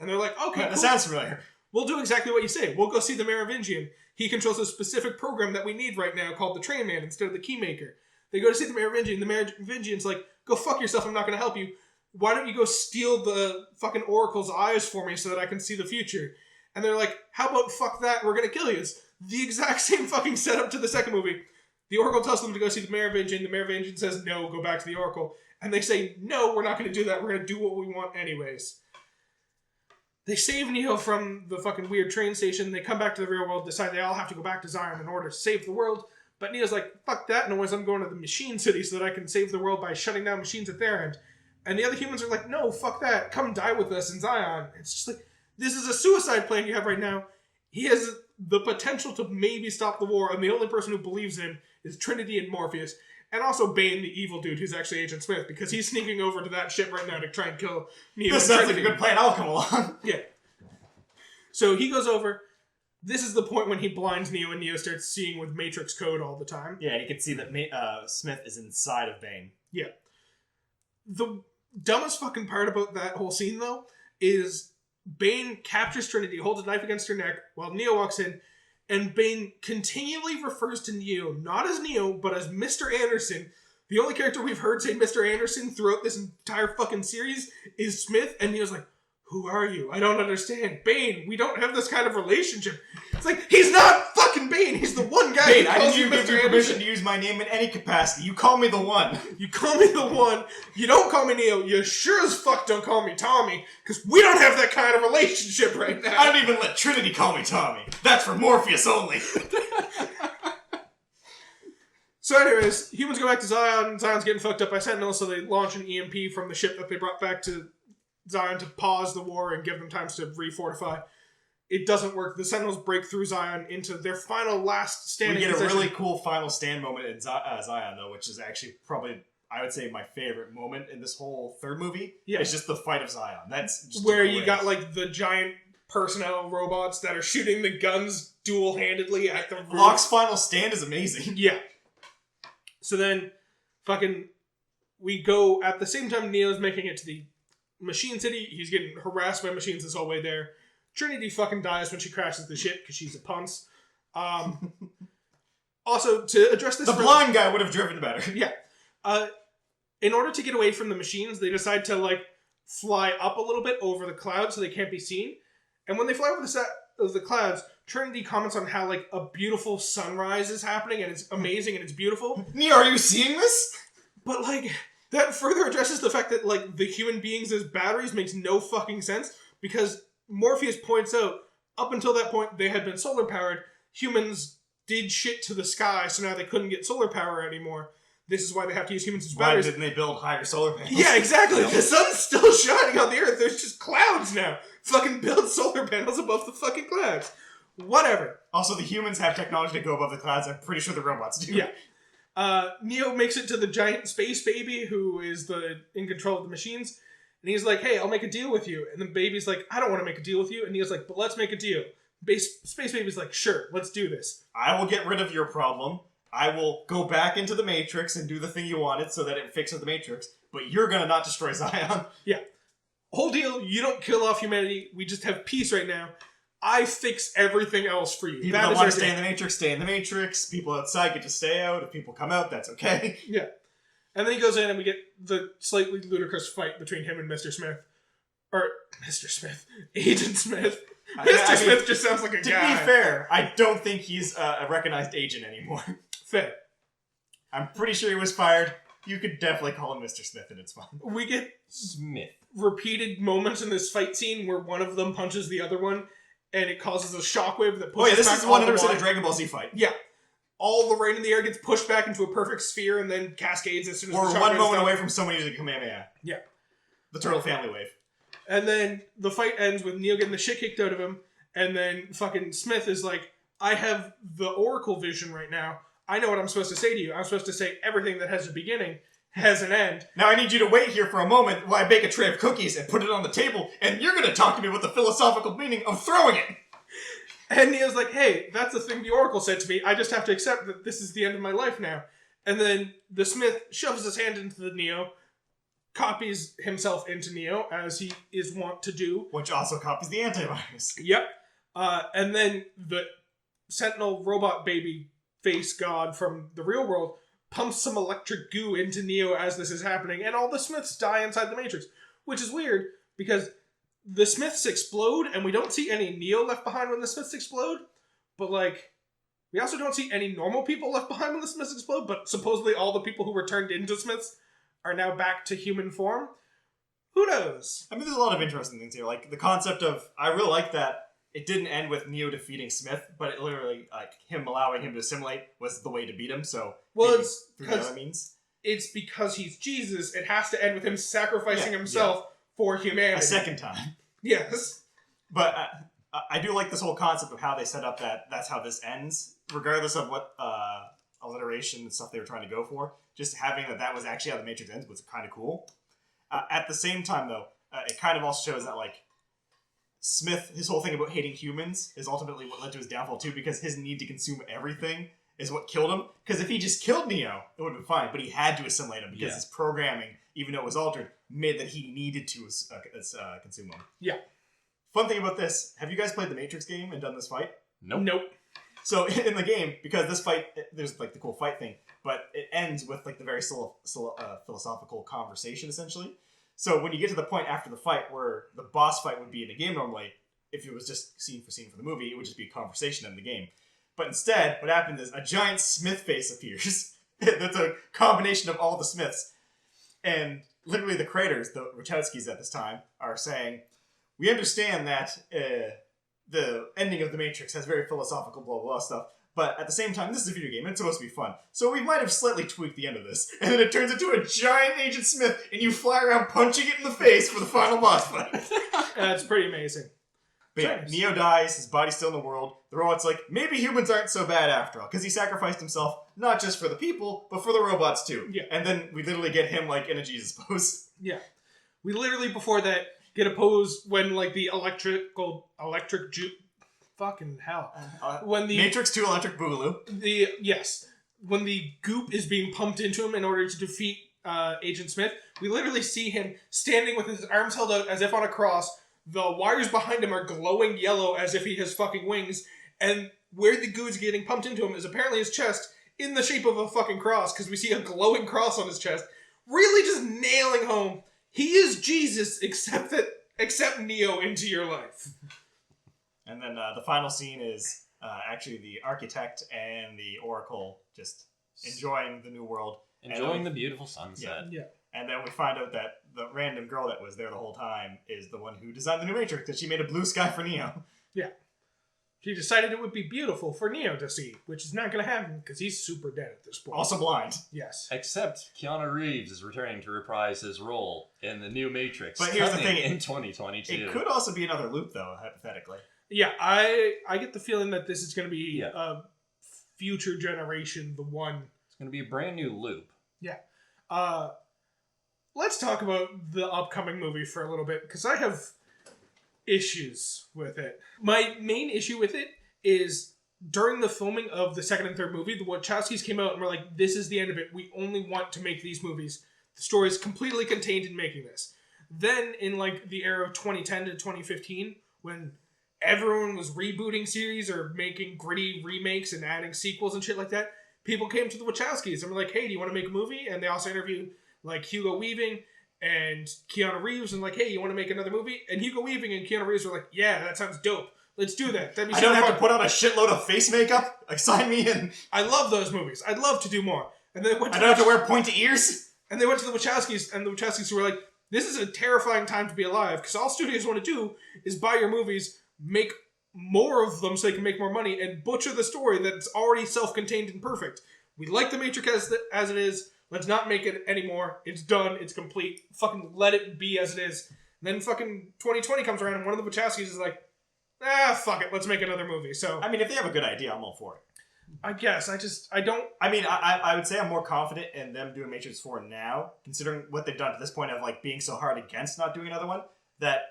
And they're like, okay, That cool. sounds familiar. We'll do exactly what you say. We'll go see the Merovingian. He controls a specific program that we need right now called the Train Man instead of the Keymaker. They go to see the Merovingian. The Merovingian's like, go fuck yourself, I'm not going to help you. Why don't you go steal the fucking Oracle's eyes for me so that I can see the future? And they're like, how about fuck that, we're going to kill you. It's the exact same fucking setup to the second movie. The Oracle tells them to go see the Merovingian. The Merovingian says, no, go back to the Oracle. And they say, no, we're not going to do that. We're going to do what we want anyways. They save Neo from the fucking weird train station. They come back to the real world, decide they all have to go back to Zion in order to save the world. But Neo's like, fuck that noise, I'm going to the machine city so that I can save the world by shutting down machines at their end. And the other humans are like, no, fuck that, come die with us in Zion. It's just like, this is a suicide plan you have right now. He has the potential to maybe stop the war, and the only person who believes in him is Trinity and Morpheus. And also Bane, the evil dude, who's actually Agent Smith, because he's sneaking over to that ship right now to try and kill Neo. This sounds like a good plan. I'll come along. Yeah. So he goes over. This is the point when he blinds Neo, and Neo starts seeing with Matrix code all the time. Yeah, and you can see that Smith is inside of Bane. Yeah. The dumbest fucking part about that whole scene, though, is Bane captures Trinity, holds a knife against her neck, while Neo walks in, and Bane continually refers to Neo, not as Neo, but as Mr. Anderson. The only character we've heard say Mr. Anderson throughout this entire fucking series is Smith, and Neo's like, who are you? I don't understand. Bane, we don't have this kind of relationship. It's like, he's not fucking Bane. He's the one guy Bane, who I calls didn't you even give Mr. you Anderson. permission to use my name in any capacity. You call me the one. You call me the one. You don't call me Neo. You sure as fuck don't call me Tommy, because we don't have that kind of relationship right now. I don't even let Trinity call me Tommy. That's for Morpheus only. So anyways, humans go back to Zion. Zion's getting fucked up by Sentinels, so they launch an EMP from the ship that they brought back to Zion to pause the war and give them time to refortify. It doesn't work. The Sentinels break through Zion into their final last standing We get position. a really cool final stand moment in Zion, though, which is actually probably, I would say, my favorite moment in this whole third movie. Yeah. It's just the fight of Zion. That's just where great. you got like the giant personnel robots that are shooting the guns dual-handedly at the roof. Locke's final stand is amazing. Yeah. So then, fucking, we go at the same time Neo's making it to the Machine City. He's getting harassed by machines this whole way there. Trinity fucking dies when she crashes the ship because she's a punce. Also, to address this... The blind guy would have driven better. Yeah. In order to get away from the machines, they decide to, like, fly up a little bit over the clouds so they can't be seen. And when they fly over the clouds, Trinity comments on how, like, a beautiful sunrise is happening, and it's amazing, and it's beautiful. Neo, are you seeing this? But, like, that further addresses the fact that, like, the human beings as batteries makes no fucking sense, because Morpheus points out, up until that point, they had been solar-powered. Humans did shit to the sky, so now they couldn't get solar power anymore. This is why they have to use humans as batteries. Why didn't they build higher solar panels? Yeah, exactly. The sun's still shining on the Earth. There's just clouds now. Fucking build solar panels above the fucking clouds. Whatever. Also, the humans have technology to go above the clouds. I'm pretty sure the robots do. Yeah. Neo makes it to the giant space baby, who is in control of the machines. And he's like, hey, I'll make a deal with you. And the baby's like, I don't want to make a deal with you. And Neo's like, but let's make a deal. Space baby's like, sure, let's do this. I will get rid of your problem. I will go back into the Matrix and do the thing you wanted so that it fixes the Matrix. But you're going to not destroy Zion. Yeah. Whole deal, you don't kill off humanity. We just have peace right now. I fix everything else for you. People that want to stay in the Matrix, stay in the Matrix. People outside get to stay out. If people come out, that's okay. Yeah. And then he goes in and we get the slightly ludicrous fight between him and Mr. Smith. Or, Mr. Smith. Agent Smith. Mr. Smith just sounds like a guy. To be fair, I don't think he's a recognized agent anymore. Fair. I'm pretty sure he was fired. You could definitely call him Mr. Smith and it's fine. We get Smith. repeated moments in this fight scene where one of them punches the other one and it causes a shockwave that pushes this back is all the 100% water. a Dragon Ball Z fight. Yeah. All the rain in the air gets pushed back into a perfect sphere and then cascades as soon as We're the one moment down. away from someone using Kamehameha. Yeah. The Turtle Family Wave. And then the fight ends with Neo getting the shit kicked out of him, and then fucking Smith is like, I have the Oracle vision right now. I know what I'm supposed to say to you. I'm supposed to say everything that has a beginning has an end. Now I need you to wait here for a moment while I bake a tray of cookies and put it on the table, and you're going to talk to me about the philosophical meaning of throwing it. And Neo's like, hey, that's the thing the Oracle said to me. I just have to accept that this is the end of my life now. And then the Smith shoves his hand into the Neo, copies himself into Neo, as he is wont to do. Which also copies the antivirus. Yep. And then the Sentinel robot baby face god from the real world pumps some electric goo into Neo as this is happening, and all the Smiths die inside the Matrix. Which is weird, because the Smiths explode, and we don't see any Neo left behind when the Smiths explode, but, like, we also don't see any normal people left behind when the Smiths explode, but supposedly all the people who were turned into Smiths are now back to human form. Who knows? I mean, there's a lot of interesting things here. Like, the concept of... I really like that it didn't end with Neo defeating Smith, but it literally, like, him allowing him to assimilate was the way to beat him, so... Well, maybe it's through the other means. It's because he's Jesus. It has to end with him sacrificing himself for humanity. A second time. Yes. But I do like this whole concept of how they set up that's how this ends, regardless of what alliteration and stuff they were trying to go for. Just having that was actually how the Matrix ends was kind of cool. At the same time, though, it kind of also shows that, like, Smith, his whole thing about hating humans is ultimately what led to his downfall, too, because his need to consume everything is what killed him. Because if he just killed Neo, it would have been fine, but he had to assimilate him because his programming, even though it was altered, made that he needed to consume him. Yeah. Fun thing about this, have you guys played the Matrix game and done this fight? Nope. So in the game, because this fight, there's like the cool fight thing, but it ends with like the very philosophical conversation, essentially. So when you get to the point after the fight where the boss fight would be in a game normally, if it was just scene for scene for the movie, it would just be a conversation in the game. But instead, what happened is a giant Smith face appears. That's a combination of all the Smiths. And literally the creators, the Wachowskis at this time, are saying, we understand that the ending of The Matrix has very philosophical blah, blah, blah stuff, but at the same time, this is a video game, and it's supposed to be fun. So we might have slightly tweaked the end of this, and then it turns into a giant Agent Smith, and you fly around punching it in the face for the final boss fight. That's pretty amazing. But yeah, Neo dies, his body's still in the world. The robot's like, maybe humans aren't so bad after all, because he sacrificed himself, not just for the people, but for the robots too. Yeah. And then we literally get him, like, in a Jesus pose. Yeah. We literally, before that, get a pose when, like, the electric fucking hell. When the Matrix 2 Electric Boogaloo. When the goop is being pumped into him in order to defeat Agent Smith, we literally see him standing with his arms held out as if on a cross. The wires behind him are glowing yellow as if he has fucking wings, and where the goo is getting pumped into him is apparently his chest in the shape of a fucking cross, because we see a glowing cross on his chest. Really just nailing home, he is Jesus, except Neo into your life. And then the final scene is actually the architect and the oracle just enjoying the new world. Enjoying the beautiful sunset. Yeah. And then we find out that the random girl that was there the whole time is the one who designed the new Matrix, and she made a blue sky for Neo. Yeah. She decided it would be beautiful for Neo to see, which is not going to happen because he's super dead at this point. Also blind. Yes. Except Keanu Reeves is returning to reprise his role in the new Matrix. But here's the coming thing, in 2022. It could also be another loop, though, hypothetically. Yeah, I get the feeling that this is going to be Yeah. a future generation, the one. It's going to be a brand new loop. Yeah. Let's talk about the upcoming movie for a little bit, because I have issues with it. My main issue with it is during the filming of the second and third movie, the Wachowskis came out and were like, this is the end of it. We only want to make these movies. The story is completely contained in making this. Then in like the era of 2010 to 2015, when everyone was rebooting series or making gritty remakes and adding sequels and shit like that, people came to the Wachowskis and were like, hey, do you want to make a movie? And they also interviewed like Hugo Weaving and Keanu Reeves and like, hey, you want to make another movie? And Hugo Weaving and Keanu Reeves were like, yeah, that sounds dope. Let's do that. That'd be I so don't have fun. to put on a shitload of face makeup. Like, sign me in. I love those movies. I'd love to do more. And they went I to don't have to wear pointy ears. And they went to the Wachowskis, and the Wachowskis were like, this is a terrifying time to be alive, because all studios want to do is buy your movies, make more of them so they can make more money, and butcher the story that's already self-contained and perfect. We like The Matrix as it is. Let's not make it anymore. It's done. It's complete. Fucking let it be as it is. And then fucking 2020 comes around, and one of the Wachowskis is like, fuck it. Let's make another movie. So, I mean, if they have a good idea, I'm all for it. I guess. I don't... I mean, I would say I'm more confident in them doing Matrix 4 now, considering what they've done to this point of like being so hard against not doing another one, that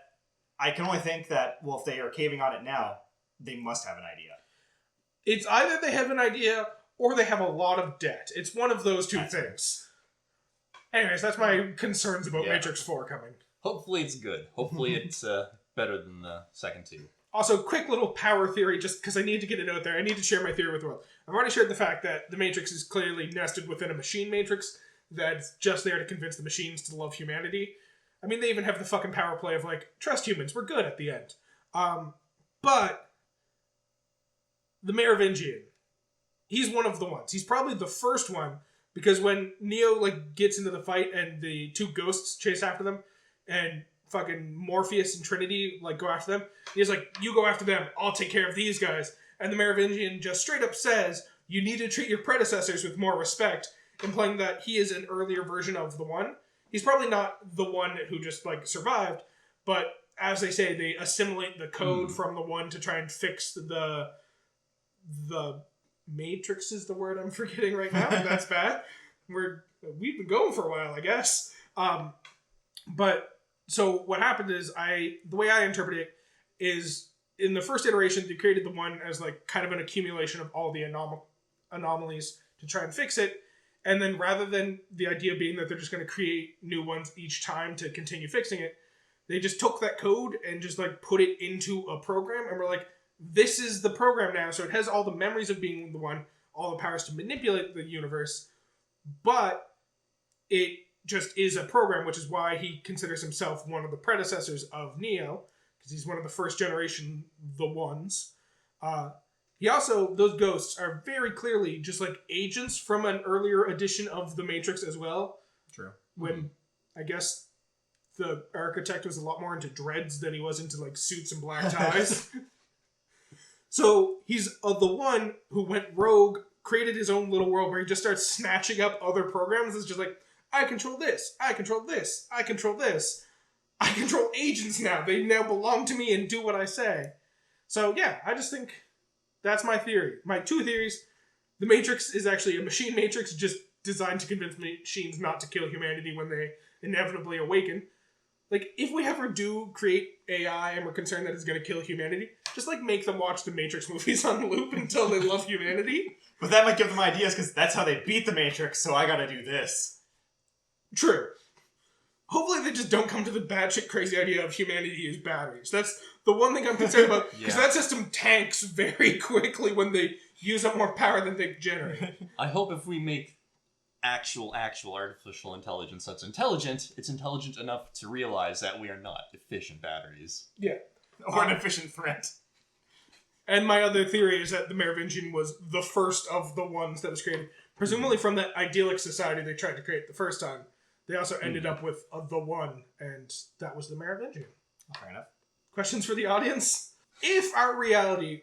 I can only think that, well, if they are caving on it now, they must have an idea. It's either they have an idea or they have a lot of debt. It's one of those two things. Anyways, that's my concerns about Matrix 4 coming. Hopefully it's good. Hopefully it's better than the second two. Also, quick little power theory, just because I need to get it out there. I need to share my theory with the world. I've already shared the fact that the Matrix is clearly nested within a machine matrix that's just there to convince the machines to love humanity. I mean, they even have the fucking power play of, like, trust humans, we're good at the end. But the Merovingian, he's one of the ones. He's probably the first one, because when Neo, like, gets into the fight and the two ghosts chase after them, and fucking Morpheus and Trinity, like, go after them, he's like, you go after them, I'll take care of these guys. And the Merovingian just straight up says, you need to treat your predecessors with more respect, implying that he is an earlier version of the one. He's probably not the one who just, like, survived, but as they say, they assimilate the code from the one to try and fix the Matrix is the word I'm forgetting right now. That's bad. We've been going for a while, I guess. But so what happened is the way I interpret it is in the first iteration, they created the one as like kind of an accumulation of all the anomalies to try and fix it. And then rather than the idea being that they're just going to create new ones each time to continue fixing it, they just took that code and just like put it into a program and were like, this is the program now. So it has all the memories of being the one, all the powers to manipulate the universe, but it just is a program, which is why he considers himself one of the predecessors of Neo, because he's one of the first generation, the ones. He also, those ghosts are very clearly just like agents from an earlier edition of the Matrix as well. True. When I guess the architect was a lot more into dreads than he was into like suits and black ties. So he's the one who went rogue, created his own little world where he just starts snatching up other programs. It's just like, I control this, I control this, I control this. I control agents now. They now belong to me and do what I say. So yeah, I just think that's my theory. My two theories. The Matrix is actually a machine matrix just designed to convince machines not to kill humanity when they inevitably awaken. Like, if we ever do create AI and we're concerned that it's going to kill humanity, just, like, make them watch the Matrix movies on loop until they love humanity. But that might give them ideas, because that's how they beat the Matrix, so I gotta do this. True. Hopefully they just don't come to the batshit crazy idea of humanity use batteries. That's the one thing I'm concerned about, because that system tanks very quickly when they use up more power than they generate. I hope if we make actual artificial intelligence that's intelligent, it's intelligent enough to realize that we are not efficient batteries. Yeah. Or an efficient threat. And my other theory is that the Merovingian was the first of the ones that was created. Presumably from that idyllic society they tried to create the first time. They also ended up with the one, and that was the Merovingian. Fair enough. Questions for the audience? If our reality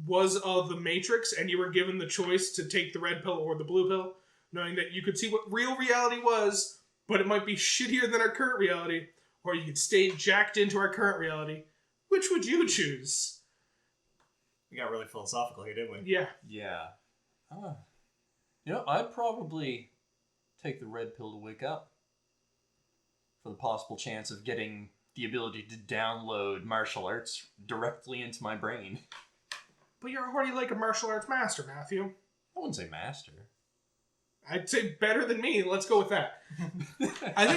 was of the Matrix and you were given the choice to take the red pill or the blue pill, knowing that you could see what real reality was, but it might be shittier than our current reality, or you could stay jacked into our current reality, which would you choose? We got really philosophical here, didn't we? Yeah. Yeah. I'd probably take the red pill to wake up. For the possible chance of getting the ability to download martial arts directly into my brain. But you're already like a martial arts master, Matthew. I wouldn't say master. I'd say better than me. Let's go with that. I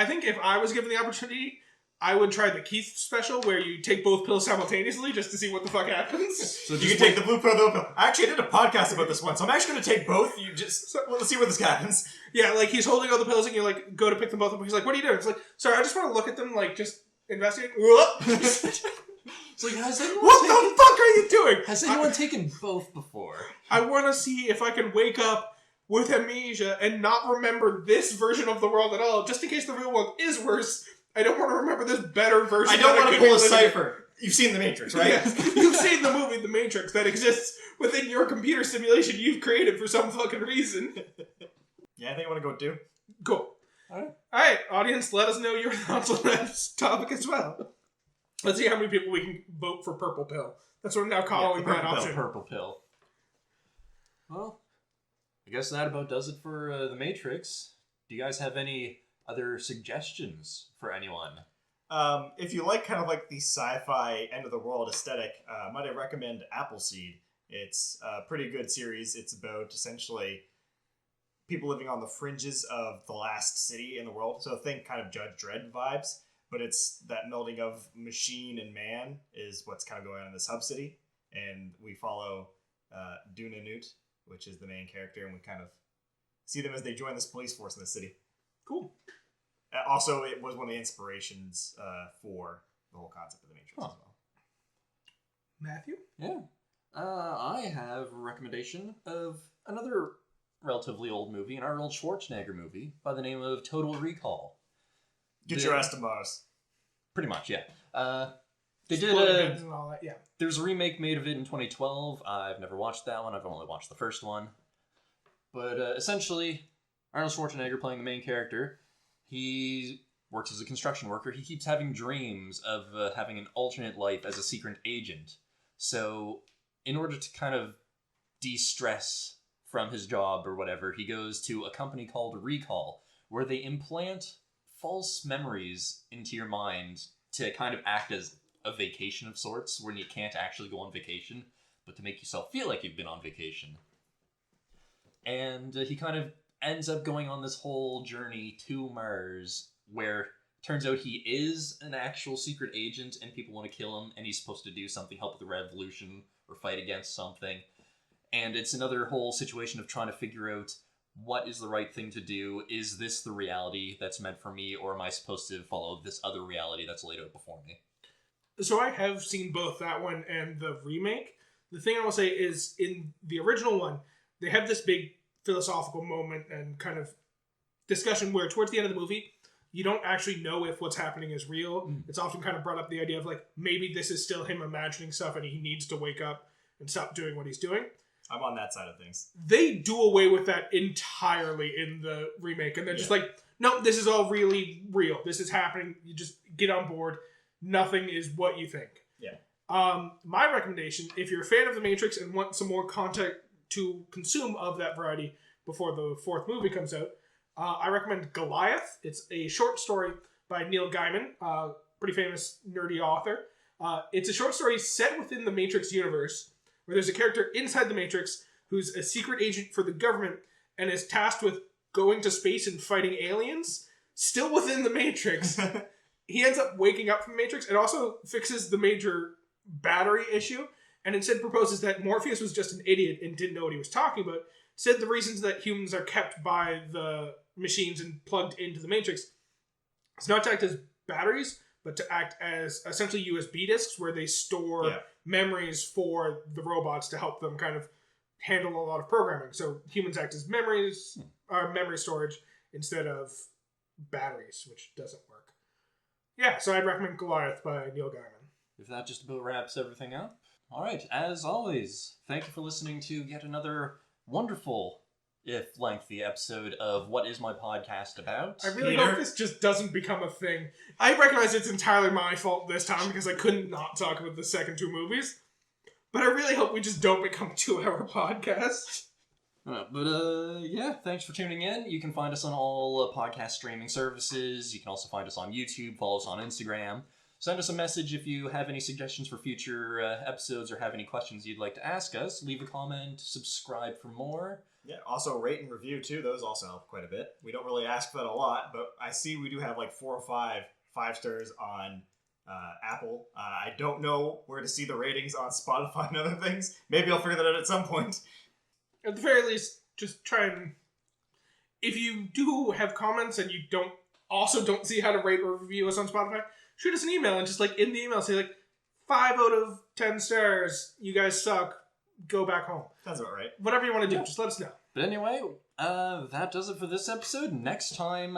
think if I was given the opportunity, I would try the Keith special where you take both pills simultaneously just to see what the fuck happens. So you can take the blue pill, the blue pill. Actually, I did a podcast about this one, so I'm actually going to take both. Let's see where this happens. Yeah, like he's holding all the pills and you like go to pick them both up. He's like, "What are you doing?" It's like, "Sorry, I just want to look at them, like just investigate." It's like, What the fuck are you doing? Has anyone taken both before? I want to see if I can wake up with amnesia and not remember this version of the world at all, just in case the real world is worse. I don't want to remember this better version. I don't want to pull a cipher. You've seen The Matrix, right? Yeah. You've seen the movie The Matrix that exists within your computer simulation you've created for some fucking reason. Yeah, I think I want to go too. Cool. Alright, audience, let us know your thoughts on that topic as well. Let's see how many people we can vote for purple pill. That's what I'm now calling that option. Purple pill. Well, I guess that about does it for The Matrix. Do you guys have any other suggestions for anyone? If you like kind of like the sci-fi end of the world aesthetic, might I recommend Appleseed. It's a pretty good series. It's about essentially people living on the fringes of the last city in the world. So think kind of Judge Dredd vibes, but it's that melding of machine and man is what's kind of going on in this hub city. And we follow Duna Newt, which is the main character, and we kind of see them as they join this police force in the city. Cool. Also, it was one of the inspirations for the whole concept of the Matrix as well. Matthew? Yeah. I have a recommendation of another relatively old movie, an Arnold Schwarzenegger movie, by the name of Total Recall. Get your ass to Mars. Pretty much, yeah. There's a remake made of it in 2012. I've never watched that one. I've only watched the first one. But essentially, Arnold Schwarzenegger playing the main character, he works as a construction worker. He keeps having dreams of having an alternate life as a secret agent. So, in order to kind of de-stress from his job or whatever, he goes to a company called Recall, where they implant false memories into your mind to kind of act as a vacation of sorts, when you can't actually go on vacation, but to make yourself feel like you've been on vacation. And he kind of ends up going on this whole journey to Mars, where it turns out he is an actual secret agent and people want to kill him, and he's supposed to do something, help with the revolution or fight against something. And it's another whole situation of trying to figure out what is the right thing to do. Is this the reality that's meant for me, or am I supposed to follow this other reality that's laid out before me? So I have seen both that one and the remake. The thing I will say is, in the original one, they have this big philosophical moment and kind of discussion where towards the end of the movie, you don't actually know if what's happening is real. It's often kind of brought up the idea of like, maybe this is still him imagining stuff and he needs to wake up and stop doing what he's doing. I'm on that side of things. They do away with that entirely in the remake, and they're just like, no, this is all really real. This is happening. You just get on board. Nothing is what you think. Yeah. My recommendation, if you're a fan of The Matrix and want some more content to consume of that variety before the fourth movie comes out, I recommend Goliath. It's a short story by Neil Gaiman, pretty famous nerdy author. It's a short story set within the Matrix universe, where there's a character inside the Matrix who's a secret agent for the government and is tasked with going to space and fighting aliens, still within the Matrix. He ends up waking up from the Matrix and also fixes the major battery issue, and instead proposes that Morpheus was just an idiot and didn't know what he was talking about. Said the reasons that humans are kept by the machines and plugged into the Matrix is not to act as batteries, but but to act as essentially USB disks where they store memories for the robots to help them kind of handle a lot of programming. So humans act as memory storage instead of batteries, which doesn't work. Yeah, so I'd recommend Goliath by Neil Gaiman. If that just about wraps everything up. All right, as always, thank you for listening to yet another wonderful, if lengthy, episode of What Is My Podcast About? I really hope this just doesn't become a thing. I recognize it's entirely my fault this time because I couldn't not talk about the second two movies. But I really hope we just don't become a 2-hour podcast. Yeah, thanks for tuning in. You can find us on all podcast streaming services. You can also find us on YouTube, follow us on Instagram. Send us a message if you have any suggestions for future episodes or have any questions you'd like to ask us. Leave a comment, subscribe for more. Yeah, also rate and review too. Those also help quite a bit. We don't really ask for that a lot, but I see we do have like 4 or 5 stars on Apple. I don't know where to see the ratings on Spotify and other things. Maybe I'll figure that out at some point. At the very least, just try and... If you do have comments and you don't see how to rate or review us on Spotify, shoot us an email and just in the email say 5 out of 10 stars, you guys suck, go back home. Sounds about right. Whatever you want to do, just let us know. But anyway, that does it for this episode. Next time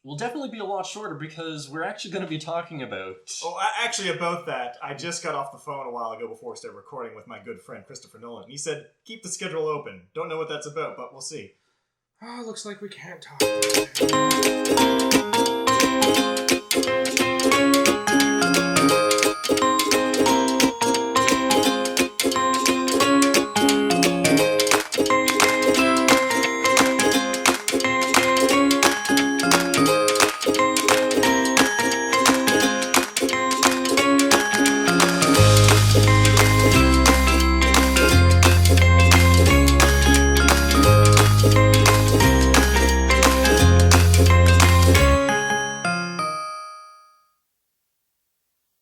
will definitely be a lot shorter because we're actually going to be talking about... Oh, actually about that, I just got off the phone a while ago before we started recording with my good friend Christopher Nolan. He said, keep the schedule open. Don't know what that's about, but we'll see. Oh, looks like we can't talk.